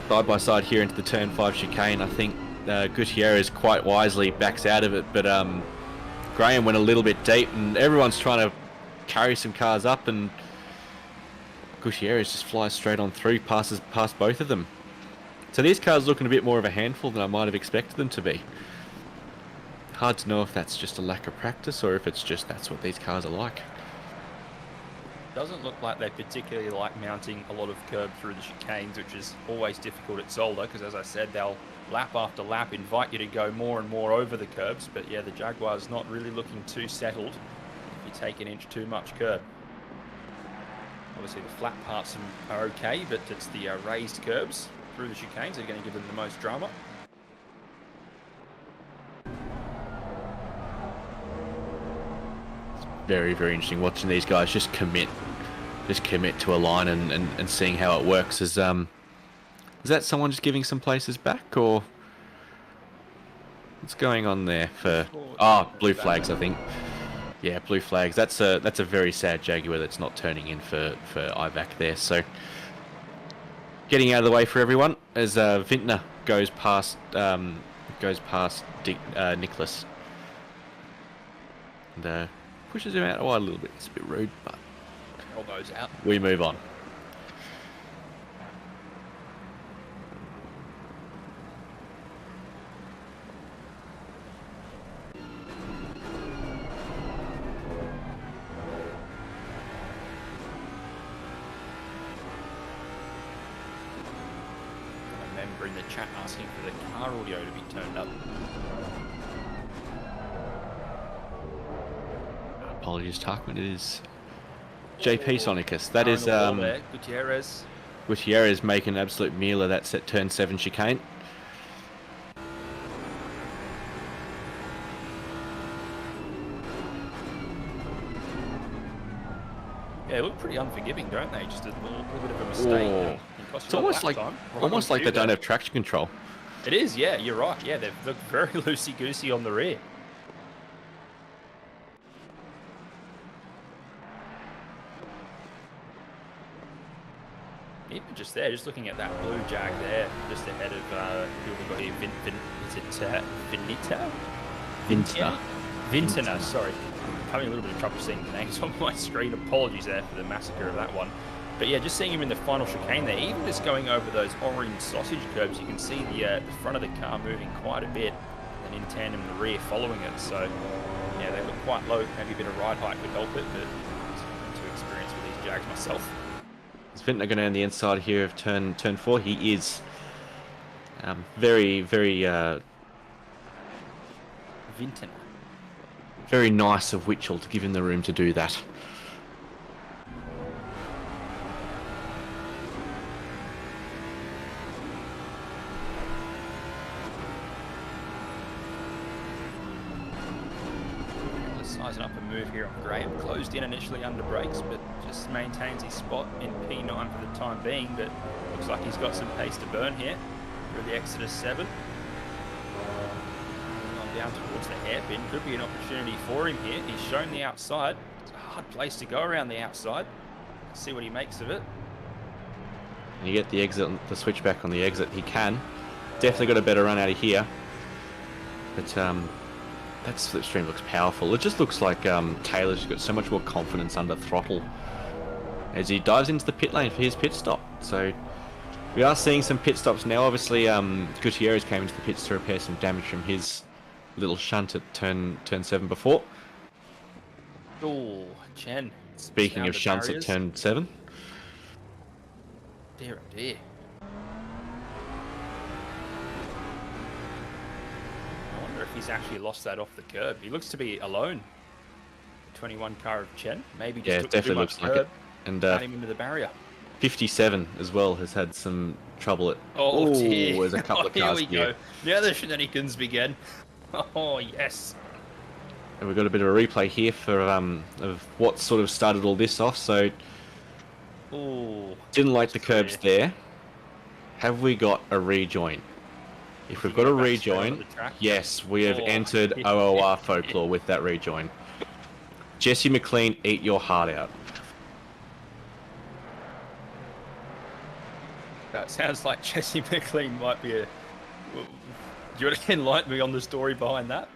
Side by side here into the turn 5 chicane. I think Gutierrez quite wisely backs out of it, but Graham went a little bit deep, and everyone's trying to carry some cars up, and Gutierrez just flies straight on through, passes past both of them. So these cars looking a bit more of a handful than I might have expected them to be. Hard to know if that's just a lack of practice, or if it's just that's what these cars are like. Doesn't look like they particularly like mounting a lot of curb through the chicanes, which is always difficult at Zolder, because as I said, they'll lap after lap invite you to go more and more over the curbs. But yeah, the Jaguar's not really looking too settled if you take an inch too much curb. Obviously the flat parts are okay, but it's the raised curbs through the chicanes that are going to give them the most drama. Very, very interesting watching these guys just commit to a line and seeing how it works. Is that someone just giving some places back, or what's going on there? Blue flags, I think. Yeah, blue flags. That's a very sad Jaguar that's not turning in for IVAC there. So getting out of the way for everyone as Vintner goes past Nicholas and pushes him out wide a little bit. It's a bit rude, but elbows out. We move on. A member in the chat asking for the car audio to be turned up. Apologies, Tarkman. It is JP Sonicus. That is Gutierrez. Gutierrez making an absolute meal of that turn 7 chicane. Yeah, they look pretty unforgiving, don't they? Just a little bit of a mistake. It's almost like they don't have traction control. It is, yeah, you're right. Yeah, they look very loosey-goosey on the rear. Even just there, just looking at that blue Jag there, just ahead of who we've got here, Vintner, sorry. I'm having a little bit of trouble seeing the names on my screen. Apologies there for the massacre of that one. But yeah, just seeing him in the final chicane there, even just going over those orange sausage curbs, you can see the front of the car moving quite a bit, and in tandem the rear following it. So yeah, they look quite low. Maybe a bit of ride height could help it, but it's too experienced with these Jags myself. Is Vintner going on the inside here of turn 4? He is. Very, very, Vinton. very nice of Witchell to give him the room to do that. Sizing up a move here on Graham. Closed in initially under brakes, but just maintains his spot in P9 for the time being. But looks like he's got some pace to burn here through the Exodus 7. On down towards the hairpin. Could be an opportunity for him here. He's shown the outside. It's a hard place to go around the outside. Let's see what he makes of it. And you get the exit, the switchback on the exit. He can. Definitely got a better run out of here. But that slipstream looks powerful. It just looks like Taylor's got so much more confidence under throttle as he dives into the pit lane for his pit stop. So we are seeing some pit stops now. Obviously, Gutierrez came into the pits to repair some damage from his little shunt at turn 7 before. Oh, Chen. Speaking of shunts at turn 7. Dear, oh dear. I wonder if he's actually lost that off the curb. He looks to be alone. 21 car of Chen. Maybe just Yeah, took definitely too much looks like curb, it. And got him into the barrier. 57 as well has had some trouble at... Oh, dear. There's a couple of cars here we go. Now the shenanigans begin. Oh, yes. And we've got a bit of a replay here for of what sort of started all this off. So Oh, didn't like the curbs there. Have we got a rejoin? If we've got a rejoin, yes, we have entered OOR folklore with that rejoin. Jesse McLean, eat your heart out. that sounds like Jesse McLean might be a... Do you want to enlighten me on the story behind that?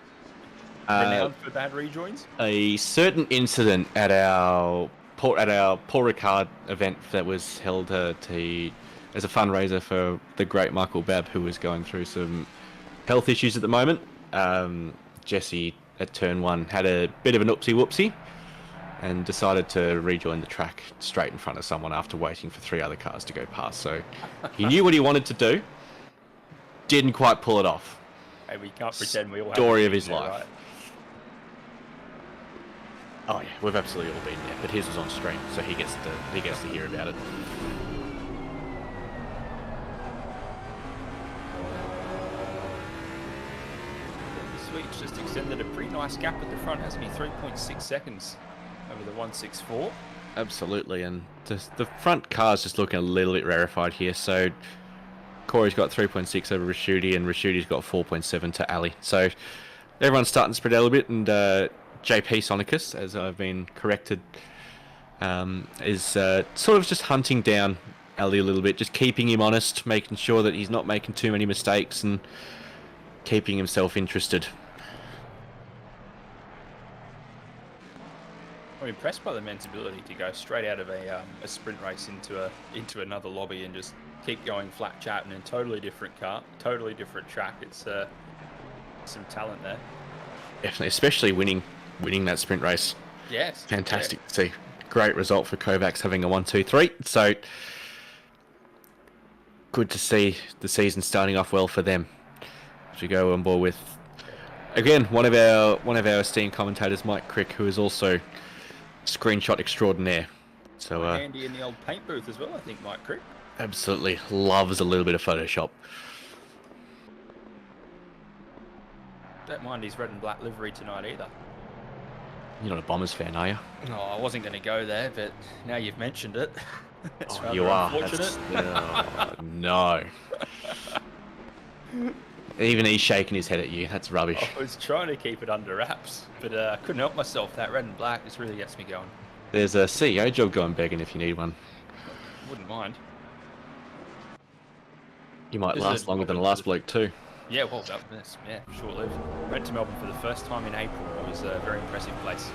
Renowned for bad rejoins? A certain incident at our Paul Ricard event that was held as a fundraiser for the great Michael Babb, who was going through some health issues at the moment. Jesse at turn 1 had a bit of an oopsie-whoopsie and decided to rejoin the track straight in front of someone after waiting for 3 other cars to go past. So he knew what he wanted to do, didn't quite pull it off. Hey, we can't pretend we all have Story of his there, life. right? Oh yeah, we've absolutely all been there, but his was on stream, so he gets to hear about it. Sweet's just extended a pretty nice gap at the front, hasn't he? 3.6 seconds over the 164. Absolutely, and the front car's just looking a little bit rarefied here. So Corey's got 3.6 over Rashuti, and Rashuti's got 4.7 to Ali. So everyone's starting to spread out a little bit, and JP Sonicus, as I've been corrected, is sort of just hunting down Ali a little bit, just keeping him honest, making sure that he's not making too many mistakes, and keeping himself interested. I'm impressed by the men's ability to go straight out of a sprint race into another lobby and just keep going flat chat in a totally different car, totally different track. It's some talent there. Definitely, especially winning that sprint race. Yes. Fantastic to see. Great result for Kovacs having a 1-2-3. So good to see the season starting off well for them. As we go on board with, again, one of our esteemed commentators, Mike Crick, who is also screenshot extraordinaire. So handy in the old paint booth as well, I think, Mike Crick. Absolutely loves a little bit of Photoshop. Don't mind his red and black livery tonight either. You're not a Bombers fan, are you? No, I wasn't going to go there, but now you've mentioned it. It's rather you are. unfortunate. No. Even he's shaking his head at you. That's rubbish. I was trying to keep it under wraps, but I couldn't help myself. That red and black just really gets me going. There's a CEO job going begging if you need one. Wouldn't mind. You might last longer than the last bloke too. Yeah, well, that's short-lived. Went to Melbourne for the first time in April. It was a very impressive place.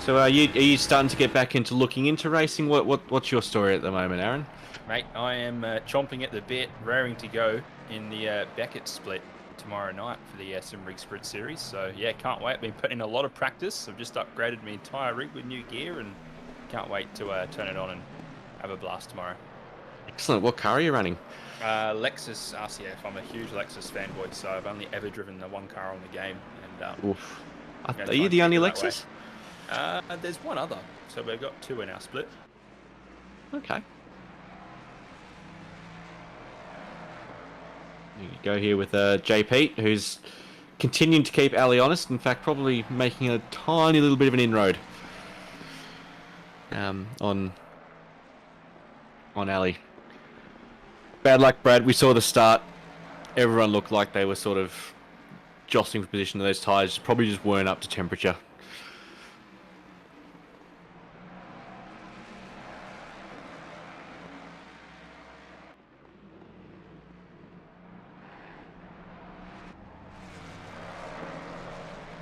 So are you starting to get back into looking into racing? What's your story at the moment, Aaron? Mate, I am chomping at the bit, raring to go in the Beckett split. tomorrow night for the Simrigs Sprint Series. So yeah, can't wait. Been putting in a lot of practice. I've just upgraded my entire rig with new gear and can't wait to turn it on and have a blast tomorrow. Excellent. What car are you running? Lexus RCF. I'm a huge Lexus fanboy, so I've only ever driven the one car on the game. And Oof. Are you the only Lexus? There's one other, so we've got 2 in our split. Okay. You go here with JP, who's continuing to keep Ali honest. In fact, probably making a tiny little bit of an inroad on Ali. Bad luck, Brad. We saw the start. Everyone looked like they were sort of jostling for position of those tyres. Probably just weren't up to temperature.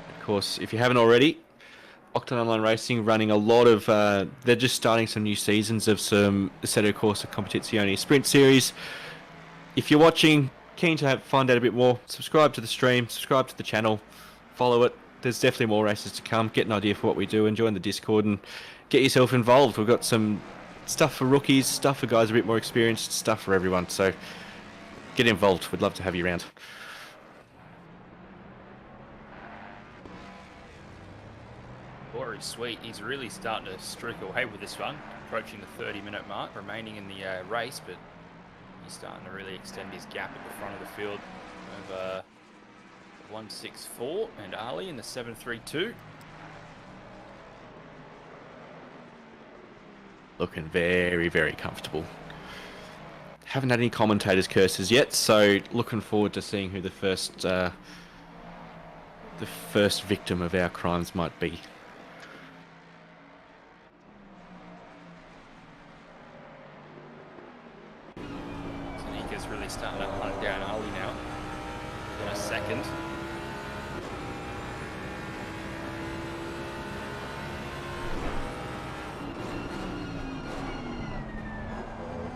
Of course, if you haven't already, Octane Online Racing running a lot of... they're just starting some new seasons of some Assetto Corsa Competizione Sprint Series. If you're watching, keen to find out a bit more, subscribe to the stream, subscribe to the channel, follow it. There's definitely more races to come. Get an idea for what we do and join the Discord and get yourself involved. We've got some stuff for rookies, stuff for guys a bit more experienced, stuff for everyone. So get involved. We'd love to have you around. Very sweet. He's really starting to streak away with this one, approaching the 30-minute mark, remaining in the race, but he's starting to really extend his gap at the front of the field of 164 and Ali in the 732. Looking very, very comfortable. Haven't had any commentators' curses yet, so looking forward to seeing who the first victim of our crimes might be. Really starting to hunt down Ali now in a second.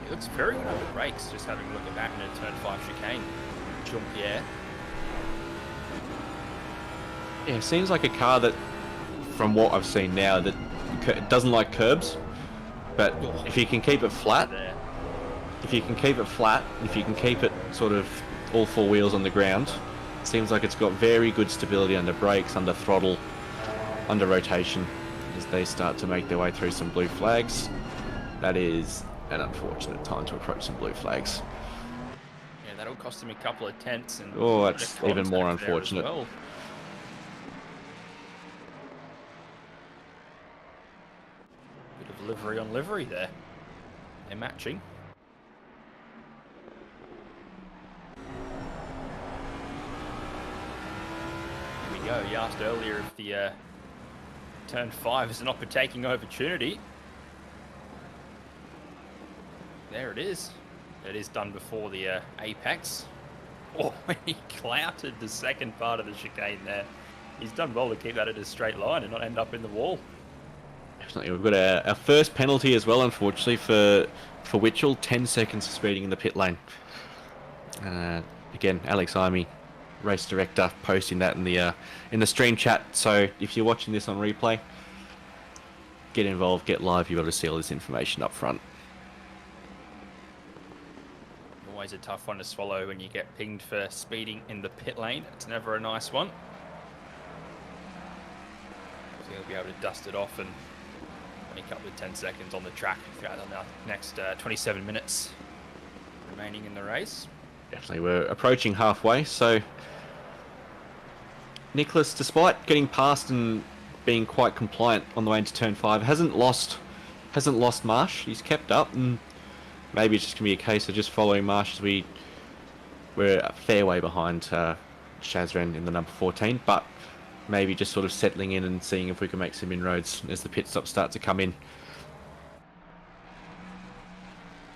He looks very good on the brakes, just having a look at that in a turn 5 chicane. Jean-Pierre. Yeah, it seems like a car that, from what I've seen now, that it doesn't like curbs, but if you can keep it flat, if you can keep it sort of all 4 wheels on the ground, it seems like it's got very good stability under brakes, under throttle, under rotation, as they start to make their way through some blue flags. That is an unfortunate time to approach some blue flags. Yeah, that'll cost him a couple of tenths. And oh, that's even more unfortunate. Well. Bit of livery on livery there. They're matching. Go. You asked earlier if the turn 5 is an overtaking opportunity. There it is. It is done before the apex. Oh, he clouted the second part of the chicane there. He's done well to keep that at a straight line and not end up in the wall. Definitely. We've got our first penalty as well, unfortunately, for Witchell. 10 seconds for speeding in the pit lane. Again, Alex Imey, race director, posting that in the stream chat. So if you're watching this on replay, get involved, get live. You've got to see all this information up front. Always a tough one to swallow when you get pinged for speeding in the pit lane. It's never a nice one. So you'll be able to dust it off and make up with 10 seconds on the track throughout the next 27 minutes remaining in the race. Definitely, we're approaching halfway, so Nicholas, despite getting past and being quite compliant on the way into turn 5, hasn't lost Marsh. He's kept up, and maybe it's just going to be a case of just following Marsh as we're a fair way behind Shazran in the number 14, but maybe just sort of settling in and seeing if we can make some inroads as the pit stops start to come in.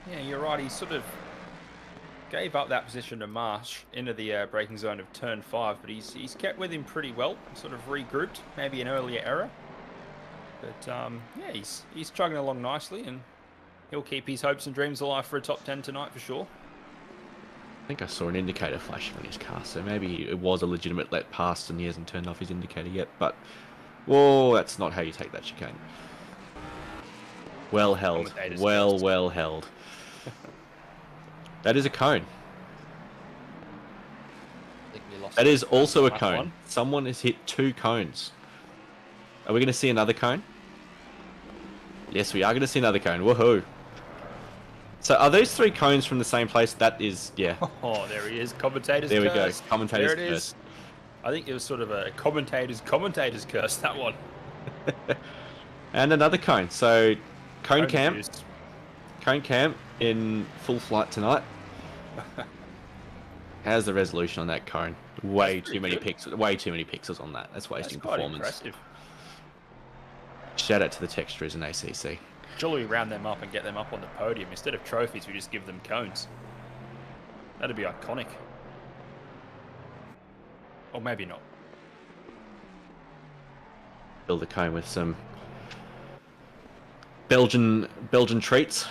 Yeah, you're right. He sort of gave up that position to Marsh into the braking zone of turn 5, but he's kept with him pretty well, sort of regrouped, maybe an earlier error. But yeah, he's chugging along nicely, and he'll keep his hopes and dreams alive for a top 10 tonight for sure. I think I saw an indicator flashing on his car, so maybe it was a legitimate let past and he hasn't turned off his indicator yet, but... Whoa, that's not how you take that chicane. Well held. Well held. That is a cone. That is also a cone. Someone has hit 2 cones. Are we going to see another cone? Yes, we are going to see another cone. Woohoo. So are those 3 cones from the same place? That is, yeah. Oh, there he is. Commentator's There we curse. go. Commentator's there it curse. Is. I think it was sort of a commentator's curse, that one. And another cone. So, cone cam. Produced. Cone cam in full flight tonight. How's the resolution on that cone? Way too many pixels. Way too many pixels on that. That's wasting performance. Impressive. Shout out to the texturers in ACC. Surely we round them up and get them up on the podium. Instead of trophies, we just give them cones. That'd be iconic. Or maybe not. Build a cone with some Belgian treats.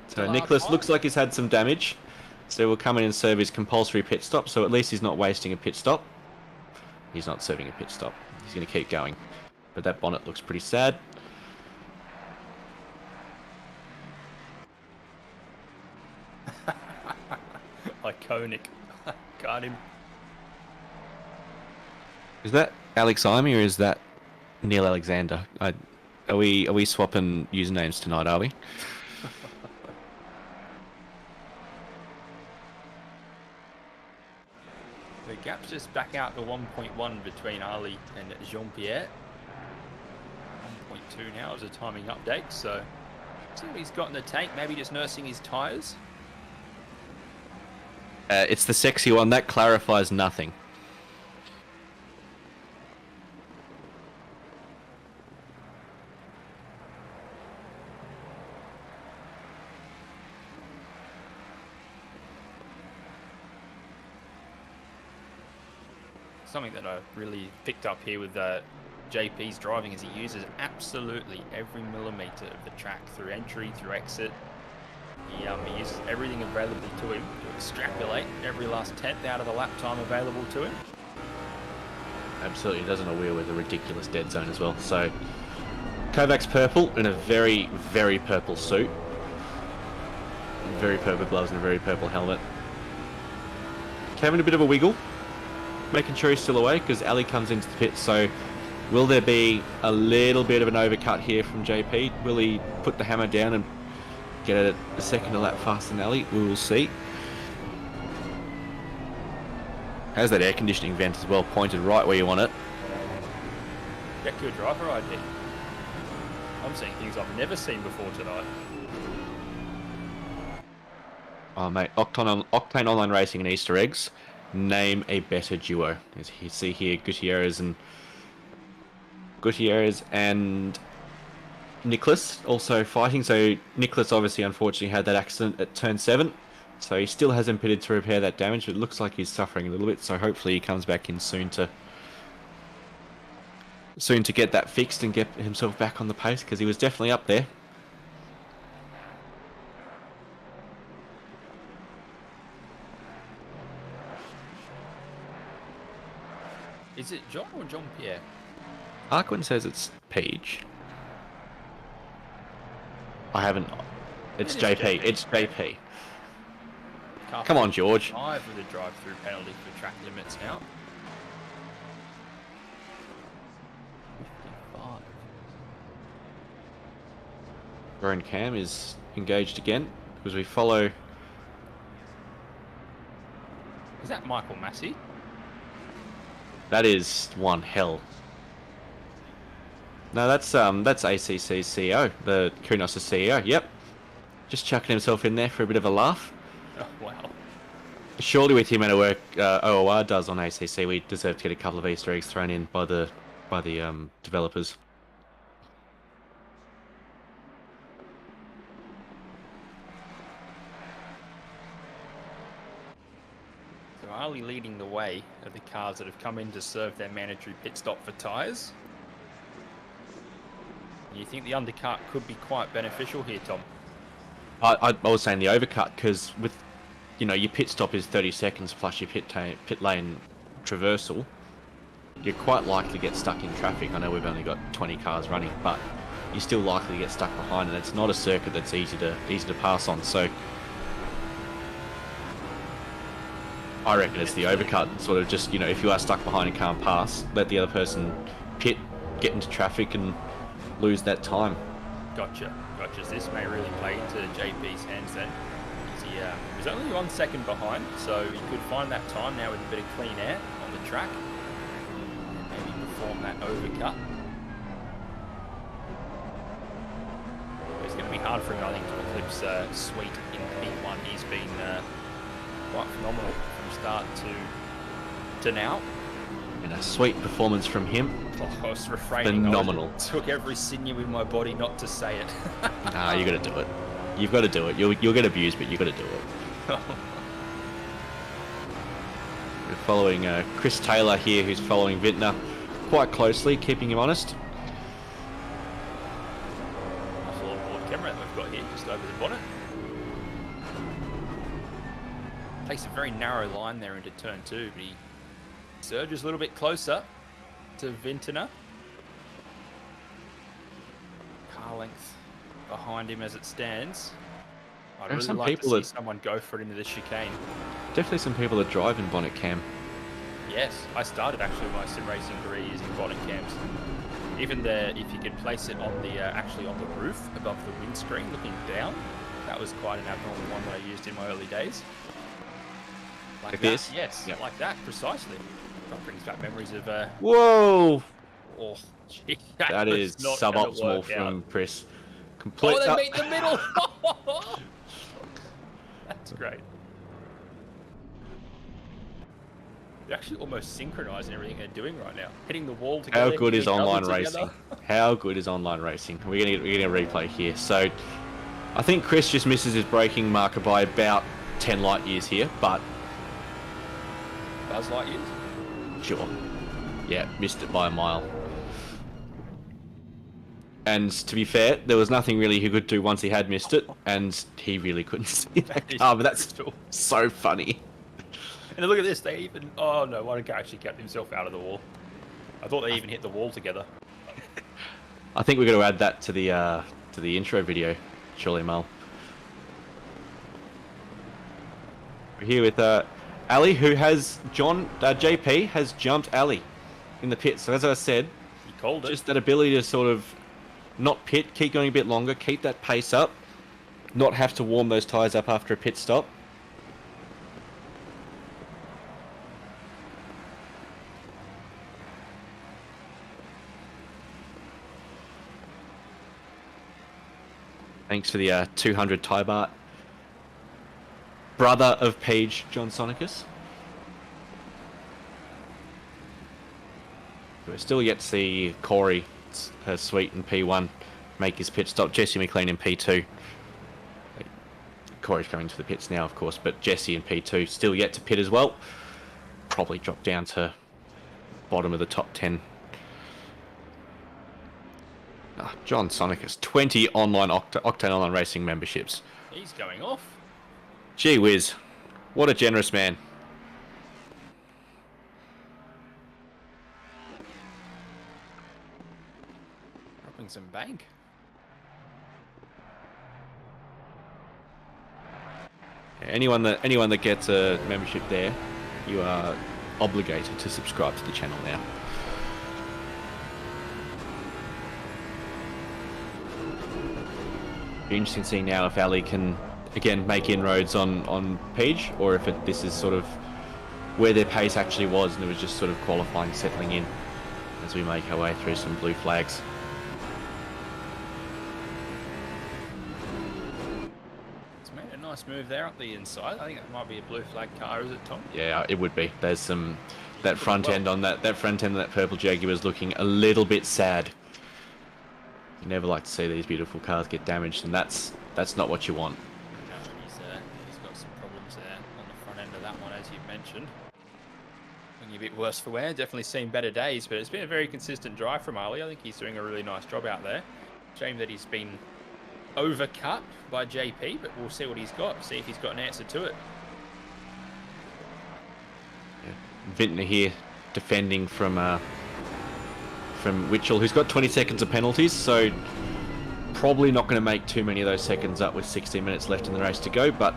So Nicholas looks like he's had some damage. So we'll come in and serve his compulsory pit stop. So at least he's not wasting a pit stop. He's not serving a pit stop. He's going to keep going. But that bonnet looks pretty sad. Iconic. Got him. Is that Alex Imy or is that Neil Alexander? Are we swapping usernames tonight, are we? The gap's just back out to 1.1 between Ali and Jean-Pierre. 1.2 now as a timing update, so see what he's got in the tank, maybe just nursing his tyres. It's the sexy one. That clarifies nothing. Something that I really picked up here with JP's driving is he uses absolutely every millimetre of the track through entry, through exit. He uses everything available to him to extrapolate every last tenth out of the lap time available to him. Absolutely, doesn't a wheel with a ridiculous dead zone as well. So, Kovac's purple in a very, very purple suit. Very purple gloves and a very purple helmet. Having a bit of a wiggle. Making sure he's still away because Ali comes into the pit. So, will there be a little bit of an overcut here from JP? Will he put the hammer down and get it a second a lap faster than Ali? We will see. How's that air conditioning vent as well, pointed right where you want it? Check your driver ID. I'm seeing things I've never seen before tonight. Oh mate, Octane Online Racing and Easter eggs. Name a better duo. As you see here, Gutierrez and Nicholas also fighting. So Nicholas obviously unfortunately had that accident at turn 7. So he still hasn't pitted to repair that damage, but it looks like he's suffering a little bit. So hopefully he comes back in soon to get that fixed and get himself back on the pace, because he was definitely up there. Is it John or Jean-Pierre? Arquin says it's Peach. I haven't. It's JP. It's JP. Come on, George. 5 with a drive-through penalty for track limits now. 55. Rowan Cam is engaged again because we follow. Is that Michael Massey? That is one hell. No, that's ACC's CEO, the Kunos' CEO. Yep, just chucking himself in there for a bit of a laugh. Oh wow! Surely, with the amount of work OOR does on ACC, we deserve to get a couple of Easter eggs thrown in by the developers. So Ali leading the way of the cars that have come in to serve their mandatory pit stop for tyres. You think the undercut could be quite beneficial here, Tom? I was saying the overcut, because with you know, your pit stop is 30 seconds plus your pit lane traversal, you're quite likely to get stuck in traffic. I know we've only got 20 cars running, but you're still likely to get stuck behind, and it's not a circuit that's easy to pass on. So I reckon it's the overcut, sort of just, you know, if you are stuck behind and can't pass, let the other person pit, get into traffic and lose that time. Gotcha. So this may really play into JP's hands then. He was only 1 second behind, so he could find that time now with a bit of clean air on the track and maybe perform that overcut. It's going to be hard for him, I think, to eclipse Sweet in P1. He's been quite phenomenal from start to now. And a sweet performance from him. I was refraining. Phenomenal. I took every sinew in my body not to say it. Nah, you got to do it. You've got to do it. You'll get abused, but you got to do it. We're following Chris Taylor here, who's following Vintner quite closely, keeping him honest. Nice little board camera that we've got here, just over the bonnet. Takes a very narrow line there into turn 2, but he surges a little bit closer to Vintner. Car length behind him as it stands. I'd really like to see someone go for it into the chicane. Definitely some people that drive in bonnet cam. Yes, I started actually my sim racing career using bonnet cams. Even if you could place it on the actually on the roof above the windscreen, looking down, that was quite an abnormal one that I used in my early days. Like that, this? yes, Yep. like that, precisely. That brings back memories of. Whoa! Oh, gee, That is was not gonna suboptimal work from out. Chris. Oh, Complete. they meet in the middle. That's great. They're actually almost synchronizing everything they're doing right now. Hitting the wall together. How good is hitting each other online together. racing? How good is online racing? We're gonna replay here. So, I think Chris just misses his braking marker by about 10 light years here, but Buzz light years? sure. Yeah, missed it by a mile. And to be fair, there was nothing really he could do once he had missed it, and he really couldn't see that car, but that's so funny. And look at this, they even... Oh no, one guy actually kept himself out of the wall. I thought they even hit the wall together. I think we're going to add that to the intro video, surely, Mel. We're here with Ali, who has... JP has jumped Ali in the pit. So as I said, He called it. just that ability to sort of not pit, keep going a bit longer, keep that pace up, not have to warm those tyres up after a pit stop. Thanks for the 200 Thai baht. Brother of Page, John Sonicus. We're still yet to see Corey, her Sweet in P1, make his pit stop. Jesse McLean in P2. Corey's going to the pits now, of course, but Jesse in P2 still yet to pit as well. Probably drop down to bottom of the top 10. John Sonicus, 20 online Octane Online Racing memberships. He's going off. Gee whiz, what a generous man. Dropping some bank. Anyone that gets a membership there, you are obligated to subscribe to the channel now. Be interesting to see now if Ali can again make inroads on Page, or if this is sort of where their pace actually was and it was just sort of qualifying, settling in as we make our way through some blue flags. It's made a nice move there up the inside. I think it might be a blue flag car, is it, Tom? Yeah, it would be. There's some that front end on that front end of that purple Jaguar is looking a little bit sad. You never like to see these beautiful cars get damaged, and that's not what you want. No, he's got some problems there on the front end of that one, as you mentioned. Looking a bit worse for wear. Definitely seen better days, but it's been a very consistent drive from Ali. I think he's doing a really nice job out there. Shame that he's been overcut by JP, but we'll see what he's got. See if he's got an answer to it. Vintner here defending from Witchell, who's got 20 seconds of penalties, so probably not going to make too many of those seconds up with 16 minutes left in the race to go, but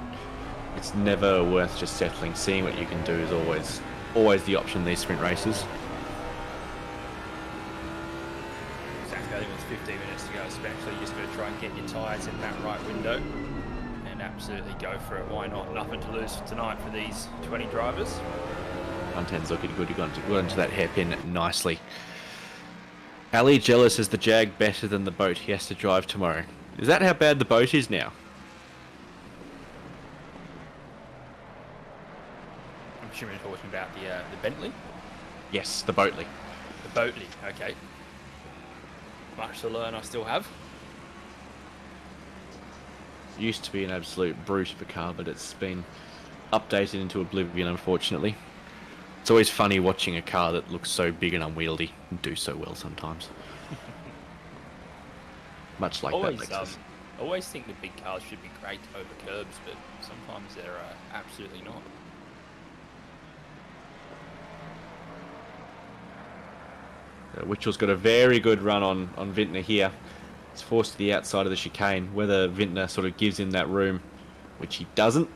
it's never worth just settling. Seeing what you can do is always the option in these sprint races. Exactly, I think it was 15 minutes to go, especially. You just got to try and get your tyres in that right window and absolutely go for it. Why not? Nothing to lose tonight for these 20 drivers. 110's looking good. You got into that hairpin nicely. Ali jealous is the Jag better than the boat he has to drive tomorrow. Is that how bad the boat is now? I'm assuming you're talking about the Bentley? Yes, the Boatley. The Boatley, okay. Much to learn I still have. Used to be an absolute brute of a car, but it's been updated into oblivion, unfortunately. It's always funny watching a car that looks so big and unwieldy and do so well sometimes. Much like that Lexus. I always think the big cars should be great over curbs, but sometimes they're absolutely not. Witchell's got a very good run on Vintner here. He's forced to the outside of the chicane. Whether Vintner sort of gives him that room, which he doesn't.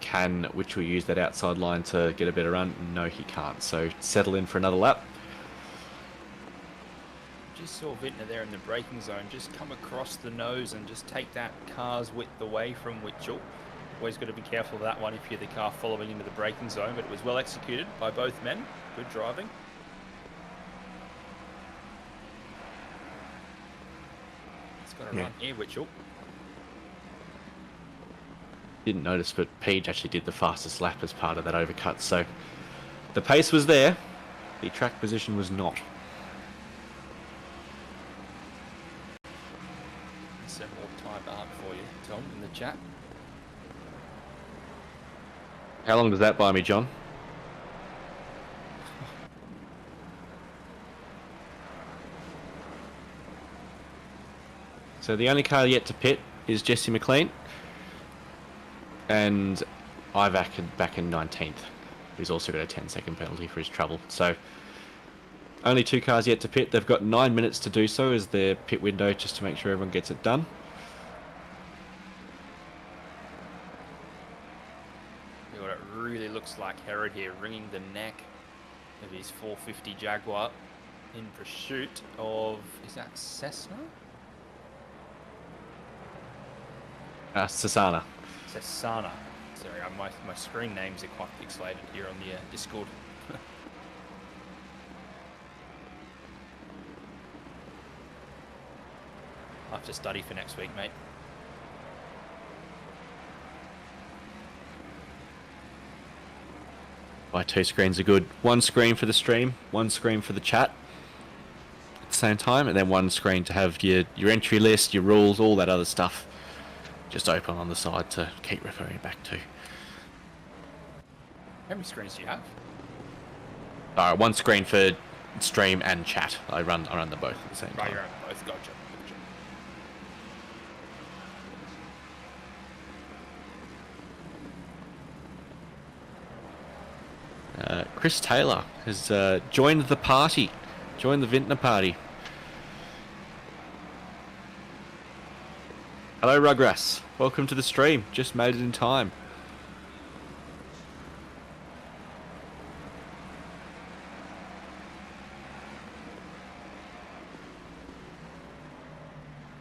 Can Witchell use that outside line to get a better run? No, he can't. So settle in for another lap. Just saw Vintner there in the braking zone, just come across the nose and just take that car's width away from Witchell. Always got to be careful of that one if you're the car following into the braking zone, but it was well executed by both men. Good driving. It's got to run here, Witchell. Didn't notice, but Page actually did the fastest lap as part of that overcut. So the pace was there, the track position was not. Some more time up for you, Tom, in the chat. How long does that buy me, John? So the only car yet to pit is Jesse McLean. And Ivac back in 19th. He's also got a 10-second penalty for his trouble. So only 2 cars yet to pit. They've got 9 minutes to do so as their pit window, just to make sure everyone gets it done. What it really looks like Herod here, wringing the neck of his 450 Jaguar in pursuit of, is that Cessna? Sassana. Cessna. Sorry, my screen names are quite pixelated here on the Discord. I'll have to study for next week, mate. Why 2 screens are good. 1 screen for the stream, 1 screen for the chat at the same time, and then 1 screen to have your entry list, your rules, all that other stuff just open on the side to keep referring back to. How many screens do you have? 1 screen for stream and chat. I run them both at the same time. Right, you're on both. Gotcha. Chris Taylor has joined the party, joined the Vintner party. Hello, Ruggrass. Welcome to the stream. Just made it in time.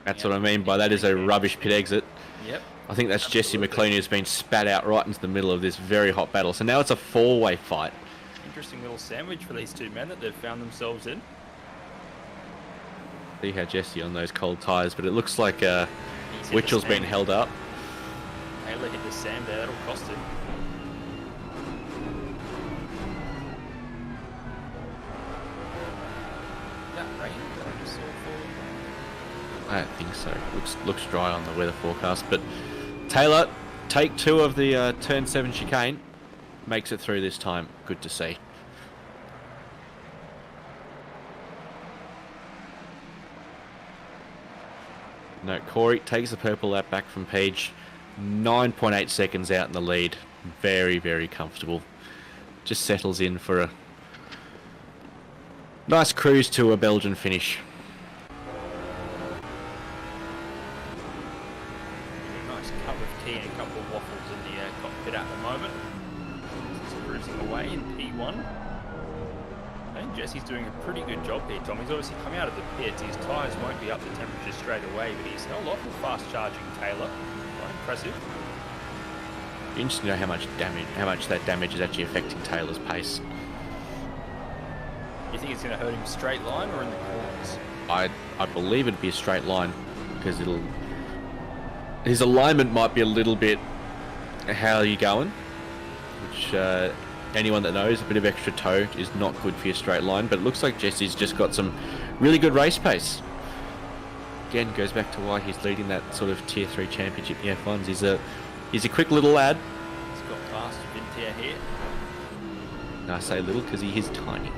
That's what I mean by that is a rubbish pit exit. Yep. I think that's Jesse McLean who's been spat out right into the middle of this very hot battle. So now it's a 4-way fight. Interesting little sandwich for these 2 men that they've found themselves in. See how Jesse on those cold tyres, but it looks like Witchell's been held up. Taylor hit the sand there, that'll cost him. Yeah, rain that I just saw for. I don't think so. Looks dry on the weather forecast, but Taylor, take 2 of the turn 7 chicane, makes it through this time. Good to see. No, Corey takes the purple lap back from Page. 9.8 seconds out in the lead. Very, very comfortable. Just settles in for a nice cruise to a Belgian finish. A nice cup of tea and a couple of waffles in the cockpit at the moment. He's cruising away in P1. I think Jesse's doing a pretty good job here, Tom. He's obviously come out of the pits. His tyres won't be up to temperature straight away, but he's held off with fast-charging Taylor. Quite impressive. Interesting to know how much that damage is actually affecting Taylor's pace. You think it's going to hurt him straight line or in the corners? I believe it'd be a straight line because his alignment might be a little bit how are you going, which anyone that knows a bit of extra toe is not good for your straight line. But it looks like Jesse's just got some really good race pace. Again, goes back to why he's leading that sort of tier 3 championship in the F1s. He's a quick little lad. He's got past Vintier here. And I say little because he is tiny.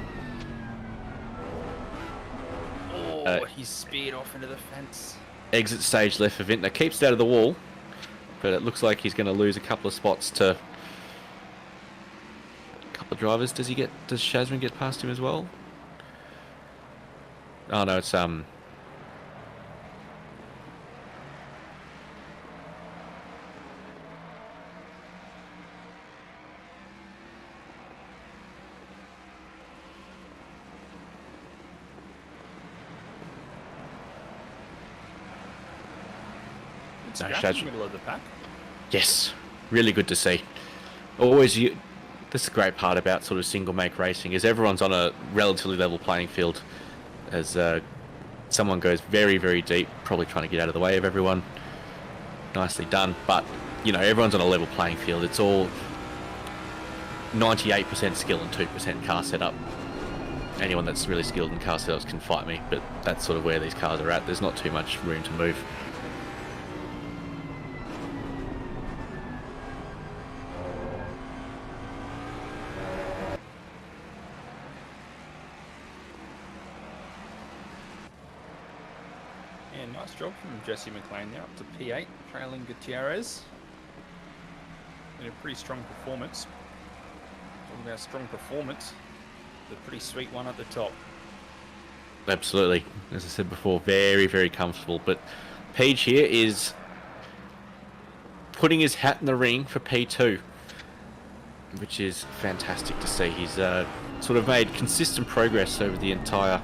Oh, he's speared off into the fence. Exit stage left for Vintner. Keeps it out of the wall, but it looks like he's going to lose a couple of spots to a couple of drivers. Does Shazman get past him as well? Oh no, it's No, in the middle of the pack. Yes, really good to see. Always, that's the great part about sort of single make racing is everyone's on a relatively level playing field. As someone goes very, very deep, probably trying to get out of the way of everyone. Nicely done, but you know everyone's on a level playing field. It's all 98% skill and 2% car setup. Anyone that's really skilled in car setups can fight me, but that's sort of where these cars are at. There's not too much room to move. Nice job from Jesse McLean now up to P8, trailing Gutierrez. And a pretty strong performance. Talking about strong performance, the pretty sweet one at the top. Absolutely. As I said before, very, very comfortable. But Page here is putting his hat in the ring for P2, which is fantastic to see. He's sort of made consistent progress over the entire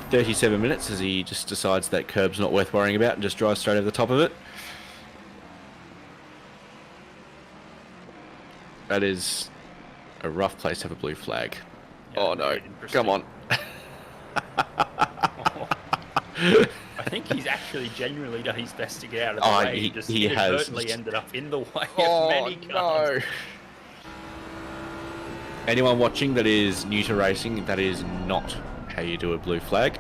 37 minutes as he just decides that curb's not worth worrying about and just drives straight over the top of it. That is a rough place to have a blue flag. Yeah, oh no, come on. I think he's actually genuinely done his best to get out of the way. He inadvertently ended up in the way of many cars. No. Anyone watching that is new to racing, that is not how you do a blue flag.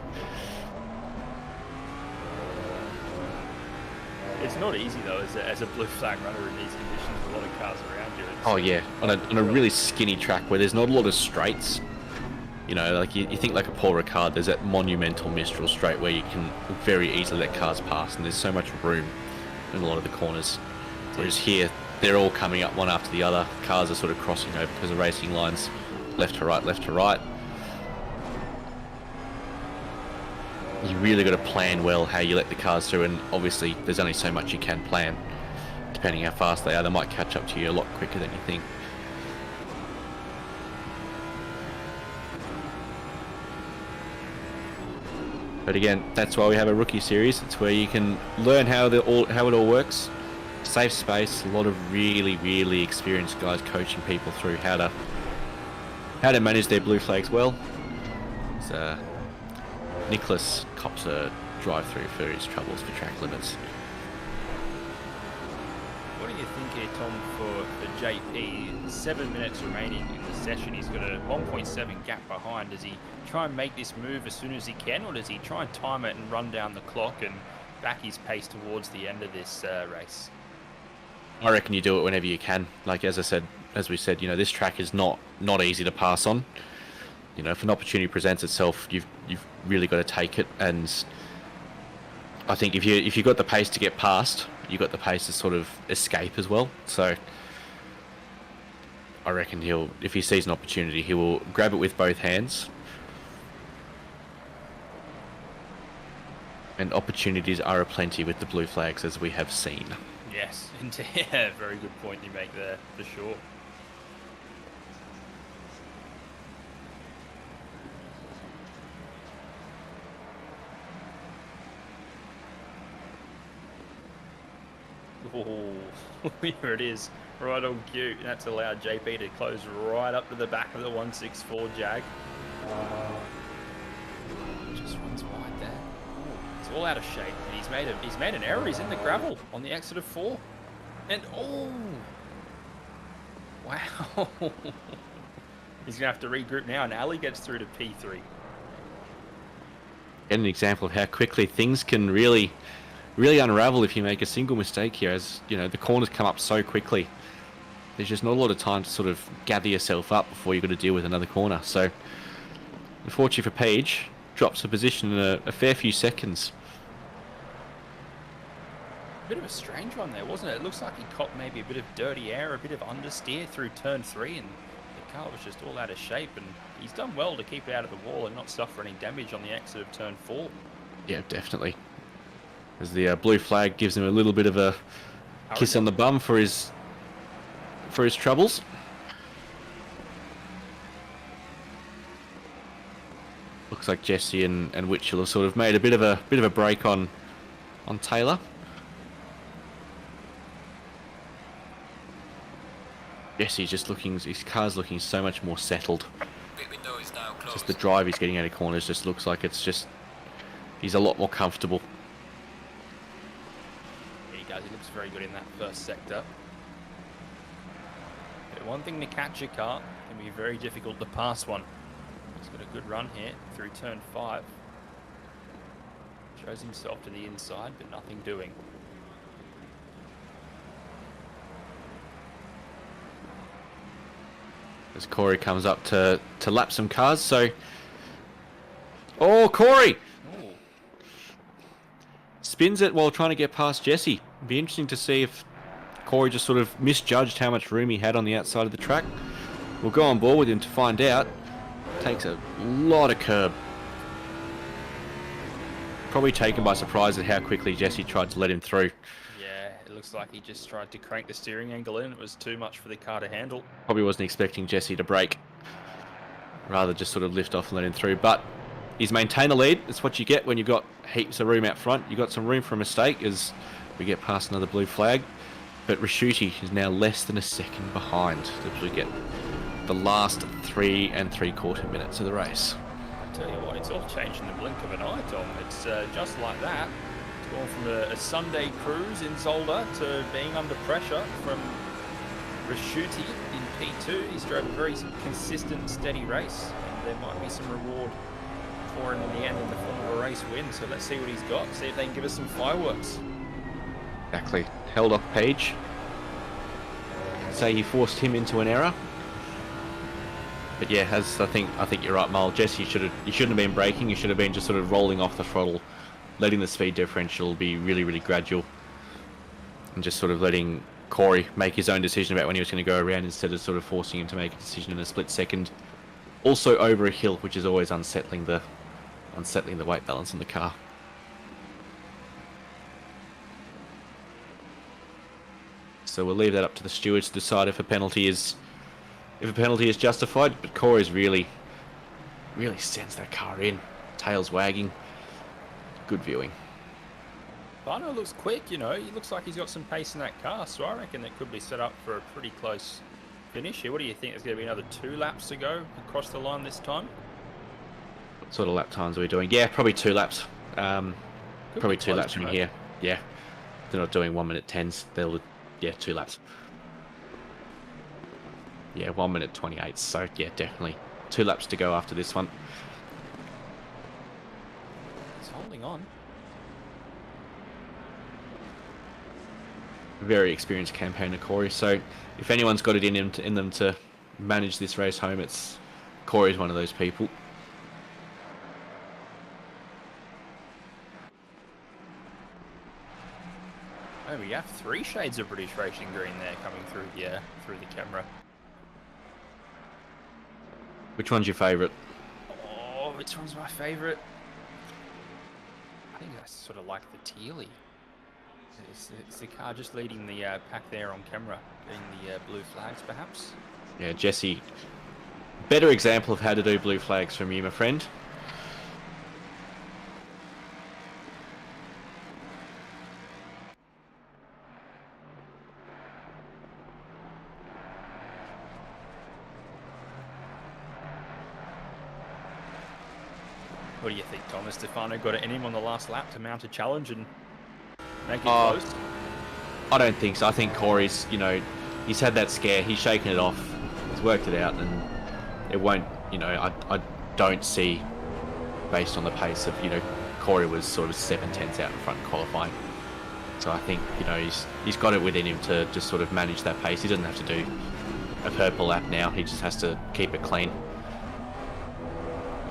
It's not easy though as a blue flag runner in these conditions with a lot of cars around you. Oh yeah, on a really skinny track where there's not a lot of straights. You know, like you think like a Paul Ricard, there's that monumental Mistral straight where you can very easily let cars pass, and there's so much room in a lot of the corners. Whereas here, they're all coming up one after the other. Cars are sort of crossing over because of racing lines, left to right, left to right. You really got to plan well how you let the cars through, and obviously there's only so much you can plan. Depending how fast they are, they might catch up to you a lot quicker than you think. But again, that's why we have a rookie series. It's where you can learn how it all works. Safe space, a lot of really, really experienced guys coaching people through how to manage their blue flags well. So, Nicholas cops a drive-through for his troubles for track limits. What do you think here, Tom, for JP? 7 minutes remaining in the session. He's got a 1.7 gap behind. Does he try and make this move as soon as he can, or does he try and time it and run down the clock and back his pace towards the end of this race? I reckon you do it whenever you can. Like as we said, you know, this track is not easy to pass on. You know, if an opportunity presents itself, you've really got to take it. And I think if you got the pace to get past, you got the pace to sort of escape as well. So I reckon if he sees an opportunity, he will grab it with both hands. And opportunities are aplenty with the blue flags, as we have seen. Yes, yeah, very good point you make there, for sure. Oh, here it is, right on cue. That's allowed JP to close right up to the back of the 164 Jag. Just runs wide there. It's all out of shape, and he's made an error. He's in the gravel on the exit of 4, and oh, wow! He's gonna have to regroup now, and Ali gets through to P3. And an example of how quickly things can really unravel if you make a single mistake here. As you know, the corners come up so quickly. There's just not a lot of time to sort of gather yourself up before you've got to deal with another corner. So, unfortunately for Page, drops a position in a fair few seconds. A bit of a strange one there, wasn't it? It looks like he caught maybe a bit of dirty air, a bit of understeer through turn 3, and the car was just all out of shape. And he's done well to keep it out of the wall and not suffer any damage on the exit of turn 4. Yeah, definitely. As the blue flag gives him a little bit of a kiss on the bum for his troubles. Looks like Jesse and Witchell have sort of made a bit of a break on Taylor. Jesse's just his car's looking so much more settled. Pit window is now closed. Just the drive he's getting out of corners just looks like he's a lot more comfortable. He does. He looks very good in that first sector. But one thing to catch a car can be very difficult to pass one. He's got a good run here through turn 5. Shows himself to the inside, but nothing doing. As Corey comes up to lap some cars, so... Oh, Corey! Ooh. Spins it while trying to get past Jesse. Be interesting to see if Corey just sort of misjudged how much room he had on the outside of the track. We'll go on board with him to find out. Takes a lot of curb. Probably taken by surprise at how quickly Jesse tried to let him through. Yeah, it looks like he just tried to crank the steering angle in. It was too much for the car to handle. Probably wasn't expecting Jesse to brake. Rather just sort of lift off and let him through. But he's maintained the lead. That's what you get when you've got heaps of room out front. You've got some room for a mistake as we get past another blue flag. But Rashuti is now less than a second behind as we get the last 3 3/4 minutes of the race. I tell you what, it's all changed in the blink of an eye, Tom. It's just like that. It's gone from a Sunday cruise in Zolder to being under pressure from Rashuti in P2. He's drove a very consistent, steady race, and there might be some reward for him in the end in the form of a race win. So let's see what he's got, see if they can give us some fireworks. Exactly. Held off Page. Say he forced him into an error. But yeah, as I think you're right, Mal. Jesse, you shouldn't have been braking. You should have been just sort of rolling off the throttle, letting the speed differential be really, really gradual, and just sort of letting Corey make his own decision about when he was going to go around instead of sort of forcing him to make a decision in a split second. Also over a hill, which is always unsettling the weight balance in the car. So we'll leave that up to the stewards to decide if a penalty is justified. But Corey's really sends that car in, tails wagging. Good viewing. Barno looks quick, you know. He looks like he's got some pace in that car, so I reckon that could be set up for a pretty close finish here. What do you think? There's going to be another 2 laps to go across the line this time? What sort of lap times are we doing? Yeah, probably 2 laps. Probably 2 laps from here. Yeah, they're not doing 1 minute 10s. Yeah, 2 laps. Yeah, 1 minute 28. So yeah, definitely 2 laps to go after this one. It's holding on. Very experienced campaigner, Corey. So if anyone's got it in them to manage this race home, it's Corey's one of those people. Oh, we have 3 shades of British racing green there coming through the camera. Which one's your favourite? Oh, which one's my favourite? I think I sort of like the Tealy. It's the car just leading the pack there on camera, getting the blue flags, perhaps. Yeah, Jesse. Better example of how to do blue flags from you, my friend. What do you think, Thomas? Stefano got it in him on the last lap to mount a challenge and make it close? I don't think so. I think Corey's, he's had that scare. He's shaken it off. He's worked it out, and it won't, I don't see, based on the pace of, Corey was sort of 7/10 out in front qualifying. So I think, he's got it within him to just sort of manage that pace. He doesn't have to do a purple lap now. He just has to keep it clean.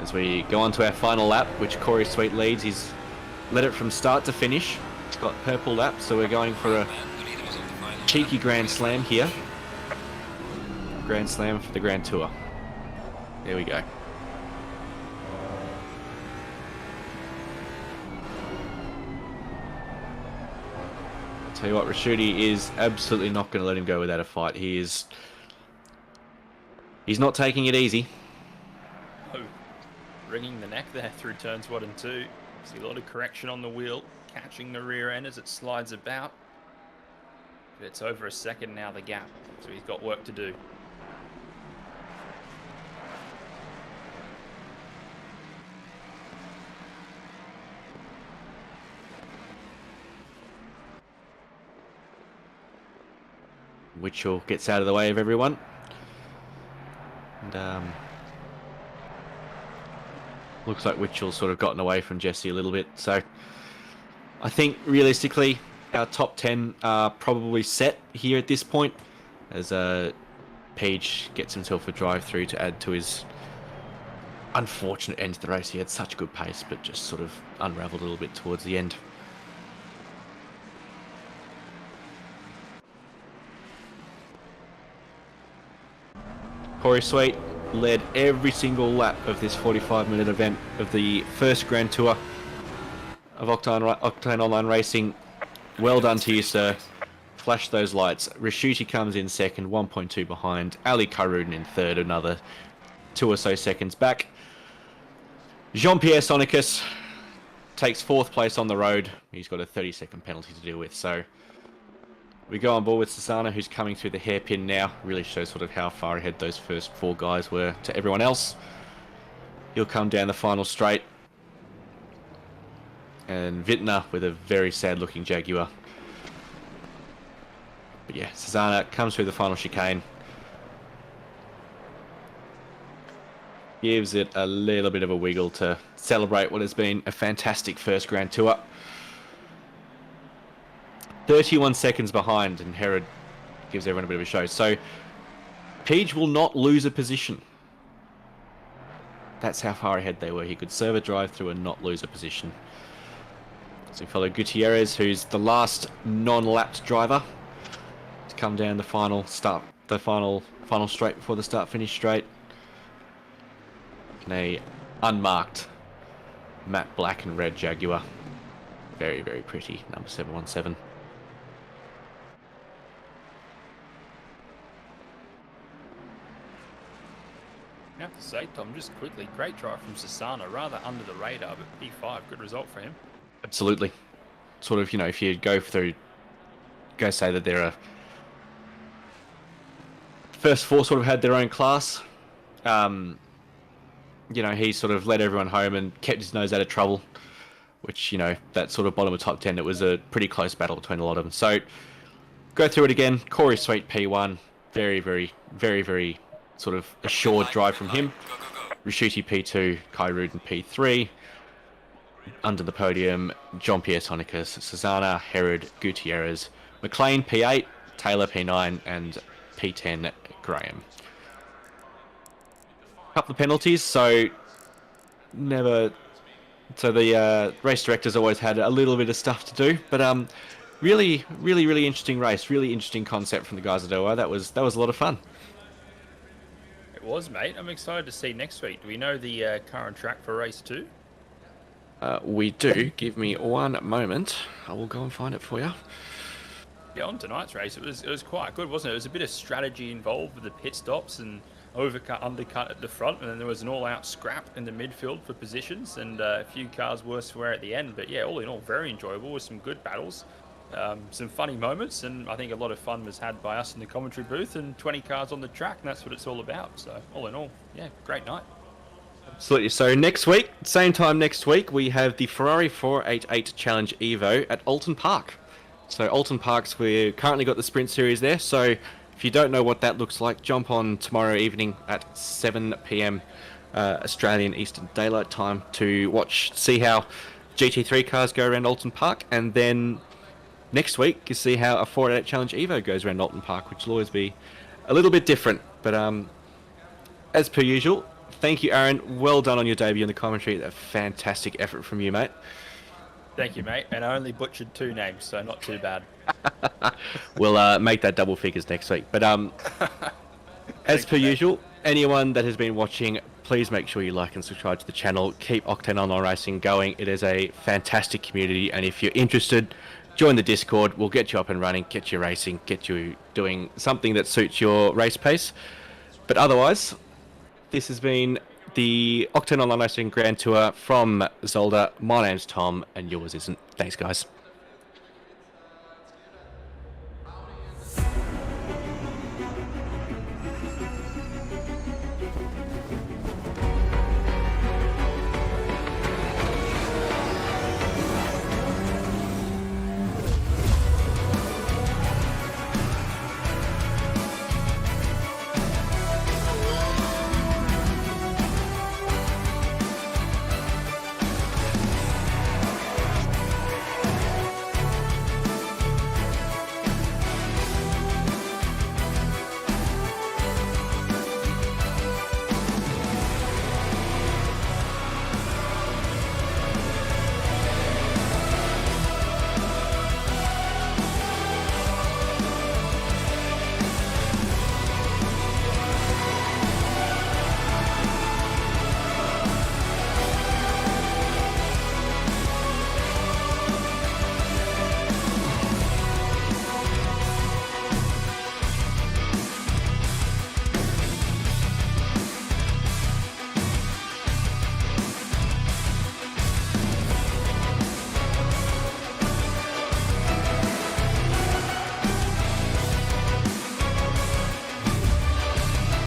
As we go on to our final lap, which Corey Sweet leads, he's led it from start to finish. He's got purple lap, so we're going for a cheeky Grand Slam here. Grand Slam for the Grand Tour. There we go. I'll tell you what, Rashuti is absolutely not going to let him go without a fight. He's not taking it easy. Wringing the neck there through turns 1 and 2. See a lot of correction on the wheel, catching the rear end as it slides about. But it's over a second now, the gap, so he's got work to do. Witchell gets out of the way of everyone. And looks like Witchell's sort of gotten away from Jesse a little bit. So I think realistically our top 10 are probably set here at this point, as Page gets himself a drive-through to add to his unfortunate end to the race. He had such good pace, but just sort of unravelled a little bit towards the end. Corey Sweet led every single lap of this 45-minute event of the first Grand Tour of Octane Online Racing. Well done to you, sir. Flash those lights. Rashuti comes in second, 1.2 behind. Ali Karudin in third, another 2 or so seconds back. Jean-Pierre Sonicus takes 4th place on the road. He's got a 30-second penalty to deal with, so we go on board with Sasana, who's coming through the hairpin now. Really shows sort of how far ahead those first 4 guys were to everyone else. He'll come down the final straight. And Wittner with a very sad-looking Jaguar. But yeah, Sasana comes through the final chicane. Gives it a little bit of a wiggle to celebrate what has been a fantastic first Grand Tour. 31 seconds behind, and Herod gives everyone a bit of a show. So Page will not lose a position. That's how far ahead they were. He could serve a drive-through and not lose a position. So we follow Gutierrez, who's the last non-lapped driver to come down the final straight before the start-finish straight. In a unmarked matte black and red Jaguar. Very, very pretty, number 717. I have to say, Tom, just quickly, great drive from Sasana, rather under the radar, but P5, good result for him. Absolutely. Sort of, if you go say that there are first 4 sort of had their own class. He sort of led everyone home and kept his nose out of trouble, which, that sort of bottom of top 10, it was a pretty close battle between a lot of them. So, go through it again. Corey Sweet, P1. Very, very, very, very sort of assured drive from him. Rashuti, P2. Kai Rudin, P3. Under the podium, Jean-Pierre Sonicus, Sasana, Herod, Gutierrez, McLean, P8, Taylor, P9, and P10, Graham. Couple of penalties, so the race directors always had a little bit of stuff to do, but really, really, really interesting race, really interesting concept from the guys at OR. That was a lot of fun. It It was, mate. I'm excited to see next week. Do we know the current track for race 2? We do. Give me one moment. I will go and find it for you. Yeah, on tonight's race, it was quite good, wasn't it? There was a bit of strategy involved with the pit stops and overcut, undercut at the front, and then there was an all-out scrap in the midfield for positions, and a few cars worse for wear at the end. But yeah, all in all, very enjoyable with some good battles, some funny moments, and I think a lot of fun was had by us in the commentary booth, and 20 cars on the track, and that's what it's all about. So all in all, yeah, great night. Absolutely. So next week, same time next week, we have the Ferrari 488 Challenge Evo at Oulton Park. So Oulton Park's, we've currently got the Sprint Series there. So if you don't know what that looks like, jump on tomorrow evening at 7 p.m. Australian Eastern Daylight Time to see how GT3 cars go around Oulton Park. And then next week, you see how a 488 Challenge Evo goes around Oulton Park, which will always be a little bit different. But as per usual, thank you, Aaron. Well done on your debut in the commentary. A fantastic effort from you, mate. Thank you, mate. And I only butchered 2 names, so not too bad. We'll make that double figures next week. But as per usual, anyone that has been watching, please make sure you like and subscribe to the channel. Keep Octane Online Racing going. It is a fantastic community, and if you're interested, join the Discord. We'll get you up and running, get you racing, get you doing something that suits your race pace. But otherwise, this has been the Octane Online Racing Grand Tour from Zolder. My name's Tom, and yours isn't. Thanks, guys.